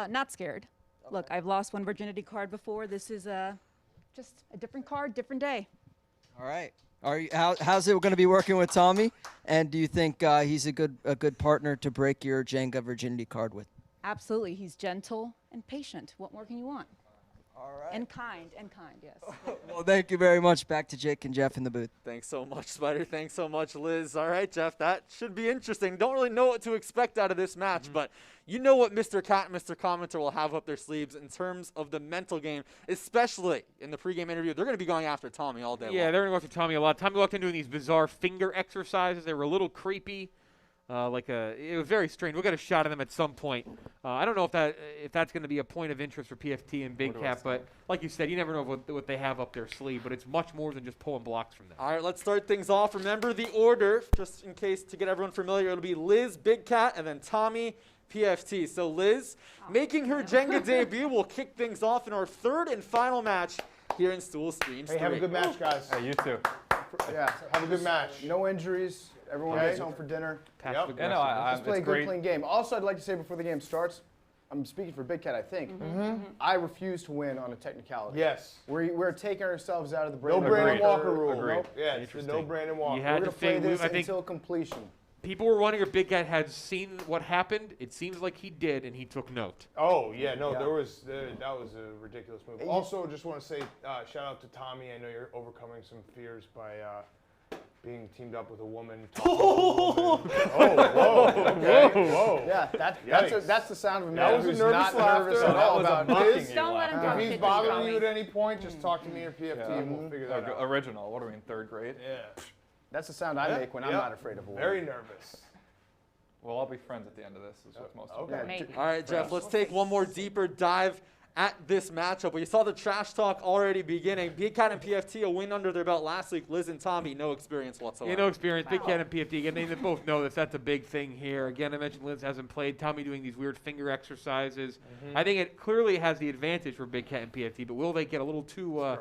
Q: Not scared. Look, I've lost one virginity card before. This is just a different card, different day.
K: All right. How's it going to be working with Tommy? And do you think he's a good partner to break your Jenga virginity card with?
Q: Absolutely. He's gentle and patient. What more can you want?
K: All right.
Q: And kind, yes.
K: Well, thank you very much. Back to Jake and Jeff in the booth.
B: Thanks so much, Spider. Thanks so much, Liz. All right, Jeff, that should be interesting. Don't really know what to expect out of this match, but you know what Mr. Cat and Mr. Commenter will have up their sleeves in terms of the mental game, especially in the pregame interview. They're going to be going after Tommy all day long.
D: Yeah, they're going to go after Tommy a lot. Tommy walked in doing these bizarre finger exercises. They were a little creepy. It was very strange. We'll get a shot of them at some point. I don't know if that's going to be a point of interest for PFT and Big Cat, but like you said, you never know what they have up their sleeve, but it's much more than just pulling blocks from them.
B: All right, let's start things off. Remember the order, just in case to get everyone familiar. It'll be Liz, Big Cat, and then Tommy, PFT. So Liz, making her Jenga debut, will kick things off in our third and final match here in Stool Streams.
H: Hey, have a good match, guys.
M: Hey, you too.
H: Yeah, have a good match. No injuries. Everyone gets home for dinner. Let's play a good, clean game. Also, I'd like to say before the game starts, I'm speaking for Big Cat, I think. I refuse to win on a technicality.
M: Yes.
H: We're taking ourselves out of the Brandon
M: Walker rule.
H: Agreed.
M: Nope. Yeah, it's the no Brandon Walker.
H: We're going to play this until completion.
D: People were wondering if Big Cat had seen what happened. It seems like he did, and he took note.
M: Oh, yeah, no, that was a ridiculous move. Also, just want to say shout out to Tommy. I know you're overcoming some fears by being teamed up with a woman. Whoa, okay. Whoa.
H: Yeah, that's the sound of a
M: that
H: man
M: was
H: who's
M: a nervous
H: not
M: laughter.
H: nervous at all about his.
Q: Don't let him
M: If he's bothering you at any point, just talk to me or PFT and we'll figure that out.
R: Original. What do we mean, third grade?
M: Yeah.
H: That's the sound I make when I'm not afraid of a woman.
M: Very nervous.
R: Well, I'll be friends at the end of this, is what's most important.
B: All right, Jeff, let's take one more deeper dive at this matchup. We saw the trash talk already beginning. Big Cat and PFT, a win under their belt last week. Liz and Tommy, no experience whatsoever.
D: Yeah, no experience. Big Cat and PFT, again, they both know this. That's a big thing here. Again, I mentioned Liz hasn't played. Tommy doing these weird finger exercises. I think it clearly has the advantage for Big Cat and PFT, but will they get a little too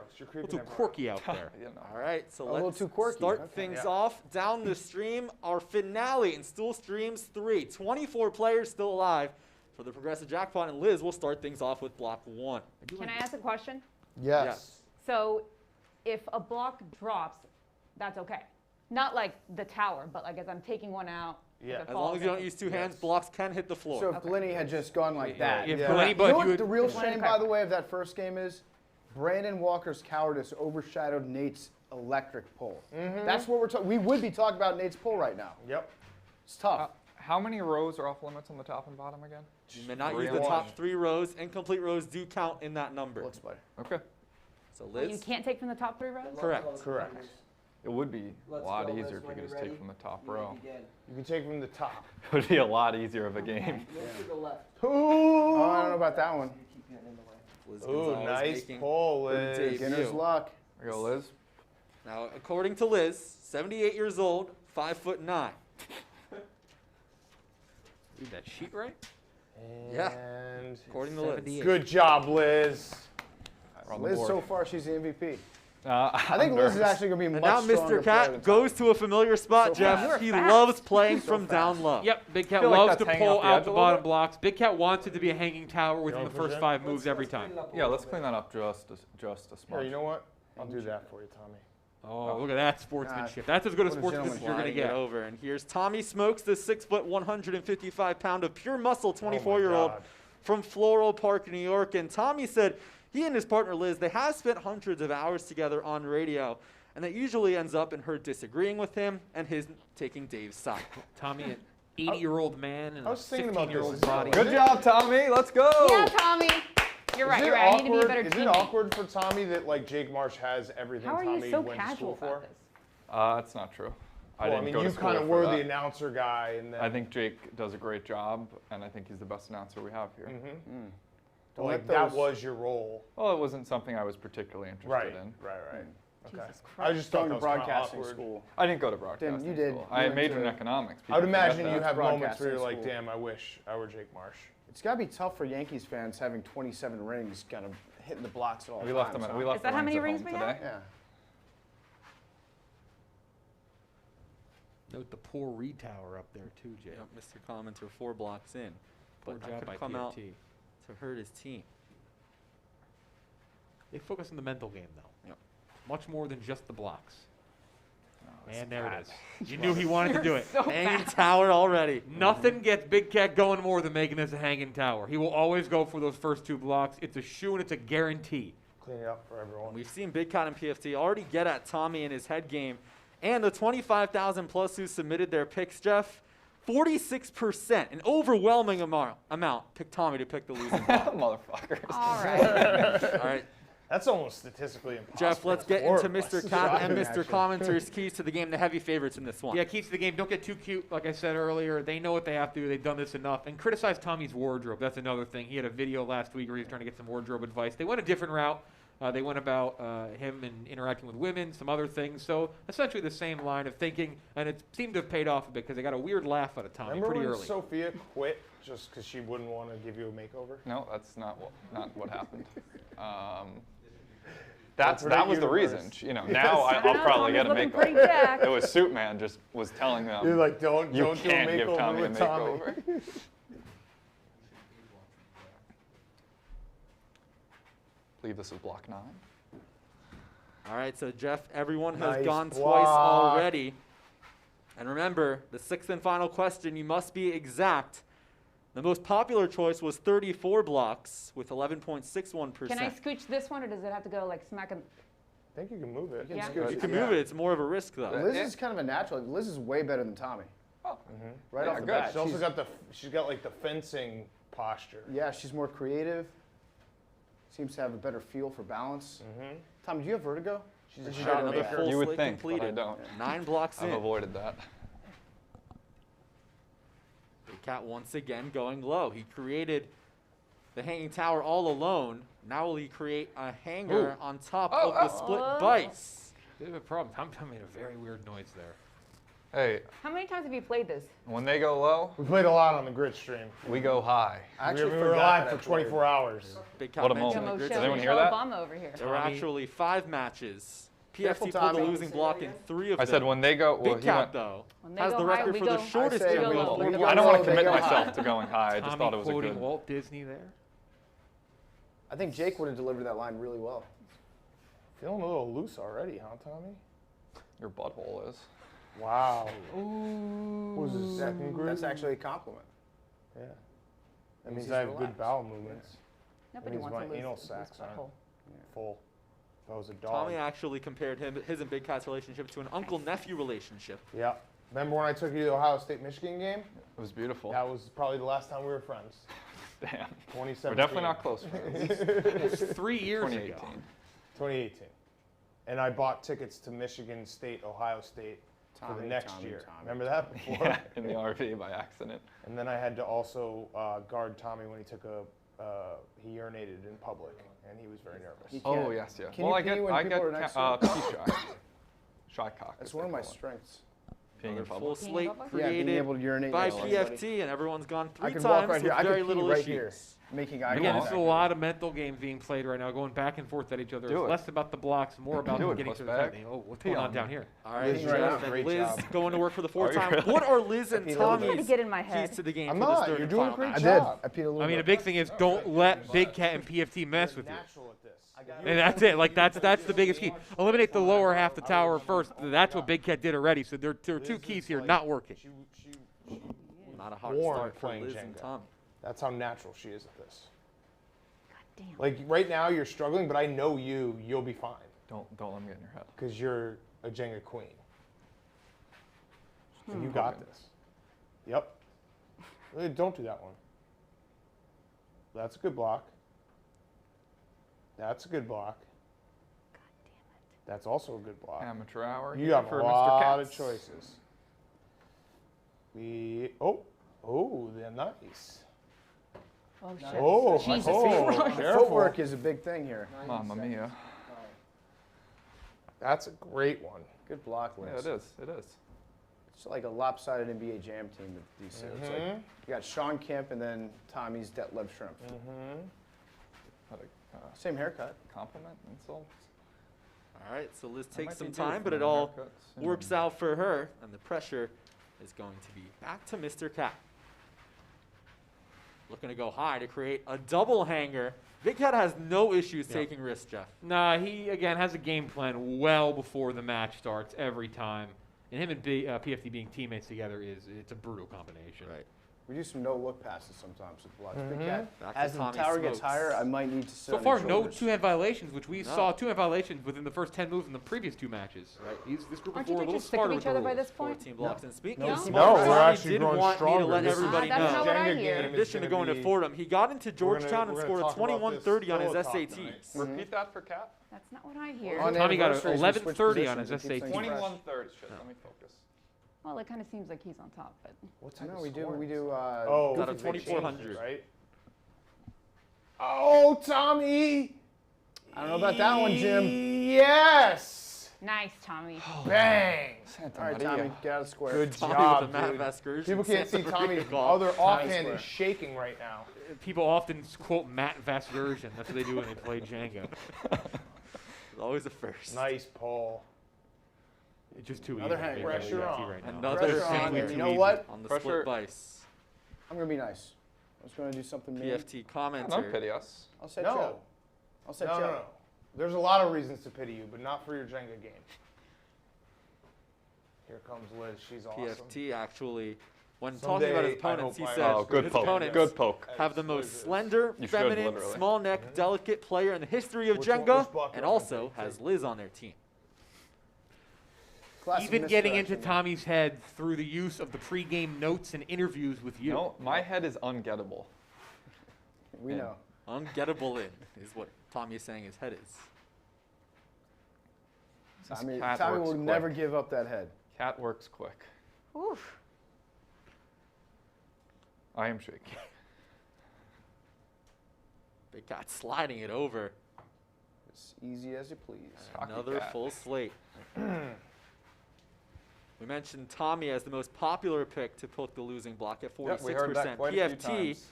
D: quirky out there?
B: All right, so
H: little
B: let's
H: too quirky.
B: start things off down the stream. Our finale in Stool Streams 3. 24 players still alive for the Progressive Jackpot, and Liz will start things off with block 1.
S: Can I ask a question?
H: Yes.
S: So if a block drops, that's okay. Not like the tower, but like as I'm taking one out.
B: Yeah, as long as you don't use two hands, blocks can hit the floor.
H: So if Glennie had just gone like that.
D: If
H: You know what the real shame, by the way, of that first game is? Brandon Walker's cowardice overshadowed Nate's electric pull. That's what we're talking. We would be talking about Nate's pull right now.
M: Yep.
H: It's tough.
R: How many rows are off limits on the top and bottom again?
B: You may not use the top 3 rows. Incomplete rows do count in that number.
H: Let's play.
R: Okay.
B: So Liz?
S: You can't take from the top 3 rows?
B: Correct.
M: Correct.
R: It would be a lot easier if you could just take from the top row.
M: You can take from the top.
R: It would be a lot easier of a game.
H: Oh, I don't know about that one.
M: Ooh, nice pull, Liz.
H: Beginner's luck.
R: There you go, Liz.
B: Now, according to Liz, 78 years old, 5'9".
D: Read that sheet right?
B: Yeah.
M: And
B: according to Liz.
M: Good job, Liz.
H: Liz, so far, she's the MVP.
R: I
H: think Liz is actually going to be much
B: now
H: stronger
B: Mr. Cat goes to a familiar spot, Jeff. He loves playing from down low.
D: Yep, Big Cat loves to pull out the bottom blocks. Big Cat wants it to be a hanging tower within the first 5 moves every time.
R: Yeah, let's clean that up just a small.
M: Here, you know what? I'll do that for you, Tommy.
D: Oh, look at that sportsmanship. That's as good a sportsmanship as you're going to get.
B: Over. And here's Tommy Smokes, the 6', 155-pound of pure muscle 24-year-old from Floral Park, New York. And Tommy said he and his partner Liz, they have spent hundreds of hours together on radio, and that usually ends up in her disagreeing with him and his taking Dave's side.
D: Tommy, an 80-year-old man and a 15-year-old body.
R: Good job, Tommy. Let's go.
S: Yeah, Tommy. You're right. I need to be a better teammate.
M: Is it awkward for Tommy that like Jake Marsh has everything
S: How are
M: Tommy
S: you so
M: went to
S: casual
M: school
S: about
M: for?
S: this?
R: That's not true.
M: Well, I mean, you kind of were the announcer guy, and then
R: I think Jake does a great job, and I think he's the best announcer we have here.
M: Like that was your role.
R: Well, it wasn't something I was particularly interested in.
M: Right. Okay.
H: I just thought to broadcasting school.
R: I didn't go to broadcasting school. I majored in economics.
M: I would imagine you have moments where you're like, damn, I wish I were Jake Marsh.
H: It's got to be tough for Yankees fans having 27 rings, kind of hitting the blocks at all
R: We
H: times.
R: left them. We left
S: Is that
R: the
S: how many
R: rings
S: rings
R: at
S: we
R: home
S: have?
R: today.
H: Yeah.
D: Note the poor retower up there too, Jay.
B: Yep, Mr. Commenter 4 blocks in.
D: Poor
B: But that
D: job
B: could
D: by
B: come out
D: PFT.
B: to hurt his team.
D: They focus on the mental game, though.
B: Yep.
D: Much more than just the blocks.
R: this
D: And there
R: bad.
D: it is. You knew he wanted to do it.
B: Hanging tower already.
D: Nothing gets Big Cat going more than making this a hanging tower. He will always go for those first 2 blocks. It's a shoe and it's a guarantee.
M: Clean it up for everyone.
B: We've seen Big Cat and PFT already get at Tommy in his head game. And the 25,000 plus who submitted their picks, Jeff, 46%, an overwhelming amount, picked Tommy to pick the losing block.
R: Motherfuckers.
S: All right.
B: All right,
M: That's almost statistically impossible.
B: Jeff, let's get
M: Four
B: into
M: of us.
B: Mr. Cap and
M: Shocking,
B: Mr.
M: actually.
B: Commenter's keys to the game, the heavy favorites in this one.
D: Yeah, keys to the game. Don't get too cute. Like I said earlier, they know what they have to do. They've done this enough. And criticize Tommy's wardrobe. That's another thing. He had a video last week where he was trying to get some wardrobe advice. They went a different route. They went about him and interacting with women, some other things. So essentially the same line of thinking, and it seemed to have paid off a bit because they got a weird laugh out of Tommy
M: Remember
D: pretty
M: when
D: early.
M: Sophia quit just because she wouldn't want to give you a makeover?
R: No, that's not what happened.
M: That's
R: that was the reason. You know, now I'll probably get a
S: Tommy's looking pretty
R: makeover.
S: jacked.
R: It was Suitman just was telling them.
M: You're like, don't
R: you
M: do a
R: can't give
M: makeover
R: Tommy a
M: with Tommy.
R: makeover. Believe this is block 9.
B: All right, so Jeff, everyone has
M: Nice
B: gone twice
M: block.
B: already. And remember, the 6th and final question, you must be exact. The most popular choice was 34 blocks with 11.61%.
S: Can I scooch this one, or does it have to go like smack him?
M: I think you can move it.
H: You can
S: Yeah.
H: scooch
B: You
H: it,
B: can
H: yeah.
B: move it. It's more of a risk, though.
H: Liz is kind of a natural. Liz is way better than Tommy.
R: Oh.
H: Right
R: Yeah,
H: off the
R: good.
H: bat.
M: She's also got like the fencing posture.
H: Yeah, she's more creative. Seems to have a better feel for balance. Tom, do you have vertigo?
B: She's
H: She's
B: got another
H: maker.
B: full
R: You would
B: slate
R: think, but I
B: completed.
R: don't.
B: 9 blocks
R: I've
B: in.
R: avoided that.
B: Big Cat once again going low. He created the hanging tower all alone. Now will he create a hanger on top of the split vice?
D: Bit of a problem. Tom made a very weird noise there.
R: Hey,
S: How many times have you played this?
R: when they go low,
M: We played a lot on the grid stream.
R: we go high.
H: I
M: We
H: actually
M: were
H: forgot
M: live
H: that
M: for
H: I played.
M: 24 hours.
B: Big Cat
R: What a
B: mentioned
R: moment.
B: the
R: Does
B: grid
R: anyone
B: stream.
R: hear that?
S: Obama over here.
B: There were
D: Tommy-
B: actually 5 matches.
H: Careful,
B: PFT pulled the
H: Tommy.
B: losing block in 3 of
R: I
B: them.
R: said when they go, well,
B: Big
R: he
B: Cat,
R: went,
B: though,
S: When they
B: has
S: go
B: the
S: high,
B: record
S: we
B: for the
S: go-
B: shortest
H: I say
B: field
H: we
B: goal.
H: go- we
B: Four
H: go
R: I don't
B: blocks.
R: want to
H: They
R: commit
H: go
R: myself
H: high.
R: to going high. I just
D: Tommy
R: thought it was a
D: quoting
R: good.
D: Walt Disney there.
H: I think Jake would have delivered that line really well.
M: Feeling a little loose already, huh, Tommy?
R: Your butthole is.
M: Wow. What was his second group?
H: That's actually a compliment.
M: Yeah. That
H: Means
M: means
H: he's
M: I have good
H: relaxed.
M: bowel movements. That
S: Nobody
M: means
S: wants
M: my
S: to lose
M: anal
S: lose
M: sacs aren't
S: butthole.
M: full. If I was a dog.
B: Tommy actually compared his and Big Cat's relationship to an uncle-nephew relationship.
M: Yeah. Remember when I took you to the Ohio State-Michigan game?
R: It was beautiful.
M: That was probably the last time we were friends.
R: Damn.
M: 2017.
R: We're definitely not close friends.
D: 3 years
R: 2018.
D: ago.
M: 2018. And I bought tickets to Michigan State, Ohio State for the next year. Remember that before?
R: Yeah, in the RV by accident.
M: And then I had to also guard Tommy when he took he urinated in public, and he was very nervous.
R: Oh yes, yeah.
H: Can
R: Well,
H: you
R: I
H: pee
R: get
H: when people are next to you?
R: pee shy. Shy cock.
H: That's
R: as
H: one
R: they
H: of my
R: call it.
H: strengths.
R: Peeing in
B: Another full
R: public.
B: slate
H: Yeah, being
B: created
H: able to urinate
B: by
H: next to somebody.
B: PFT, and everyone's gone 3
H: I could
B: times
H: walk right
B: with
H: here. I
B: very
H: could pee
B: little
H: right
B: issues.
H: here, making eye
D: Again, this
H: contact.
D: is a lot of mental games being played right now, going back and forth at each other.
R: Do
D: It's
R: it.
D: less about the blocks, more about
R: Do it,
D: getting
R: puss
D: to the
R: bag.
D: thing. Oh, what's
R: Pee
D: going on
R: on
D: down
R: me.
D: here?
B: All right,
H: Liz right
B: Jeff
H: now,
B: and
H: great
B: Liz
H: job.
B: going to work for the 4th
R: Are you
B: time.
R: really?
B: What are Liz and
H: peed a little bit.
S: Trying to
B: Tommy's
S: get in my head.
B: keys to the game
M: I'm
B: for this
M: not.
B: 3rd
M: You're
B: and
M: doing a
B: final
M: great
B: match?
H: I did.
M: job.
H: I peed a little
D: I mean, the
H: bit.
D: big thing is don't let Big Cat and PFT mess with you.
M: Natural at this.
D: And that's it. Like that's the biggest key. Eliminate the lower half the tower first. That's what Big Cat did already. So there are 2 keys here not working.
B: Not a hard
M: Warm
B: start for
M: playing
B: Liz and
M: Jenga.
B: Tommy.
M: That's how natural she is at this.
S: God damn.
M: Like right now, you're struggling, but I know you'll be fine
R: Don't let them get in your head.
M: because you're a Jenga queen. So you got this. Yep. Don't do that one. That's a good block. That's a good block.
S: God damn it.
M: That's also a good block.
R: Amateur hour.
M: You
R: here
M: have
R: for
M: a
R: Mr.
M: lot of
R: Katz.
M: choices. They're nice.
S: Oh shit.
M: Oh,
S: Jesus
M: Christ. Careful.
H: Footwork is a big thing here.
R: Mamma mia.
M: That's a great one.
H: Good block, Liz.
R: Yeah, it is. It is.
H: It's like a lopsided NBA Jam team with these two. It's like you got Sean Kemp and then Tommy's Detlef Schrempf. Same haircut.
R: Compliment, insult.
B: All right, so Liz
R: That
B: takes
R: might
B: some
R: be due
B: time,
R: for
B: but it
R: the
B: all
R: haircuts.
B: works out for her, and the pressure is going to be back to Mr. Cat. Looking to go high to create a double hanger. Big Cat has no issues taking risks, Jeff.
D: Nah, he, again, has a game plan well before the match starts every time. And him and PFT being teammates together it's a brutal combination.
B: Right.
H: We do some no-look passes sometimes with blocks. Big Cat,
B: Back to
H: as the
B: Tommy
H: tower gets
B: Smokes.
H: higher, I might need to sit
D: So
H: on
D: far,
H: his
D: no
H: shoulders.
D: two-hand violations, which we
B: No.
D: saw two-hand violations within the first 10 moves in the previous two matches. Right. This group
S: Aren't
D: of four
S: you
D: a little
S: just sick
D: smarter
S: of
D: with
S: each
D: the
S: other by
D: rules.
S: this point?
B: 14 blocks. And speaking
S: No?
B: of
S: No,
B: smart,
M: we're
B: Tommy
M: actually
B: did
M: growing
B: want me to
M: stronger.
B: let
M: This
B: everybody
S: that's
B: know.
S: not what I
M: Jenga
S: hear.
B: In
M: game
B: addition to going to Fordham, he got into Georgetown and
M: we're
B: scored
M: gonna
B: a
M: talk about this
B: 2130 on his
M: pillow talk
B: SATs.
M: tonight.
R: Repeat that for Cat.
S: That's not what I hear.
H: On
D: Tommy got
H: anniversaries, we
D: 1130
H: switch
D: on his
H: positions, it keeps
D: SAT.
H: things fresh.
R: 21-3. Shit, let me focus.
S: Well, it kind of seems like he's on top, but.
M: What
H: I
M: type
H: know
M: of
H: we do.
M: scoring?
H: We do.
B: Got a
H: goofy
B: 2400.
M: Right? Oh, Tommy!
H: I don't know about that one, Jim.
M: Yes!
S: Nice, Tommy.
M: Bang!
H: All right, Tommy, get out of the square.
M: Good
B: Tommy
M: job,
B: with the Matt
M: dude.
B: Vescursion.
M: People can't see
B: Santa
M: Tommy's
B: Maria golf.
M: other offhand
H: square.
M: is shaking right now.
D: People often quote Matt Vescursion. That's what they do when they play Jenga.
B: It's always a first.
M: Nice pull.
D: It's just too
H: Another
D: easy.
H: hang.
D: for
M: Pressure
D: PFT
M: on.
D: right now.
B: Another
H: Pressure on,
B: hanger.
H: and you know what?
B: On the
R: Pressure.
B: split vice.
H: I'm gonna be nice. I was gonna do something mean.
B: PFT commenter.
R: Don't pity us.
H: I'll set
M: No.
H: you up. I'll set
M: No,
H: you
M: no,
H: up.
M: no. There's a lot of reasons to pity you, but not for your Jenga game. Here comes Liz. She's awesome.
B: PFT actually, when talking about his
M: Someday, I
B: opponents, he
M: hope I-
B: said
R: Oh, good
B: his
R: poke.
B: opponents
R: Good poke.
B: have the most slender,
R: You should,
B: feminine,
R: literally.
B: small neck, delicate player in the history of
M: Which one-
B: Jenga,
M: which block
B: and
M: are you
B: also
M: gonna
B: has Liz on their team.
H: Classic
D: Even getting into
H: misdirection.
D: Tommy's head through the use of the pregame notes and interviews with you.
R: No, my head is ungettable.
H: We
B: And
H: know.
B: Ungettable in is what Tommy is saying his head is.
H: Tommy
R: cat
H: will
R: works
H: never
R: quick.
H: give up that head.
R: Cat works quick.
S: Oof.
R: I am shaking.
B: Big Cat sliding it over.
H: As easy as you please.
R: Cocky
B: Another
R: cat.
B: full slate. We mentioned Tommy as the most popular pick to poke the losing block at 46%.
R: Yep, we heard that quite a few
B: PFT
R: times.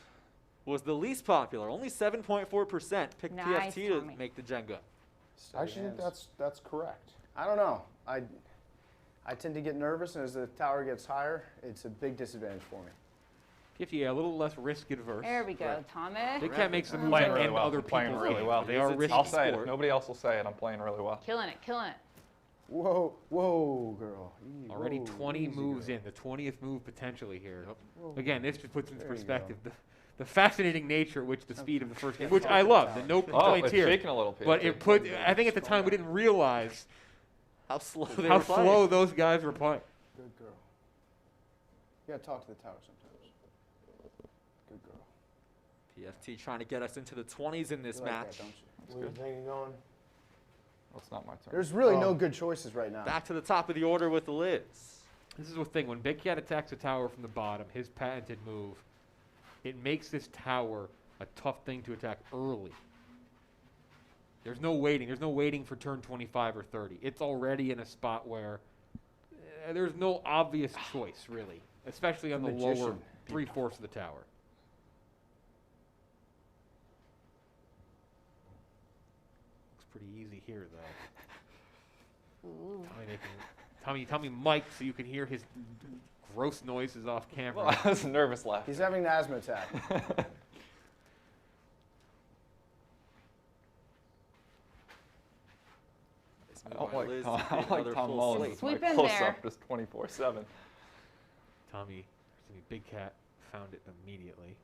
B: was the least popular. Only 7.4% picked
S: Nice,
B: PFT
S: Tommy.
B: to make the Jenga.
M: I actually think that's correct.
H: I don't know. I tend to get nervous, and as the tower gets higher, it's a big disadvantage for me.
D: PFT a little less risk adverse.
S: There we go, Tommy.
D: Big Cat makes the moves
R: Playing
D: that
R: really
D: end
R: well.
D: other
R: Playing
D: people's
R: really
D: game.
R: well.
D: They are
B: It's a
D: risky
R: I'll say it.
D: sport.
R: If nobody else will say it, I'm playing really well.
S: Killing it, killing it.
H: Whoa, whoa, girl. Eee,
D: Already
H: whoa,
D: 20
H: easy,
D: moves
H: girl.
D: in, the 20th move potentially here.
H: Whoa.
D: Again, this just puts into
H: There you
D: perspective the fascinating nature at which the speed of the first game, which I love, the no
R: Oh,
D: complaints
R: it's
D: here.
R: shaking a little,
D: But
R: PFT.
D: it put, I think at the time we didn't realize
B: How slow they
D: how
B: were playing.
D: slow those guys were playing.
H: Good girl. You gotta talk to the tower sometimes. Good girl.
B: PFT trying to get us into the 20s in this
H: You like
B: match.
H: that, don't you?
M: Where you think you're going?
R: Well, it's not my turn.
H: There's really no good choices right now.
B: Back to the top of the order with Liz.
D: This is the thing, when Big Cat attacks a tower from the bottom, his patented move, it makes this tower a tough thing to attack early. There's no waiting. There's no waiting for turn 25 or 30. It's already in a spot where there's no obvious choice, really, especially on the lower
H: Magician.
D: 3/4 of the tower. Looks pretty easy here, though. Tommy mic so you can hear his gross noises off camera.
R: Well, I was nervous laughing.
H: He's having an asthma attack.
B: This
R: I
B: move
R: don't
B: by
R: like
B: Liz
R: Tom,
B: to
R: I
B: create
R: don't like
B: another
R: Tom
B: full
R: Mullins.
B: slate.
R: My
S: Sweep in
R: close
S: there.
R: up just 24/7.
D: Tommy, Big Cat found it immediately.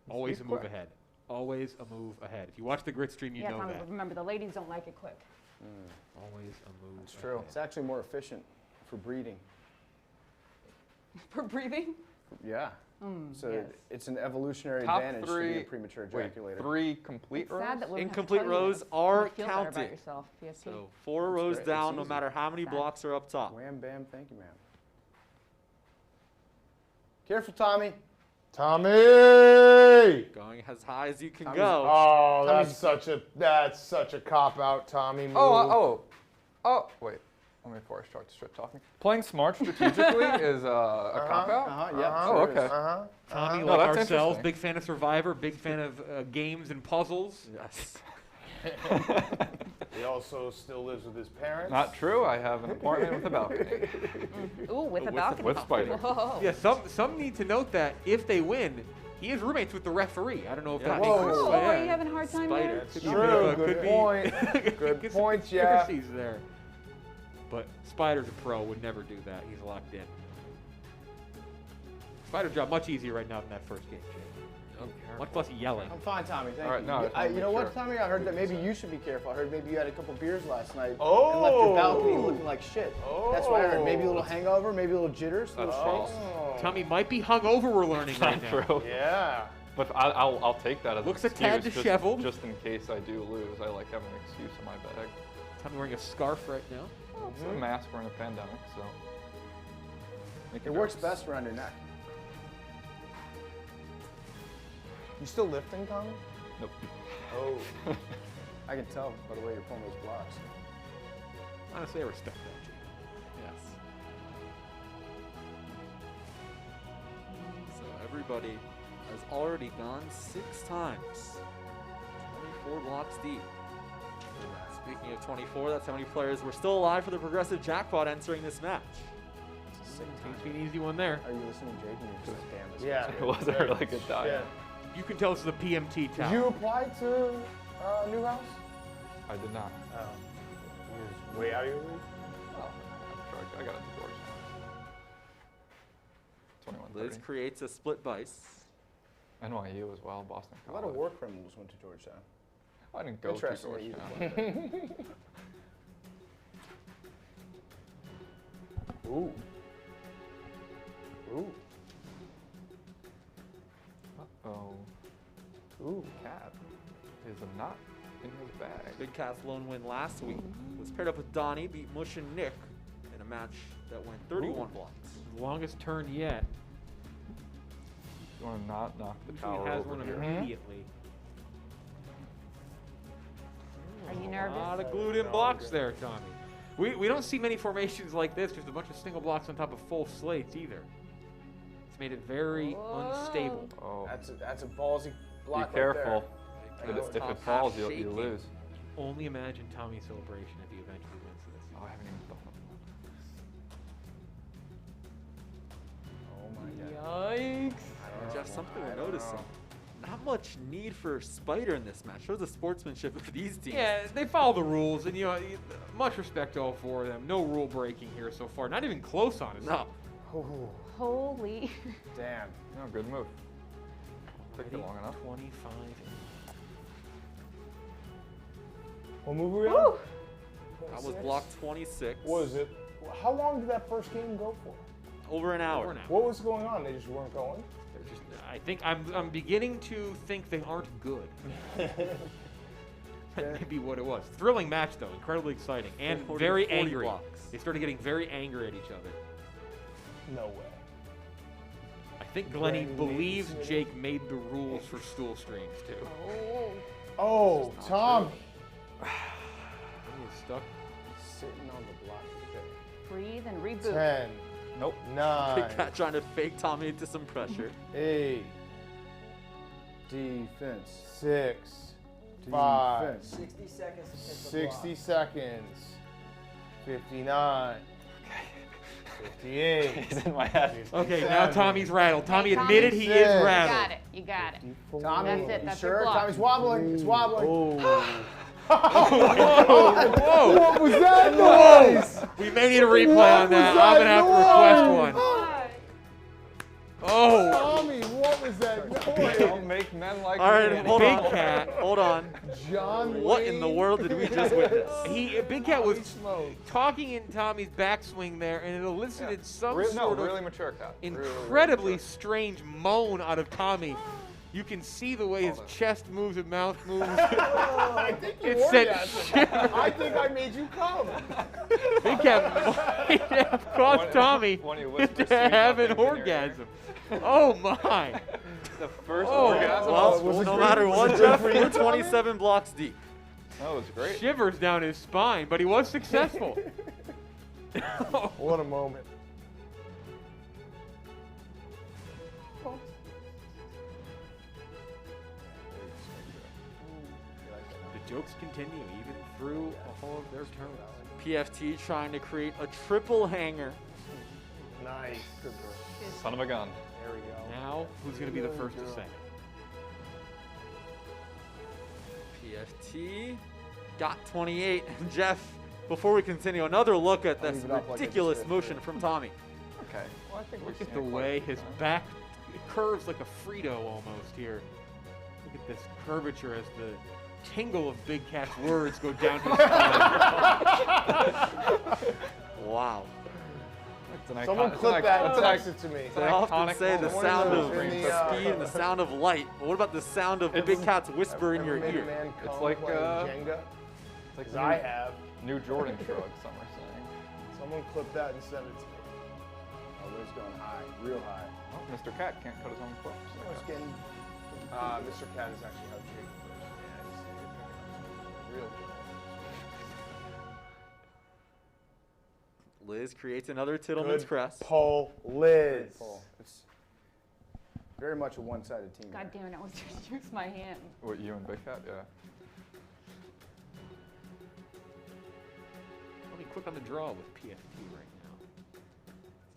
D: Always a move ahead. Always a move ahead. If you watch the grit stream, you
S: Yeah,
D: know
S: Tommy,
D: that.
S: but remember, the ladies don't like it quick.
D: Always a move.
H: It's true. It's actually more efficient for breeding.
S: For breathing?
H: Yeah. So
S: yes.
H: it's an evolutionary
R: Top
H: advantage to be
R: three.
H: a premature
R: Wait,
H: ejaculator.
R: 3 complete
S: It's
R: rows?
S: sad that women have to
B: Incomplete
S: tell you
B: rows
S: this.
B: are
S: You feel better about
B: counted.
S: yourself, PFT.
B: So 4
H: That's
B: rows
H: great.
B: down,
H: It's
B: no
H: easy.
B: matter how many
S: Sad.
B: blocks are up top.
H: Wham, bam, thank you, ma'am. Careful, Tommy.
M: Tommy!
B: Going as high as you can
H: Tommy's-
B: go.
M: Oh, that's such a cop out, Tommy move.
R: Oh, wait. before I start strip talking. Playing smart strategically is a cop-out?
H: Yeah.
R: Oh, okay.
D: Tommy,
R: No,
D: like
R: that's
D: ourselves,
R: interesting.
D: big fan of Survivor, big fan of games and puzzles.
R: Yes.
M: He also still lives with his parents.
R: Not true. I have an apartment with a balcony.
S: Ooh, with a balcony.
R: With spider.
S: Whoa.
D: Yeah, some need to note that if they win, he is roommates with the referee. I don't know if that makes
H: Whoa.
D: sense.
S: Oh,
D: but
S: are
D: yeah.
S: you having a hard time
D: Spider.
S: there?
D: Could
M: That's
D: be a
M: true.
D: bit of a-
M: Good
D: could be-
M: point. Good
D: get some
M: point, Jeff.
D: conspiracies there. But Spider's a pro, would never do that. He's locked in. Spider's job much easier right now than that first game. Much less yelling.
H: I'm fine, Tommy. Thank
R: All right,
H: you.
R: no, I just wanna
H: you
R: make
H: know what,
R: sure.
H: Tommy? I heard that maybe you should be careful. I heard maybe you had a couple beers last night and left
M: Oh.
H: your balcony looking like shit. That's what I heard. Maybe a little hangover, maybe a little jitters, a little
R: That's
H: shakes.
R: false.
D: Tommy might be hungover, we're learning right now.
R: True.
M: Yeah.
R: But I'll take that as
D: Looks
R: an
D: a tad
R: excuse,
D: disheveled.
R: just in case I do lose. I like having an excuse in my bag.
D: Tommy wearing a scarf right now.
R: It's a mask. We're in a pandemic, so.
H: It works best around your neck.
M: You still lifting, Tommy?
R: Nope.
M: Oh.
H: I can tell by the way you're pulling those blocks.
D: Honestly, I respect that, Jake.
B: Yes. So everybody has already gone 6 times. 24 blocks deep. Speaking of 24, that's how many players were still alive for the progressive jackpot entering this match.
D: Seems to be an easy one there.
H: Are you listening, Jake? And you're just like, damn, this
M: Yeah.
H: is
R: It was a really good dive.
M: Yeah.
D: You can tell this is a PMT
M: Did
D: tower.
M: you apply to Newhouse?
R: I did not.
M: Oh. You was way out of your league?
R: Oh, I got it to Georgetown. 21.
B: Liz creates a split vice.
R: NYU as well, Boston
H: A lot
R: College.
H: of war criminals went to Georgetown.
R: I didn't go to
H: Interesting that you
R: Georgetown.
M: Ooh. Ooh.
R: Uh-oh.
M: Ooh.
R: Cat is not in his bag.
B: Big Cat's lone win last week was paired up with Donnie, beat Mush and Nick in a match that went 31 blocks.
D: Longest turn yet.
R: You want to not knock the
D: Usually
R: tower
D: has
R: over
D: one
R: here.
D: immediately.
S: Are you nervous?
D: A lot of glued in blocks there, Tommy. We don't see many formations like this, just a bunch of single blocks on top of full slates either. It's made it very unstable.
R: Oh.
M: That's a ballsy block.
R: Be careful.
M: Right there.
R: If it falls, you lose.
D: Only imagine Tommy's celebration if he eventually wins this.
R: Oh, I haven't even thought of
M: Oh my god.
D: Yikes.
B: Jeff, something we're noticing. Not much need for Spider in this match. Shows the sportsmanship of these teams.
D: Yeah, they follow the rules, and much respect to all 4 of them. No rule breaking here so far. Not even close, honestly.
B: No.
M: Ooh.
S: Holy.
M: Damn.
R: No, good move. Took you long enough.
D: 25.
M: What move are we on?
B: That was block 26.
M: What was it? How long did that first game go for?
B: Over an hour.
M: What was going on? They just weren't going?
D: They're just, I think I'm beginning to think they aren't good. That may be what it was. Thrilling match though, incredibly exciting and
B: 40
D: very
B: 40
D: angry.
B: blocks.
D: They started getting very angry at each other.
M: No way.
D: I think Glennie
M: Glennie
D: believes
M: made it.
D: Jake made the rules for Stool streams too.
M: Oh, Tom.
D: He is stuck.
M: Sitting on the block.
S: Breathe and reboot.
M: 10.
B: Nope.
M: 9.
B: Big Cat trying to fake Tommy into some pressure.
M: 8.
H: Defense.
M: 6. 5.
H: Defense.
E: 60 seconds to hit the
M: 60
E: block.
M: seconds. 59. 58.
R: He's in my head.
D: Okay, now Tommy's rattled. Tommy
S: Hey, Tommy.
D: admitted he is
M: You
D: rattled.
S: You got it.
H: Tommy,
S: That's it.
H: you
S: That's
H: sure?
S: your block.
H: Tommy's wobbling. It's wobbling.
D: Whoa!
M: What was that noise?
D: We may need a replay on that. I'm gonna have to request one. Oh!
M: Tommy, what was that noise?
R: Don't make men like
B: All right,
R: me
B: hold
D: Big
B: on.
D: Cat.
B: Hold on.
M: John
B: What in the world did we just witness?
D: Big Cat was talking in Tommy's backswing there, and it elicited some sort of
R: really mature cat.
D: incredibly strange moan out of Tommy. You can see the way his chest moves and mouth moves.
M: I think you
D: It
M: orgasmed.
D: said shiver.
M: I think I made you come.
D: Big Cat might have caused Tommy
R: when you whisper
D: to
R: sweet
D: have an
R: nothings in your ear.
D: orgasm. Oh my!
R: The first
D: Oh,
R: orgasm.
B: Well, no matter what, Jeff, we're 27 blocks deep.
R: That was great.
D: Shivers down his spine, but he was successful.
M: What a moment.
D: The jokes continue even through all of their turns.
B: PFT trying to create a triple hanger.
M: Nice. Good bro.
R: Son of a gun.
M: There we go.
D: Now, who's going to be the first to say?
B: PFT got 28. Jeff, before we continue, another look at this
H: leave it up like I
B: ridiculous
H: just did.
B: motion from Tommy.
R: Okay. Well, I think
D: Look at the way his back curves like a Frito almost here. Look at this curvature as the tingle of Big Cat's words go down his spine.
B: Wow.
M: Someone clip that and text it to me.
B: They often say the sound of
M: in the,
B: speed and the sound of light. But what about the sound of Big Cat's whisper in your
M: Made a
B: ear?
M: man
R: It's
M: come
R: like,
M: playing Jenga.
R: It's like
M: 'Cause I have.
R: New Jordan shrug, some are saying.
M: Someone clip that and send it to me.
H: Oh, Liz going high, real high.
R: Oh, Mr. Cat can't cut his own clips.
H: Oh, it's getting.
M: Mr. Cat is actually how Jake first. Yeah, real Jake.
B: Liz creates another Tittleman's
M: Good
B: crest.
M: pull, Liz.
H: It's very much a one-sided team.
S: God damn it, I was just use my hand.
R: What, you and Big Cat? Yeah.
D: Let me quick on the draw with PFT right now.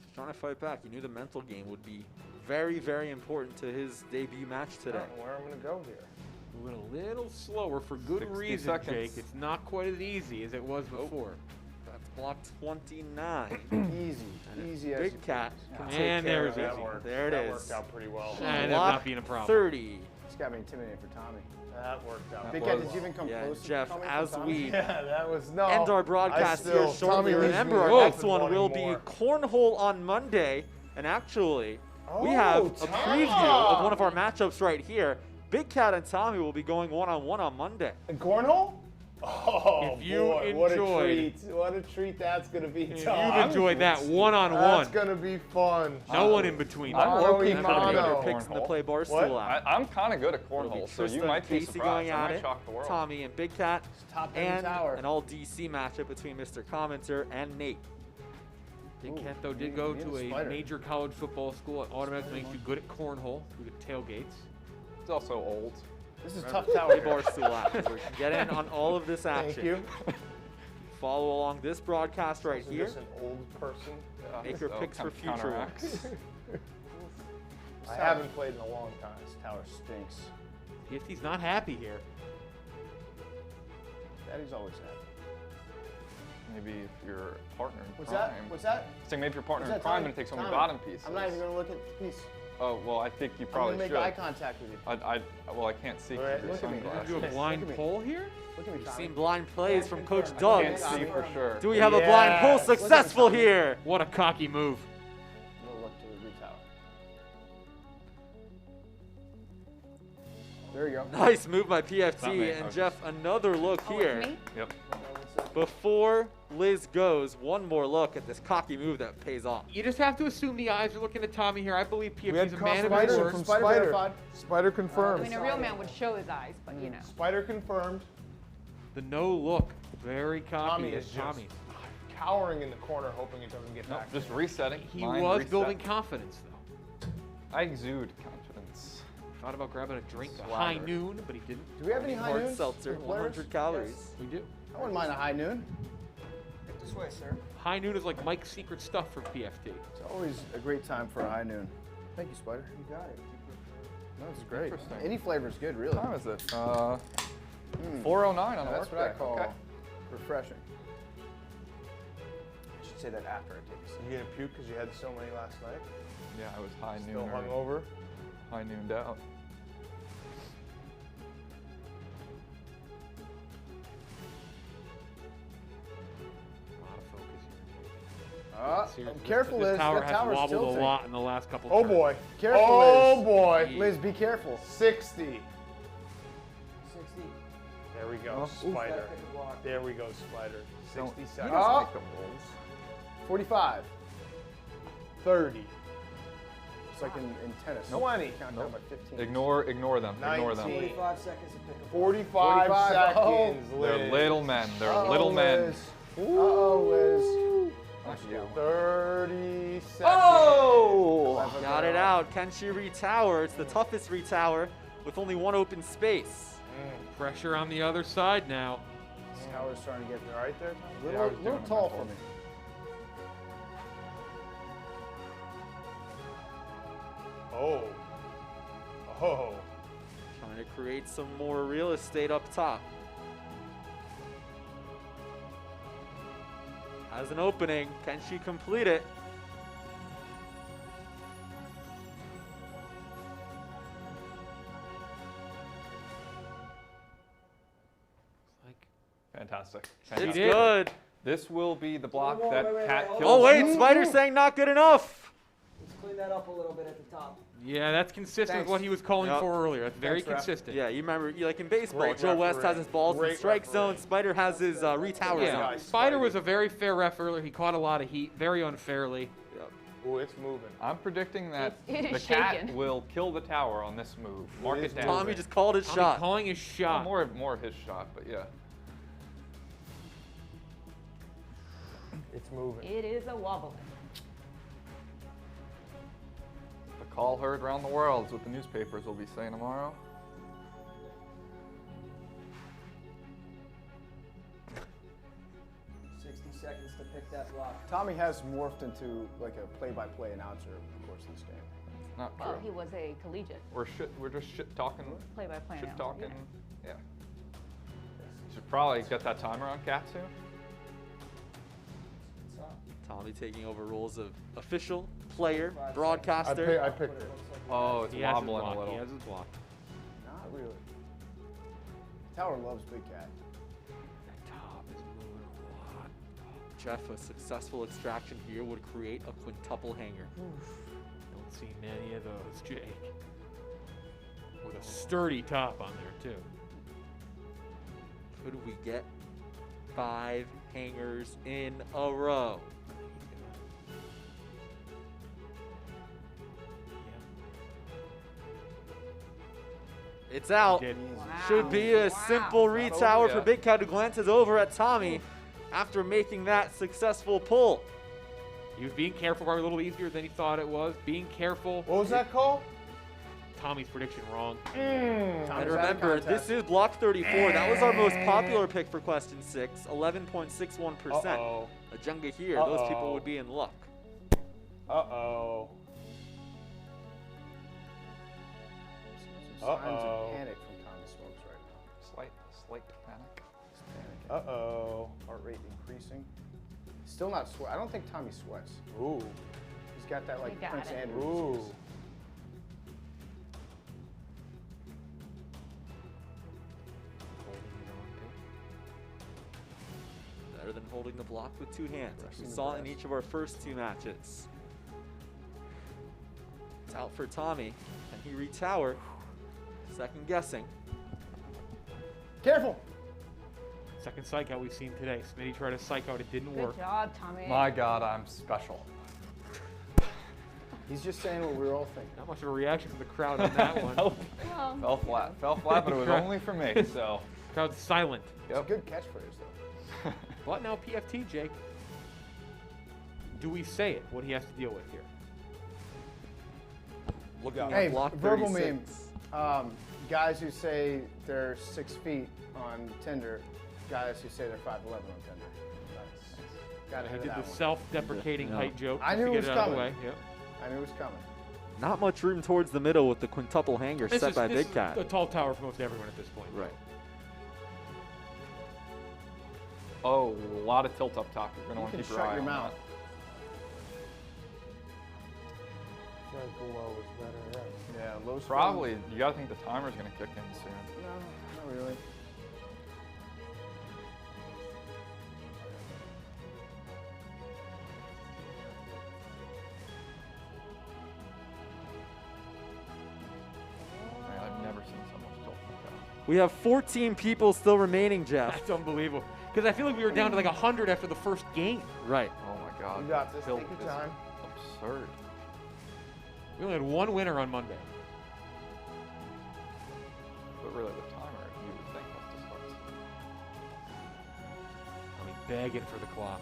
B: He's trying to fight back. He knew the mental game would be very, very important to his debut match
M: I
B: today.
M: don't know where I'm going to go here.
D: Moving a little slower for good
R: 60
D: reason,
R: seconds.
D: Jake. It's not quite as easy as it was before.
B: That's block 29.
H: Easy as
B: Big
H: you
B: Cat
H: please.
B: can take
D: And
B: care
D: there's
B: of it.
D: easy.
B: There it
M: That
B: is.
M: worked out pretty well.
D: And that's
B: Block
D: not being a problem.
B: 30.
H: It's got me intimidating for Tommy.
M: That worked out.
H: Big
M: well.
H: Cat, did you even come
B: Yeah,
H: close to
B: Jeff,
H: coming
B: as
H: from Tommy?
B: we
M: Yeah, that was no.
B: end our broadcast here shortly, remember our next one will be Cornhole on Monday. And actually, we have a preview of one of our matchups right here. Big Cat and Tommy will be going one-on-one on Monday.
M: And Cornhole? Oh,
D: If you
M: boy, what a
D: enjoyed-
M: treat. What a treat that's going to be,
D: If
M: Tom.
D: you've enjoyed that one-on-one,
M: That's going to be fun.
D: no one in between.
R: I'm low-key
M: Mono,
R: kind of good
M: mono.
R: at
B: Picks in the
R: cornhole.
B: Play Barstool
M: What?
B: app.
R: I'm kind of good at
B: It'll be
R: cornhole, so you
B: Trista
R: might be
B: Casey
R: surprised.
B: going
R: I
B: at
R: might
B: it.
R: shock the world.
B: Tommy and Big Cat.
H: Top heavy
B: And
H: tower.
B: an all-DC matchup between Mr. Commenter and Nate.
D: Big
H: Ooh,
D: Cat, though, did
H: me-
D: go
H: me and
D: to
H: the
D: a
H: spider.
D: major college football school. It automatically makes you good at cornhole through the tailgates.
R: It's also old.
H: This is
B: Remember,
H: tough tower.
B: Play Barstool app, where you can get in on all of this action.
M: Thank you.
B: Follow along this broadcast right
M: So
B: here.
M: just an old person.
B: Make your
R: So
B: picks for future
R: counteracts.
B: ones.
M: I haven't played in a long time.
H: This tower stinks.
D: PFT's not happy here.
H: Daddy's always happy.
R: Maybe if your partner in
H: What's
R: crime.
H: that? What's that?
R: So maybe if your partner
H: What's
R: in
H: that,
R: crime
H: Tommy?
R: and takes home your
H: Tommy,
R: bottom pieces.
H: I'm not even going to look at the piece.
R: Oh, well, I think you
H: I'm
R: probably
H: going to
R: should.
H: make eye contact with you.
R: Well, I can't see
M: All
R: because
M: right,
R: of your
H: look at me.
R: sunglasses.
D: Do a blind poll here?
H: Look at me,
B: We've
H: Tommy.
B: seen blind plays from Coach
R: I
B: Doug.
R: can't see for sure.
B: Do we have a blind poll successful here?
D: What a cocky move.
H: I'm going to look to the root tower. There you go.
B: Nice move by
R: Not me,
B: PFT. And
R: okay.
B: Jeff, another look
S: Oh,
B: here.
S: it's me?
R: Yep.
B: Before Liz goes, one more look at this cocky move that pays off.
D: You just have to assume the eyes are looking at Tommy here. I believe
M: We had
D: PFT's a man of his
M: confirmation
D: word.
M: from
H: Spider
M: Spider.
H: verified.
M: Spider
S: I
M: confirmed.
S: mean, a real man would show his eyes, but you know.
M: Spider confirmed.
D: The no look. Very cocky.
M: Tommy is just
D: Tommy.
M: cowering in the corner, hoping it doesn't get
R: No,
M: back.
R: just resetting.
D: He
R: Mind
D: was
R: reset.
D: building confidence, though.
R: I exude confidence.
D: Thought about grabbing a drink at high noon, but he didn't.
H: Do we have any high
B: Hard
H: noons?
B: seltzer,
H: for players?
B: 100 calories.
D: We do.
H: I wouldn't mind a high noon.
E: This way, sir.
D: High noon is like Mike's secret stuff for PFT.
H: It's always a great time for a high noon. Thank you, Spider. You got it. No, it's great.
R: Interesting.
H: Any flavor is good, really.
R: What time is it? 4:09 on a
H: That's what
R: work
H: I
R: day.
H: call
R: Okay.
H: refreshing. I should say that after I take a sip.
M: You gonna puke because you had so many last night?
R: Yeah, I was high
M: Still
R: noon.
M: hungover?
R: High nooned out.
D: A lot of focus here.
H: I'm careful,
D: This
H: Liz.
D: tower
H: That
D: has
H: tower's
D: wobbled
H: tilting.
D: a lot in the last couple
M: Oh
D: turns.
M: boy.
H: Careful,
M: Oh
H: Liz.
M: boy.
H: Liz, be careful.
M: 60.
H: 60.
M: There we go, Spider. There we go, Spider. 60 seconds.
H: Oh.
R: Make them rolls.
H: 45.
M: 30.
H: It's like in tennis.
M: 20.
H: Count down by 15.
R: Ignore them. Ignore them.
M: 19.
E: 45 seconds to pick up.
M: 45
H: 45.
M: seconds, Liz.
R: They're little men. They're
H: Uh-oh,
R: little men.
H: Liz. Uh-oh, Liz.
M: 30 seconds.
B: Oh! Got it out. Can she retower? It's the toughest retower with only one open space.
D: Pressure on the other side now.
H: This tower's starting to get there. Right there, Tom?
M: Yeah, I was
H: Little
M: doing
H: tall
M: my
H: for me.
M: Oh. Oh.
B: Trying to create some more real estate up top. Has an opening. Can she complete it?
R: Fantastic.
B: It's
R: Fantastic.
B: good.
R: This will be the block that Cat kills.
B: Oh wait, Spider's saying not good enough.
E: Let's clean that up a little bit at the top.
D: Yeah, that's consistent with what he was calling for earlier. That's very consistent.
B: Yeah, you remember, like in baseball,
D: Great
B: Joe West
D: referee.
B: has his balls in
D: Great
B: strike
D: referee.
B: zone. Spider has his retower
D: Yeah,
B: zone.
D: Spider was a very fair ref earlier. He caught a lot of heat, very unfairly.
M: Oh, it's moving.
R: I'm predicting that
S: It
R: the
S: is
R: Cat
S: shaking.
R: will kill the tower on this move. Mark it down.
B: Tommy just called his
D: Tommy
B: shot.
D: calling his shot.
R: Well, more of his shot, but yeah.
M: It's moving.
S: It is a wobbling.
R: The call heard around the world is what the newspapers will be saying tomorrow.
E: Seconds to pick that block.
H: Tommy has morphed into like a play-by-play announcer over the course of this game.
R: Not true.
S: Well, he was a collegiate.
R: We're just shit talking.
S: Play-by-play
R: Shit
S: announcer,
R: talking. Yeah. Should probably get that timer on Cat soon.
B: Tommy taking over roles of official, player, broadcaster.
M: I picked it.
R: Oh, it's
D: He has his
R: wobbling
D: block.
R: a little.
D: He has his block.
H: Not really. Tower loves Big Cat.
B: Jeff, a successful extraction here would create a quintuple hanger.
D: Don't see many of those, Jake. With a sturdy top on there, too.
B: Could we get 5 hangers in a row? It's out. Should be a simple retower for Big Cat, who glances over at Tommy after making that successful pull.
D: He was being careful, probably a little easier than he thought it was. Being careful.
M: What was that call?
D: Tommy's prediction wrong.
B: And remember, this is block 34. That was our most popular pick for question 6, 11.61%.
M: Uh-oh.
B: A Jenga here, those people would be in luck.
M: Uh-oh.
H: Signs of panic from Tommy Smokes right now.
R: Slight panic.
M: Uh-oh.
H: Heart rate increasing. Still not sweat. I don't think Tommy sweats.
M: Ooh.
H: He's got that like
S: He got
H: Prince
S: it.
H: Andrew
M: Ooh.
H: disease.
B: Better than holding the block with 2 hands, as we saw in each of our first 2 matches. It's out for Tommy. Can he retower? Second guessing.
H: Careful!
D: Second psych out we've seen today. Smitty tried a psych out, it didn't
S: Good
D: work.
S: job, Tommy.
R: My God, I'm special.
H: He's just saying what we were all thinking.
D: Not much of a reaction from the crowd on that one.
R: Nope.
S: Well,
R: Fell flat, but it was only for me, so.
D: Crowd's silent.
H: It's a good catchphrase though.
D: But now PFT, Jake. Do we say it? What he has to deal with here?
B: Looking
H: Hey,
B: at block
H: verbal
B: 36.
H: meme. Guys who say they're 6 feet on Tinder, guys who say they're 5'11" on Tinder. Gotta
D: He
H: hit
D: did
H: that
D: the
H: one.
D: self-deprecating
B: Yeah.
D: height joke.
H: I
D: just
H: knew
D: to
H: it
D: get
H: was
D: it out of the
H: coming.
D: way. Yep.
H: I knew it was coming.
B: Not much room towards the middle with the quintuple hanger set by
D: This
B: Big Cat.
D: is a tall tower for most everyone at this point.
B: Right.
R: Oh, a lot of tilt up top. You're going to
H: You
R: want to
H: can
R: keep your
H: shut
R: eye
H: your
R: on
H: mouth.
R: that.
H: Yeah, low speed.
R: Probably, you got to think the timer's going to kick in soon.
H: No, not really.
R: Man, I've never seen so much tilt like that.
B: We have 14 people still remaining, Jeff.
D: That's unbelievable. Because I feel like we were down to like 100 after the first game.
B: Right.
R: Oh my God.
H: You got this.
R: Tilt
H: Take your
R: is
H: time.
R: absurd.
D: We only had one winner on Monday.
R: But really, the timer, you would think, has to start.
D: I mean, begging for the clock.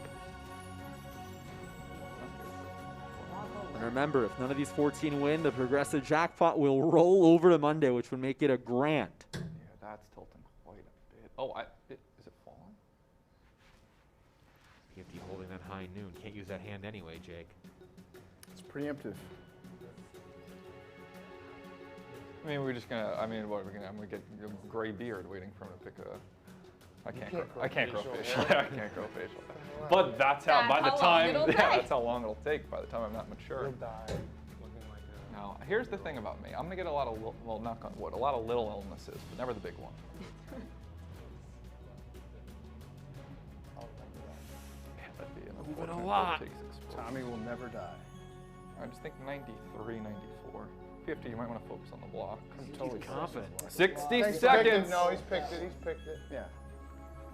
B: And remember, if none of these 14 win, the progressive jackpot will roll over to Monday, which would make it a grand.
R: Yeah, that's tilting quite a bit. Oh, is it falling?
D: PFT holding that high noon. Can't use that hand anyway, Jake.
H: It's preemptive.
R: I mean, we're just gonna. I mean, what are we gonna? I'm gonna get a gray beard waiting for him to pick a. I can't grow facial. I can't grow facial. But that's how. By the time, that's how long it'll take. By the time I'm that mature.
M: You'll die looking like a.
R: Now, here's the thing about me. I'm gonna get a lot of, well, knock on wood, a lot of little illnesses, but never the big one. Yeah, that'd be an
D: Moving a
R: unfortunate
D: lot.
H: Tommy will never die.
R: I just think 93, 94. PFT, you might want to focus on the block.
H: I'm totally
D: confident.
R: 60
M: He's
R: seconds.
M: picked it. No, he's picked it. He's picked it.
H: Yeah.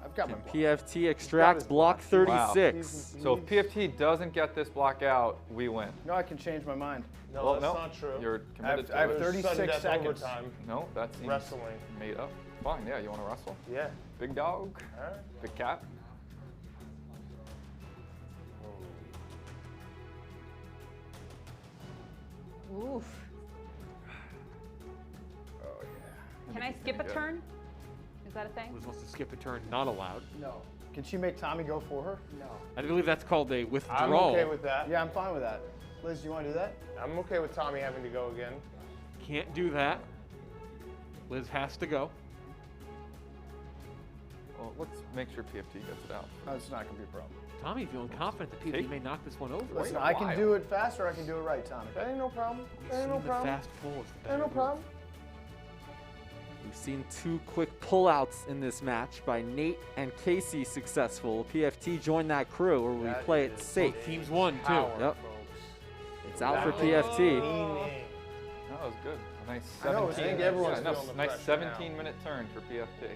H: I've got my
B: Can
H: block.
B: PFT extract block 36?
R: Wow. So if PFT doesn't get this block out, we win.
H: No, I can change my mind.
M: No,
R: Well,
M: that's
R: no,
M: not true.
R: You're committed to
H: I have
R: it.
H: 36 seconds.
M: Overtime.
R: No, that seems
M: Wrestling.
R: made up. Fine, yeah, you want to wrestle?
M: Yeah.
R: Big dog?
M: All right.
R: Big cat?
S: Oof. Can I skip a
R: good.
S: turn? Is that a thing?
D: Liz wants to skip a turn, not allowed.
H: No. Can she make Tommy go for her? No.
D: I believe that's called a
M: I'm
D: withdrawal.
M: okay with that.
H: Yeah, I'm fine with that. Liz, you want to do that?
M: I'm okay with Tommy having to go again.
D: Can't do that. Liz has to go.
R: Well, let's make sure PFT gets it out.
H: Oh, it's not going to be a problem.
D: Tommy feeling confident that PFT may knock this one over.
H: Listen, I can do it fast or I can do it right, Tommy.
M: That ain't no problem. That ain't
D: Seeing
M: no
D: the
M: problem.
D: fast pull is the
M: That
D: better
M: ain't no
D: move.
M: problem.
B: We've seen 2 quick pullouts in this match by Nate and Casey successful. PFT joined that crew where we
M: That
B: play it
M: is
B: safe.
D: Both teams won, too.
M: Power,
B: Yep.
M: folks.
B: It's out for
M: That
B: PFT.
M: was meaning.
R: That was good. A nice
M: I know,
R: 17.
M: I think everyone's
R: yeah,
M: feeling the
R: nice
M: pressure
R: 17-minute turn for PFT.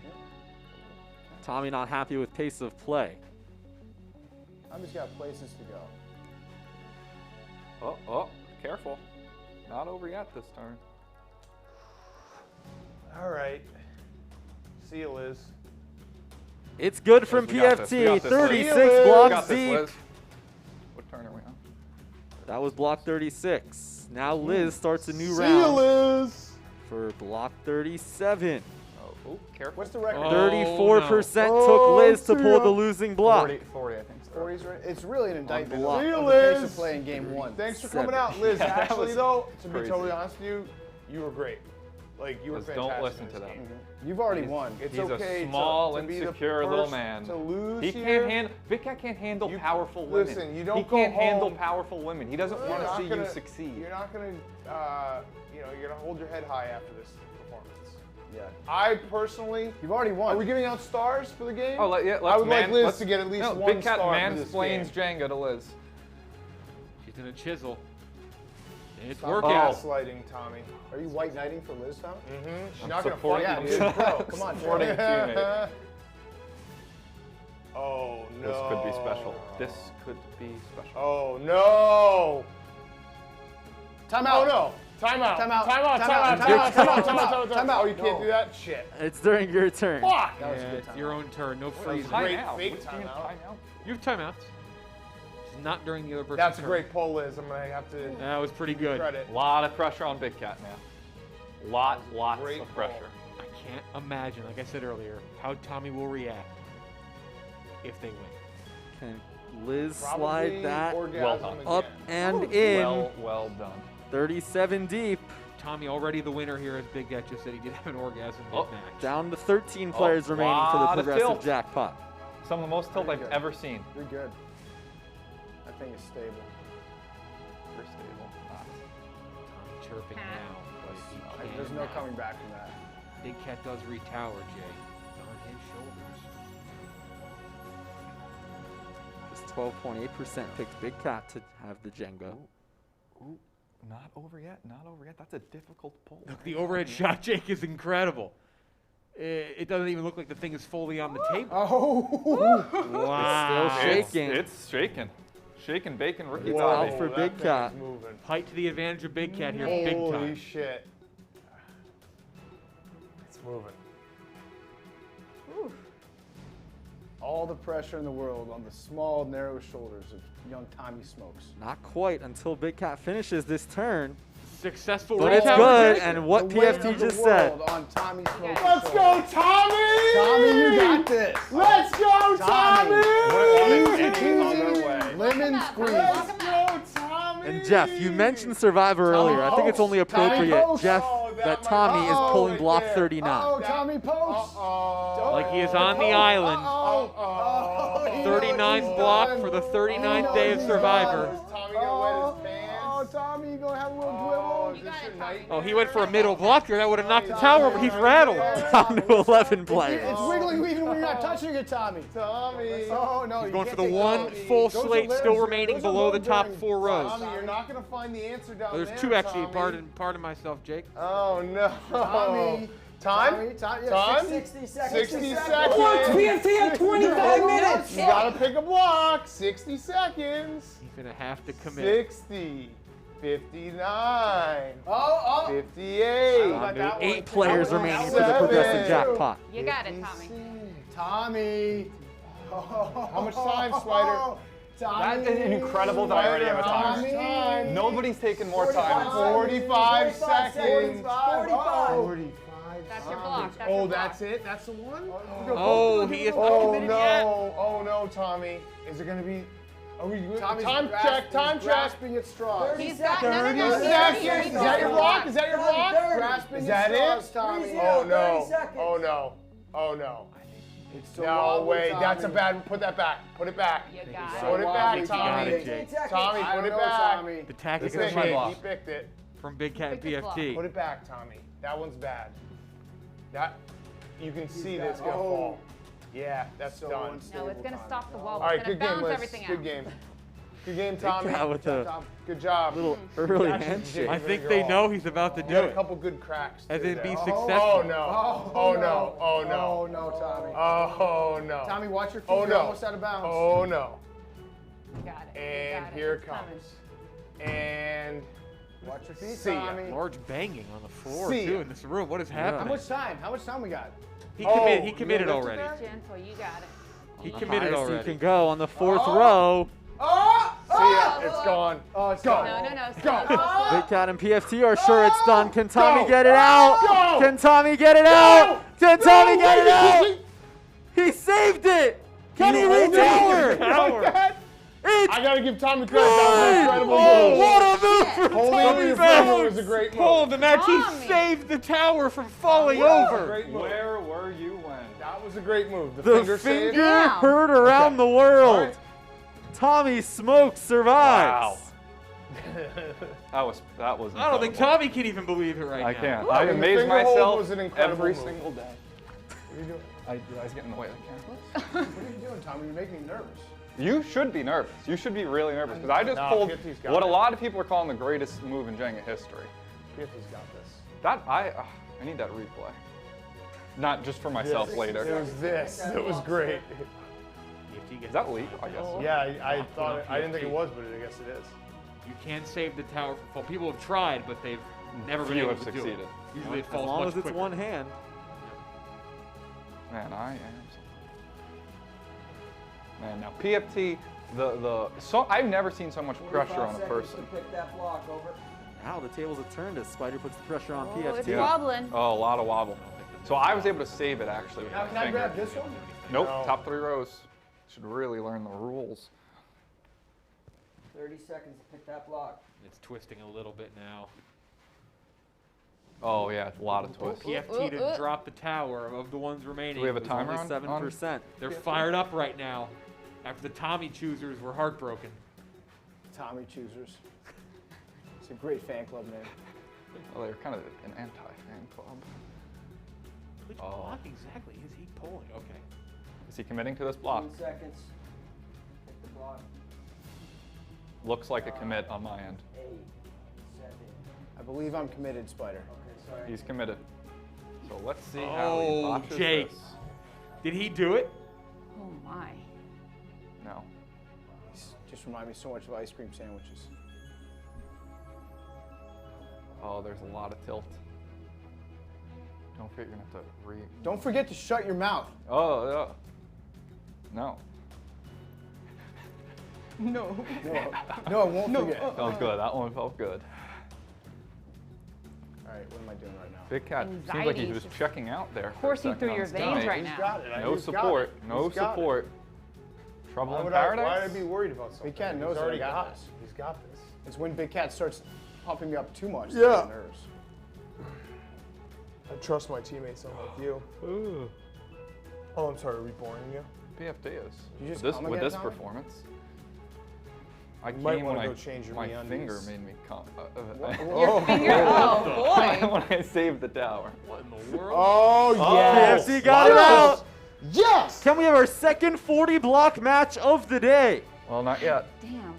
B: Tommy not happy with pace of play.
H: Tommy's got places to go.
R: Oh, careful. Not over yet this turn.
M: All right. See you, Liz.
B: It's good from
R: We got this, we
B: PFT.
R: got this, Liz.
B: 36
R: We
B: blocks
R: got this,
B: deep.
R: Liz. What turn are we on?
B: That was block 36. Now Liz starts a new
M: See
B: round
M: you, Liz.
B: for block 37.
R: Oh, careful.
H: What's the record?
B: 34%
M: no.
B: took Liz to
M: see
B: pull
M: ya.
B: the losing block.
R: 40, I think.
H: 40's right. It's really an indictment
B: block.
H: of
M: See you,
H: the pace
M: Liz.
H: of play in game 1.
M: Thanks for
B: 7.
M: coming out, Liz.
R: Yeah, that
M: Actually,
R: was
M: though, to be
R: crazy.
M: totally honest with you, you were great. Like, you were
R: Liz,
M: fantastic.
R: don't listen
M: in
R: to
M: this
R: that.
M: game.
H: You've already won.
M: It's
R: He's
M: okay
R: a small,
M: to be the
R: insecure little
M: first
R: man.
M: to lose
R: He
M: here.
R: can't handle. Big Cat can't handle powerful women.
M: Listen, you don't
R: He
M: go
R: can't handle
M: home-
R: powerful women. He doesn't
M: You're
R: want to
M: not
R: see
M: gonna-
R: you succeed.
M: You're not gonna, you're gonna hold your head high after this performance.
H: Yeah.
M: I personally,
H: You've already
M: are
H: won.
M: we giving out stars for the game?
R: Oh, let's
M: I would like Liz
R: let's-
M: to get at least
R: no,
M: one
R: Big Cat
M: star for this
R: mansplains
M: game.
R: Jenga to Liz.
D: She's in a chisel. And it's
M: Stop
D: working.
M: gaslighting, Tommy.
H: Are you white knighting for Liz, Tom?
M: Mm-hmm. She's
R: I'm
M: not gonna
R: supporting
M: fuck
H: you,
M: you,
H: dude.
M: dude.
H: Bro, come on,
R: Supporting
H: Joe.
R: teammate.
M: Oh no.
R: This could be special. This could be special.
M: Oh no.
H: Time out.
M: Oh no. Time out.
H: Time out.
M: Time out.
H: Time
M: Time
H: out.
M: out.
H: Time
M: Time
H: out.
M: out. Time out.
H: Time out.
M: Time out. Oh, you can't
H: No.
M: do that? Shit.
B: It's during your turn.
M: Fuck.
H: That was a
D: Yeah,
H: good
D: it's
H: time.
D: your own turn. No
M: That was
D: freezing.
M: great.
R: Time out.
M: Fake
R: What do you mean
M: timeout.
R: timeout?
D: You have timeouts. It's not during the other person's
M: That's a
D: turn.
M: great poll, Liz. I'm gonna have to
D: That was pretty good.
M: credit.
R: A lot of pressure on Big Cat now. Lots
M: Great
R: of
M: call.
R: pressure.
D: I can't imagine, like I said earlier, how Tommy will react if they win.
B: Can Liz
M: Probably
B: slide that
M: orgasm
R: Well done.
M: again.
B: up and in?
R: Well done.
B: 37 deep.
D: Tommy already the winner here, as Big Cat just said. He did have an orgasm
R: Oh.
D: mid-match.
B: Down to 13 players remaining for the
R: lot of
B: progressive
R: tilt.
B: jackpot.
R: Some of the most tilt
H: Very
R: I've
H: good.
R: ever seen.
H: You're good. That thing is stable.
R: You're stable.
D: Tommy chirping now, but he
H: There's
D: can't.
H: no coming back from that.
D: Big Cat does retower, Jay. On his shoulders.
B: Just 12.8% picked Big Cat to have the Jenga.
R: Ooh, not over yet. Not over yet. That's a difficult pull.
D: Look, the overhead shot, Jake, is incredible. It doesn't even look like the thing is fully on the table.
H: Oh.
D: Wow.
B: It's still shaking.
R: It's shaking. Shaking bacon, Ricky
B: It's
R: Bobby.
B: out for
M: that
B: Big
M: thing
B: Cat.
M: is moving.
D: Height to the advantage of Big Cat here, big
M: Holy
D: time.
M: shit. It's moving.
H: all the pressure in the world on the small, narrow shoulders of young Tommy Smokes.
B: Not quite until Big Cat finishes this turn.
D: Successful
B: But it's good, and what PFT just said.
H: On Tommy Smokes.
M: Let's go, Tommy!
H: Tommy, you got this.
M: Let's go, Tommy!
H: Lemon squeeze.
M: Let's go, Tommy!
B: And Jeff, you mentioned Survivor earlier. I think it's only appropriate, Jeff, that Tommy is pulling block 39.
H: Oh, Tommy post.
D: Like he is on the island. 39th block for the 39th day of Survivor.
H: Oh, Tommy, you gonna have a little dribble?
D: Oh, he went for a middle block there. That would have knocked the tower over. He's rattled.
B: Down to 11 players.
H: It's wiggling even when you're not touching it, Tommy.
M: Tommy.
H: Oh, no.
D: He's
H: you
D: going
H: can't
D: for the
H: take
D: one
H: those.
D: full
H: Those are
D: slate still
H: layers.
D: remaining
H: Those are
D: below the top
H: low-bearing.
D: 4 rows.
M: Tommy, you're not going to find the answer down
D: There's
M: there,
D: 2 actually.
M: Tommy.
D: Pardon myself, Jake.
M: Oh, no.
H: Tommy.
M: Time?
H: Time?
M: 60 seconds.
H: 60
M: seconds.
I: PFT had 25 minutes.
M: You got to pick a block. 60 seconds.
D: He's going to have to commit.
M: 60. 59.
H: Oh.
M: 58.
B: 8 players remaining for the progressive jackpot.
S: You got it, Tommy.
H: Tommy.
M: How much time, Spider?
R: That's incredible that I already have a time. Nobody's taken more time.
M: 45 seconds.
H: 45.
S: That's your block. That's
M: Oh,
S: your
M: that's it? That's the one?
D: Oh, he is not
M: Oh,
D: committed yet.
M: no. Oh, no, Tommy. Is it going to be... Are we good?
H: Tommy's
M: Time
H: grasping-
M: check, time check.
H: Grasping at straws.
S: He's got
M: 30
S: no,
M: seconds. Is that your block? Is that your block?
H: Grasping
M: Is
H: at
M: that
H: straws,
M: it?
H: Tommy.
M: Oh, no.
H: 30 seconds.
M: Oh, no. Oh, no.
H: It's so
M: No
H: wobbly,
M: way. That's a
H: Tommy.
M: bad... Put that back. Put it back.
S: You got it.
M: Put it back,
H: You
M: Tommy.
D: got it, Jake.
M: Tommy,
H: I
M: put
H: don't
M: it
H: know,
M: back.
H: Tommy.
D: The tactic
M: He
D: of my block
M: picked it.
D: from Big Cat and
S: Pick his block.
D: PFT.
M: Put it back, Tommy. That one's bad. That... You can see
H: got-
M: this going to
H: oh.
M: fall. Yeah, that's
H: So
M: done.
H: unstable,
S: No, it's going to
H: Tommy.
S: stop the wall.
M: All right,
S: It's going
M: good
S: to
M: game,
S: balance
M: Liz.
S: everything
M: Good
S: out.
M: game. Good game, Tommy.
B: Cat with the
M: Good job.
B: little early
M: Actually,
B: handshake.
D: I think they know he's about to
M: You
D: do
M: had a
D: it.
M: couple good cracks.
D: As
M: too
D: in
M: there.
D: be
M: Oh,
D: successful.
M: no. Oh, no. Oh, no.
H: Oh, no, Tommy.
M: Oh, no.
H: Tommy, watch your feet.
M: Oh,
H: You're
M: no.
H: almost out of bounds.
M: Oh, no.
S: You got it. You
M: And
S: got
M: here it
S: It's coming.
M: comes. And
H: Watch your feet,
M: see ya.
H: Tommy.
D: Large banging on the floor,
M: See
D: too,
M: ya.
D: in this room. What is
H: How
D: happening?
H: much time? How much time we got?
D: He
M: Oh,
D: committed, he
M: you
D: committed
M: gonna lift it
D: already.
M: there?
S: Gentle, you got it.
D: He
B: The
D: committed
B: highest
D: already.
B: you can go on the 4th row.
H: Oh!
M: see ya. It's gone.
H: Oh, it's
M: Go.
H: gone.
S: No.
M: Go.
B: Big Cat and PFT are sure it's done. Can Tommy
M: Go.
B: get it out?
M: Go.
B: Can Tommy get it out? Can Tommy get it out? He saved it. Can he retower?
M: Like that?
B: It's
M: I gotta give Tommy credit. That was an incredible move.
B: what a move for
M: Holding
B: Tommy
M: his
B: back.
M: finger was a great move.
D: Pull the match.
S: Tommy.
D: He saved the tower from falling
M: Wow.
D: over.
M: Great move.
R: Where were you when?
M: That was a great move.
B: The
M: finger
B: finger
M: save.
S: Yeah.
B: heard around the world.
M: All right.
B: Tommy Smokes survives.
R: That was
D: I don't think
R: incredible.
D: Tommy can even believe it right now.
R: I can't.
M: Ooh,
R: I
M: the
R: amaze
M: finger hold
R: myself
M: was an incredible
R: every
M: move.
R: single day.
M: What are you doing?
R: I get in the way of the camera.
H: What are you doing, Tommy? You're making me nervous.
R: You should be nervous. You should be really nervous because I just
M: No,
R: pulled
M: 50's got
R: what a
M: it.
R: lot of people are calling the greatest move in Jenga history.
M: PFT's got this.
R: That I need that replay. Not just for myself
M: It
R: later.
M: was this. It was great.
R: Is that legal? I guess.
M: Yeah, I thought it, I didn't think it was, but I guess it is.
D: You can save the tower from fall. People have tried, but they've never been
R: Few
D: able
R: have
D: to do it.
R: succeeded.
D: Usually it
B: As
D: falls
B: long
D: much
B: as it's
D: quicker.
B: one hand.
R: Man, I am. Man, now PFT, so I've never seen so much pressure on a person.
E: Pick that block over.
B: Now the tables have turned as Spider puts the pressure on
S: Oh,
B: PFT.
S: it's wobbling.
R: Oh, a lot of wobble. So I was able to save it actually with
H: Now,
R: my
H: can I
R: finger.
H: grab this one?
R: Nope,
M: No.
R: top 3 rows. Should really learn the rules.
E: 30 seconds to pick that block.
D: It's twisting a little bit now.
R: Oh yeah, it's a lot of twists.
D: PFT to drop the tower of the ones remaining.
R: Do we have a
B: There's
R: timer
B: only
R: on?
B: 7%.
D: They're fired up right now after the Tommy choosers were heartbroken.
H: Tommy Choosers. It's a great fan club name.
R: Well, they're kind of an anti-fan club.
D: Which block exactly is he pulling? Okay.
R: Is he committing to this block?
E: 15 seconds. Pick the block.
R: Looks like a commit on my end.
E: 8, 7.
H: I believe I'm committed, Spider.
E: Okay, sorry.
R: He's committed. So let's see how he
D: Oh,
R: botches
D: Jake.
R: this.
D: Did he do it?
S: Oh my.
R: No.
H: Just remind me so much of ice cream sandwiches.
R: Oh, there's a lot of tilt. Don't forget you're gonna have to
H: Don't forget to shut your mouth.
R: Oh, yeah. No.
H: No, I won't forget.
R: Felt good. That one felt good.
H: All right, what am I doing right now?
R: Big Cat seems like he
S: Anxiety
R: was
S: is just
R: checking out there.
S: coursing through your veins right now.
M: Got it.
R: No support. No support. Trouble in paradise.
M: Why would I be worried about something?
H: Big Cat knows
M: He's
H: that I
M: already
H: got this.
M: He's got this.
H: It's when Big Cat starts pumping me up too much.
M: Yeah.
H: That nerves.
M: I trust my teammates unlike you.
R: Ooh.
M: Oh, I'm sorry. Are we boring you?
R: PFT is.
H: You just
R: With
H: come
R: this,
H: again, Tommy?
R: performance. I
M: You might
R: came
M: wanna
R: when
M: go change your
R: my
M: MeUndies.
R: finger made me come.
S: Your finger? Oh, boy.
R: When I saved the tower.
D: What in the world?
M: Oh, yes.
B: PFT got it out.
M: Yes.
B: Can we have our second 40 block match of the day?
R: Well, not yet.
S: Damn.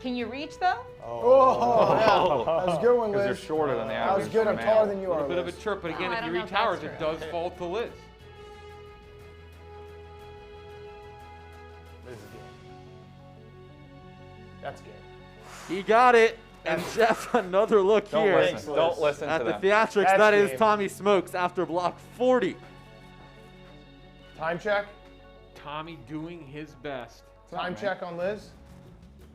S: Can you reach though?
H: Oh, yeah. That was a good one, Liz.
R: Because you're shorter than the
H: That
R: average.
H: was good. I'm
R: male.
H: taller than you
D: A
H: are,
D: little bit of a
H: Liz.
D: chirp, but again,
S: Oh, I
D: if you
S: don't know
D: reach
S: if that's
D: towers, it
S: true.
D: does fall to Liz.
M: This is game. That's game.
B: He got it. And Jeff, another look
R: Don't
B: here
R: listen. Don't listen
B: at
R: to
B: the
R: them.
B: theatrics.
M: That's
B: That is
M: game.
B: Tommy Smokes after block 40.
M: Time check.
D: Tommy doing his best.
M: Time check on Liz.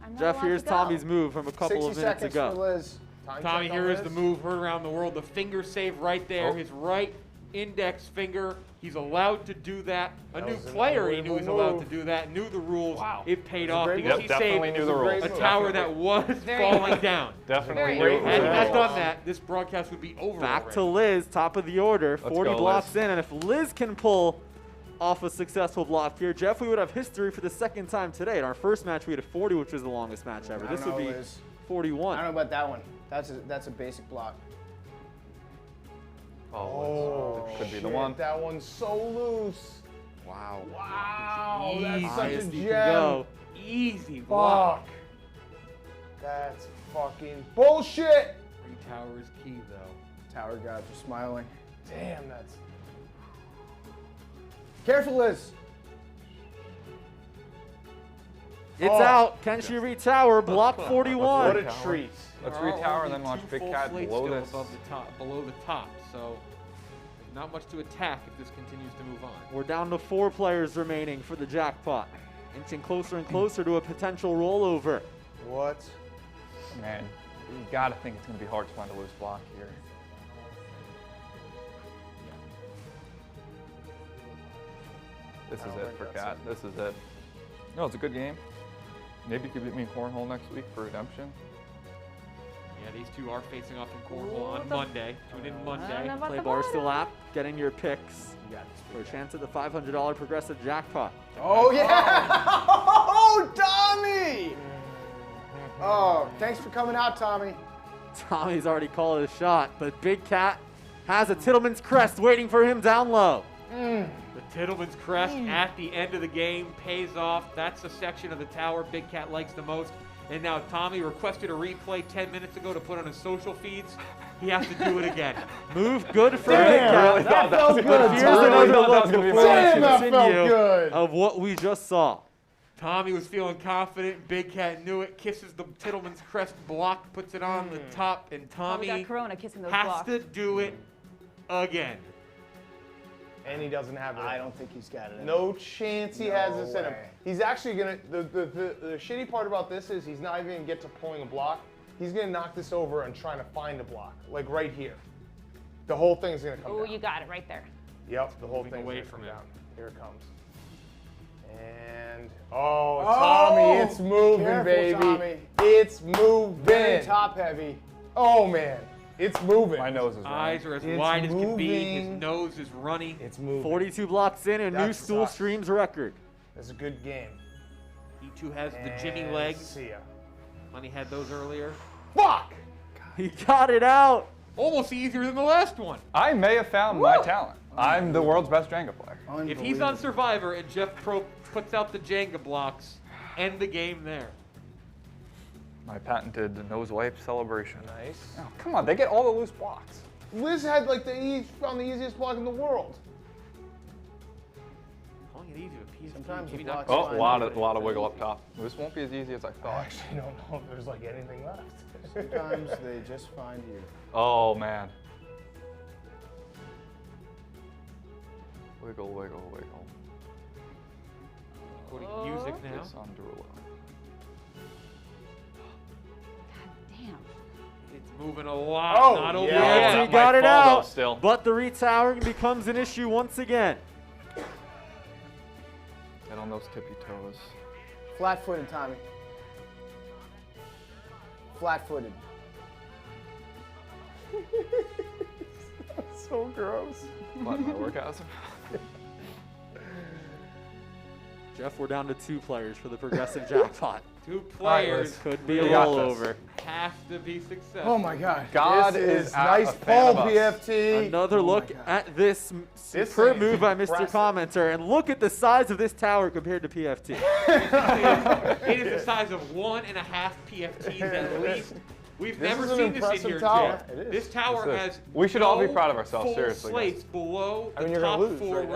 S: I'm not
B: Jeff,
S: allowed
B: here's
S: to go.
B: Tommy's move from a couple
H: 60
B: of minutes
H: seconds
B: ago.
H: for Liz.
M: Time
D: Tommy,
M: check on
D: here is
M: Liz.
D: the move heard around the world. The finger save right there.
R: Oh.
D: His right index finger. He's allowed to do that. A
M: That
D: new
M: was an
D: player he knew he was allowed
M: unbelievable
D: to do that. Knew the rules.
R: Wow.
D: It paid
M: It was a
D: off
M: great
D: because
M: move.
D: he
R: Definitely
D: saved
R: knew the rules.
D: a tower that was falling down.
R: Definitely
S: Very
R: knew the
D: Had he not
R: rules.
D: done that, this broadcast would be over.
B: Back to
D: already.
B: Liz, top of the order, 40
R: go,
B: blocks
R: Liz.
B: in. And if Liz can pull off a successful block here, Jeff, we would have history for the second time today. In our first match, we had a 40, which was the longest match ever.
H: I
B: This
H: don't
B: would
H: know,
B: be
H: Liz.
B: 41.
H: I don't know about that one. That's a basic block.
R: Oh, Liz. Could be the one.
M: That one's so loose.
B: Wow.
M: Wow, that's such a
B: Highest you can
M: gem.
B: go.
D: Easy block.
M: Fuck. That's fucking bullshit.
D: Three towers key though.
H: Tower gods are smiling.
M: Damn, that's.
H: Careful, Liz.
B: It's
M: Oh.
B: out. Can she retower? Block 41.
M: What a treat.
R: Let's
D: There are
R: retower
D: only
R: and then watch
D: two
R: Big
D: full
R: Cat
D: slates
R: blow
D: still
R: this.
D: above the top, below the top. So not much to attack if this continues to move on.
B: We're down to 4 players remaining for the jackpot. Inching closer and closer to a potential rollover.
M: What?
R: Man, you gotta think it's gonna be hard to find a loose block here. This is it for Cat. This is it. No, it's a good game. Maybe you could beat me in cornhole next week for redemption.
D: Yeah, these two are facing off in cornhole on Monday. Tune in Monday.
B: Play Barstool app, get in your picks for a chance at the $500 progressive jackpot.
H: Oh, yeah. Oh, Tommy. Oh, thanks for coming out, Tommy.
B: Tommy's already called his shot, but Big Cat has a Tittleman's crest waiting for him down low.
D: The Tittleman's crest at the end of the game pays off. That's the section of the tower Big Cat likes the most. And now Tommy requested a replay 10 minutes ago to put on his social feeds. He has to do it again.
B: Move good for Big
M: Damn,
B: Cat.
M: that felt good.
B: But here's another look before we
M: Damn, that felt
B: continue
M: good.
B: of what we just saw.
D: Tommy was feeling confident. Big Cat knew it. Kisses the Tittleman's crest block, puts it on the top, and
S: Tommy
D: Tommy
S: got Corona kissing those
D: has
S: blocks.
D: to do it again.
M: And he doesn't have it.
H: I don't think he's got it.
M: No chance he has
H: No
M: this in him.
H: way.
M: He's actually gonna. The shitty part about this is he's not even gonna get to pulling a block. He's gonna knock this over and trying to find a block, like right here. The whole thing's gonna come
S: Oh,
M: down.
S: you got it right there.
M: Yep, the whole
D: Moving
M: thing's
D: away
M: gonna
D: from
M: come
D: him.
M: down. Here it comes. And Tommy, it's moving,
H: Careful,
M: baby.
H: Tommy.
M: It's
H: Very
M: moving.
H: top heavy.
M: Oh man, it's moving.
R: My nose is running.
D: Eyes are as
M: It's
D: wide as can be. His
M: moving.
D: nose is runny.
M: It's moving.
B: 42 blocks in, a new
M: That's
B: Stool
M: sucks.
B: Streams record.
M: It's a good game.
D: He too has the Jimmy
M: And
D: legs.
M: See ya.
D: Money had those earlier.
M: Fuck!
B: He got it out.
D: Almost easier than the last one.
R: I may have found my talent. I'm the world's best Jenga player.
D: If he's on Survivor and Jeff Pro puts out the Jenga blocks, end the game there.
R: My patented nose wipe celebration.
M: Nice.
R: Oh, come on, they get all the loose blocks.
M: Liz had like found the easiest block in the world.
D: Calling it easy with PFT.
H: Sometimes
D: maybe
H: the
D: not.
H: blocks
R: Oh, a lot of wiggle up top. This won't be as easy as I
M: I
R: thought.
M: actually don't know if there's like anything left.
H: Sometimes they just find you.
R: Oh man. Wiggle, wiggle, wiggle.
D: quoting music now.
R: It's on Derulo.
S: Damn.
D: It's moving a lot.
M: Oh,
D: not over
B: Yeah,
D: yet.
B: he got it
R: fall, though,
B: out,
R: still.
B: but the retowering becomes an issue once again.
R: Get on those tippy toes.
H: Flat-footed, Tommy. Flat-footed.
M: So gross.
R: What, my orgasm?
B: Jeff, we're down to 2 players for the progressive jackpot.
D: 2 players
B: Could be a
D: really
B: rollover.
D: have to be successful.
H: Oh my God.
R: God
H: this
R: is
H: nice
R: a fan
H: pull,
R: of us.
H: PFT.
B: Another look at this superb
M: thing
B: move
M: is
B: by Mr.
M: impressive.
B: Commenter, and look at the size of this tower compared to PFT.
D: It is the size of 1.5 PFTs at least. We've
M: This
D: never
M: is an
D: seen this in
M: impressive
D: here,
M: tower.
D: Jay.
M: It is.
D: This tower
R: This is.
D: has
R: We should all be
D: no
R: proud of ourselves,
D: full
R: seriously, guys.
D: slates below
M: I mean,
D: the
M: you're
D: top
M: gonna lose
D: 4
M: right now.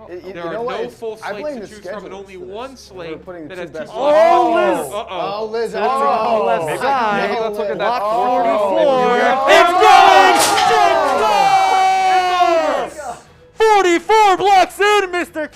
D: rows.
H: You
D: There
H: know
D: are
H: what?
D: no full
H: I blame
D: slates
H: the
D: to choose from, and
H: schedules
D: only
H: for this.
D: one
H: We're
D: slate
H: putting
D: that
H: the
D: has
H: two
D: 2
H: best
D: slots.
B: Oh, Liz!
D: Uh-oh.
H: Oh, Liz.
B: Tilting to the left
H: Oh.
B: side.
H: No,
R: Let's look at that.
B: Block
H: Oh.
B: 44. It's going! 44 blocks in, Mr.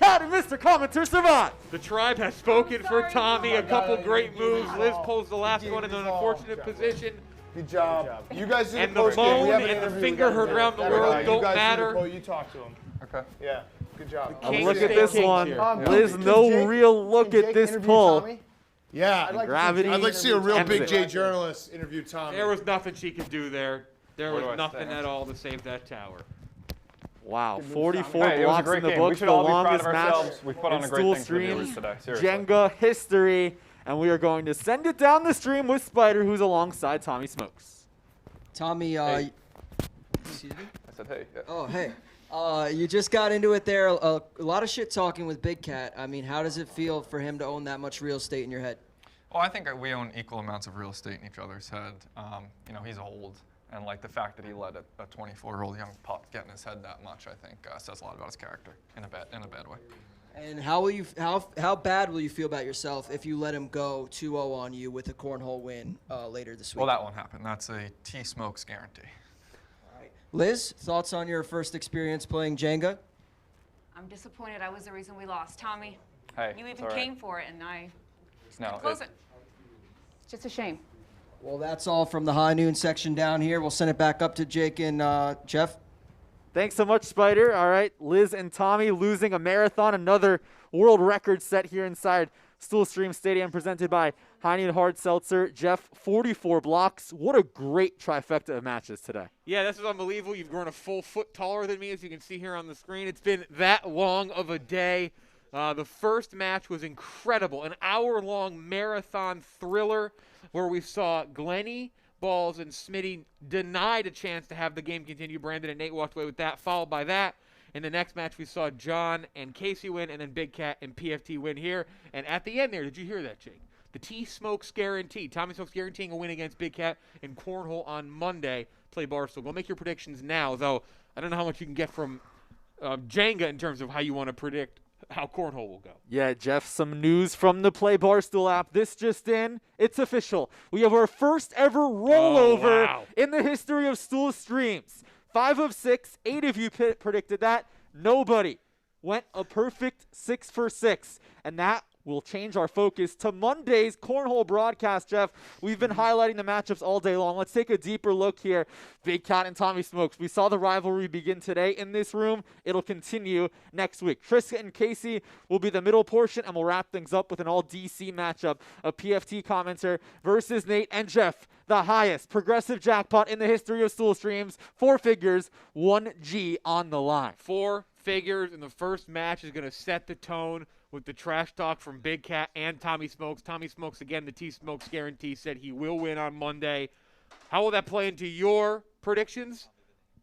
B: Commenter survived.
D: The tribe has spoken for Tommy. A couple great moves. Liz pulls the last one in an unfortunate position.
H: Good job. You guys did
D: And
H: the
D: the
H: post game. We
D: moan
H: have an
D: and the
H: interview
D: finger
H: we gotta
D: heard
H: do.
D: around the
H: That
D: world
H: guy,
D: don't
H: you guys
D: matter.
M: You talk to him.
R: Okay.
M: Yeah. Good job.
D: King
B: Look at
D: stay
B: this
D: king
B: one.
D: here.
B: Liz,
H: Can
B: no
H: Jake-
B: real look
H: can
B: at
H: Jake
B: this
H: interview
B: pull.
H: Tommy?
M: Yeah.
H: I'd like
B: Gravity.
H: To see
M: I'd like to see a real
B: Ends
M: big
B: it.
M: J journalist interview Tommy.
D: There was nothing she could do there. There
R: Where
D: was
R: do I
D: nothing
R: stand?
D: at all to save that tower.
B: Wow, 44
R: Hey, it was a
B: blocks
R: great
B: in the
R: game.
B: books,
R: We should
B: the
R: all be proud
B: longest
R: of
B: match
R: ourselves. We've put on
B: in
R: a great
B: Stool
R: thing for the viewers
B: Streams
R: today. Seriously.
B: Jenga history, and we are going to send it down the stream with Spider, who's alongside Tommy Smokes.
E: Tommy,
R: Hey.
E: excuse me?
R: I said, hey. Yeah.
E: Oh, hey. You just got into it there. A lot of shit talking with Big Cat. I mean, how does it feel for him to own that much real estate in your head?
T: Well, I think we own equal amounts of real estate in each other's head. You know, he's old, and like the fact that he let a 24-year-old young pup get in his head that much, I think, says a lot about his character in a bad way.
E: And how bad will you feel about yourself if you let him go 2-0 on you with a cornhole win later this week?
T: Well, that won't happen. That's a T-Smokes guarantee.
E: Liz, thoughts on your first experience playing Jenga?
S: I'm disappointed. I was the reason we lost. Tommy,
T: Hey,
S: you
T: it's
S: even
T: all right.
S: came for it, and I
T: No,
S: couldn't close it. It's just a shame.
E: Well, that's all from the high noon section down here. We'll send it back up to Jake and Jeff.
B: Thanks so much, Spider. All right, Liz and Tommy losing a marathon, another world record set here inside Stool Stream Stadium, presented by Heineken Hard Seltzer. Jeff, 44 blocks. What a great trifecta of matches today.
D: Yeah, this is unbelievable. You've grown a full foot taller than me, as you can see here on the screen. It's been that long of a day. The first match was incredible, an hour-long marathon thriller where we saw Glenny, Balls, and Smitty denied a chance to have the game continue. Brandon and Nate walked away with that, followed by that. In the next match, we saw John and Casey win, and then Big Cat and PFT win here. And at the end there, did you hear that, Jake? The T-Smokes guarantee. Tommy Smokes guaranteeing a win against Big Cat in Cornhole on Monday. Play Barstool. Go make your predictions now, though I don't know how much you can get from Jenga in terms of how you want to predict how Cornhole will go.
B: Yeah, Jeff, some news from the Play Barstool app. This just in, it's official. We have our first ever rollover in the history of Stool Streams. 5 of 6, 8 of you predicted that. Nobody went a perfect 6 for 6, and that will change our focus to Monday's Cornhole broadcast, Jeff. We've been highlighting the matchups all day long. Let's take a deeper look here. Big Cat and Tommy Smokes. We saw the rivalry begin today in this room. It'll continue next week. Triska and Casey will be the middle portion, and we'll wrap things up with an all-DC matchup of PFT commenter versus Nate and Jeff. The highest progressive jackpot in the history of Stool Streams. 4 figures, 1G on the line.
D: 4 figures in the first match is going to set the tone with the trash talk from Big Cat and Tommy Smokes. Tommy Smokes, again, the T-Smokes guarantee, said he will win on Monday. How will that play into your predictions?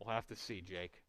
D: We'll have to see, Jake.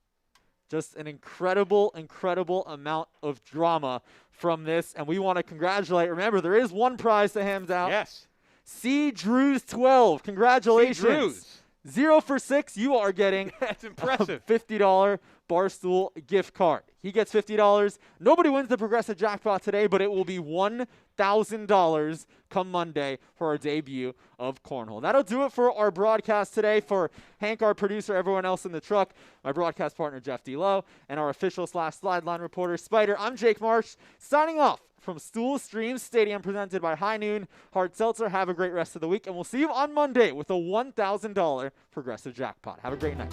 B: Just an incredible, incredible amount of drama from this, and we want to congratulate. Remember, there is one prize to hand out.
D: Yes.
B: C. Drews 12. Congratulations.
D: C. Drews.
B: 0 for 6. You are getting
D: That's impressive.
B: a $50 Barstool gift card. He gets $50. Nobody wins the progressive jackpot today, but it will be $1,000 come Monday for our debut of Cornhole. That'll do it for our broadcast today. For Hank, our producer, everyone else in the truck, my broadcast partner, Jeff D. Lowe, and our official /sideline reporter, Spider, I'm Jake Marsh, signing off from Stool Streams Stadium presented by High Noon Hard Seltzer. Have a great rest of the week, and we'll see you on Monday with a $1,000 progressive jackpot. Have a great night.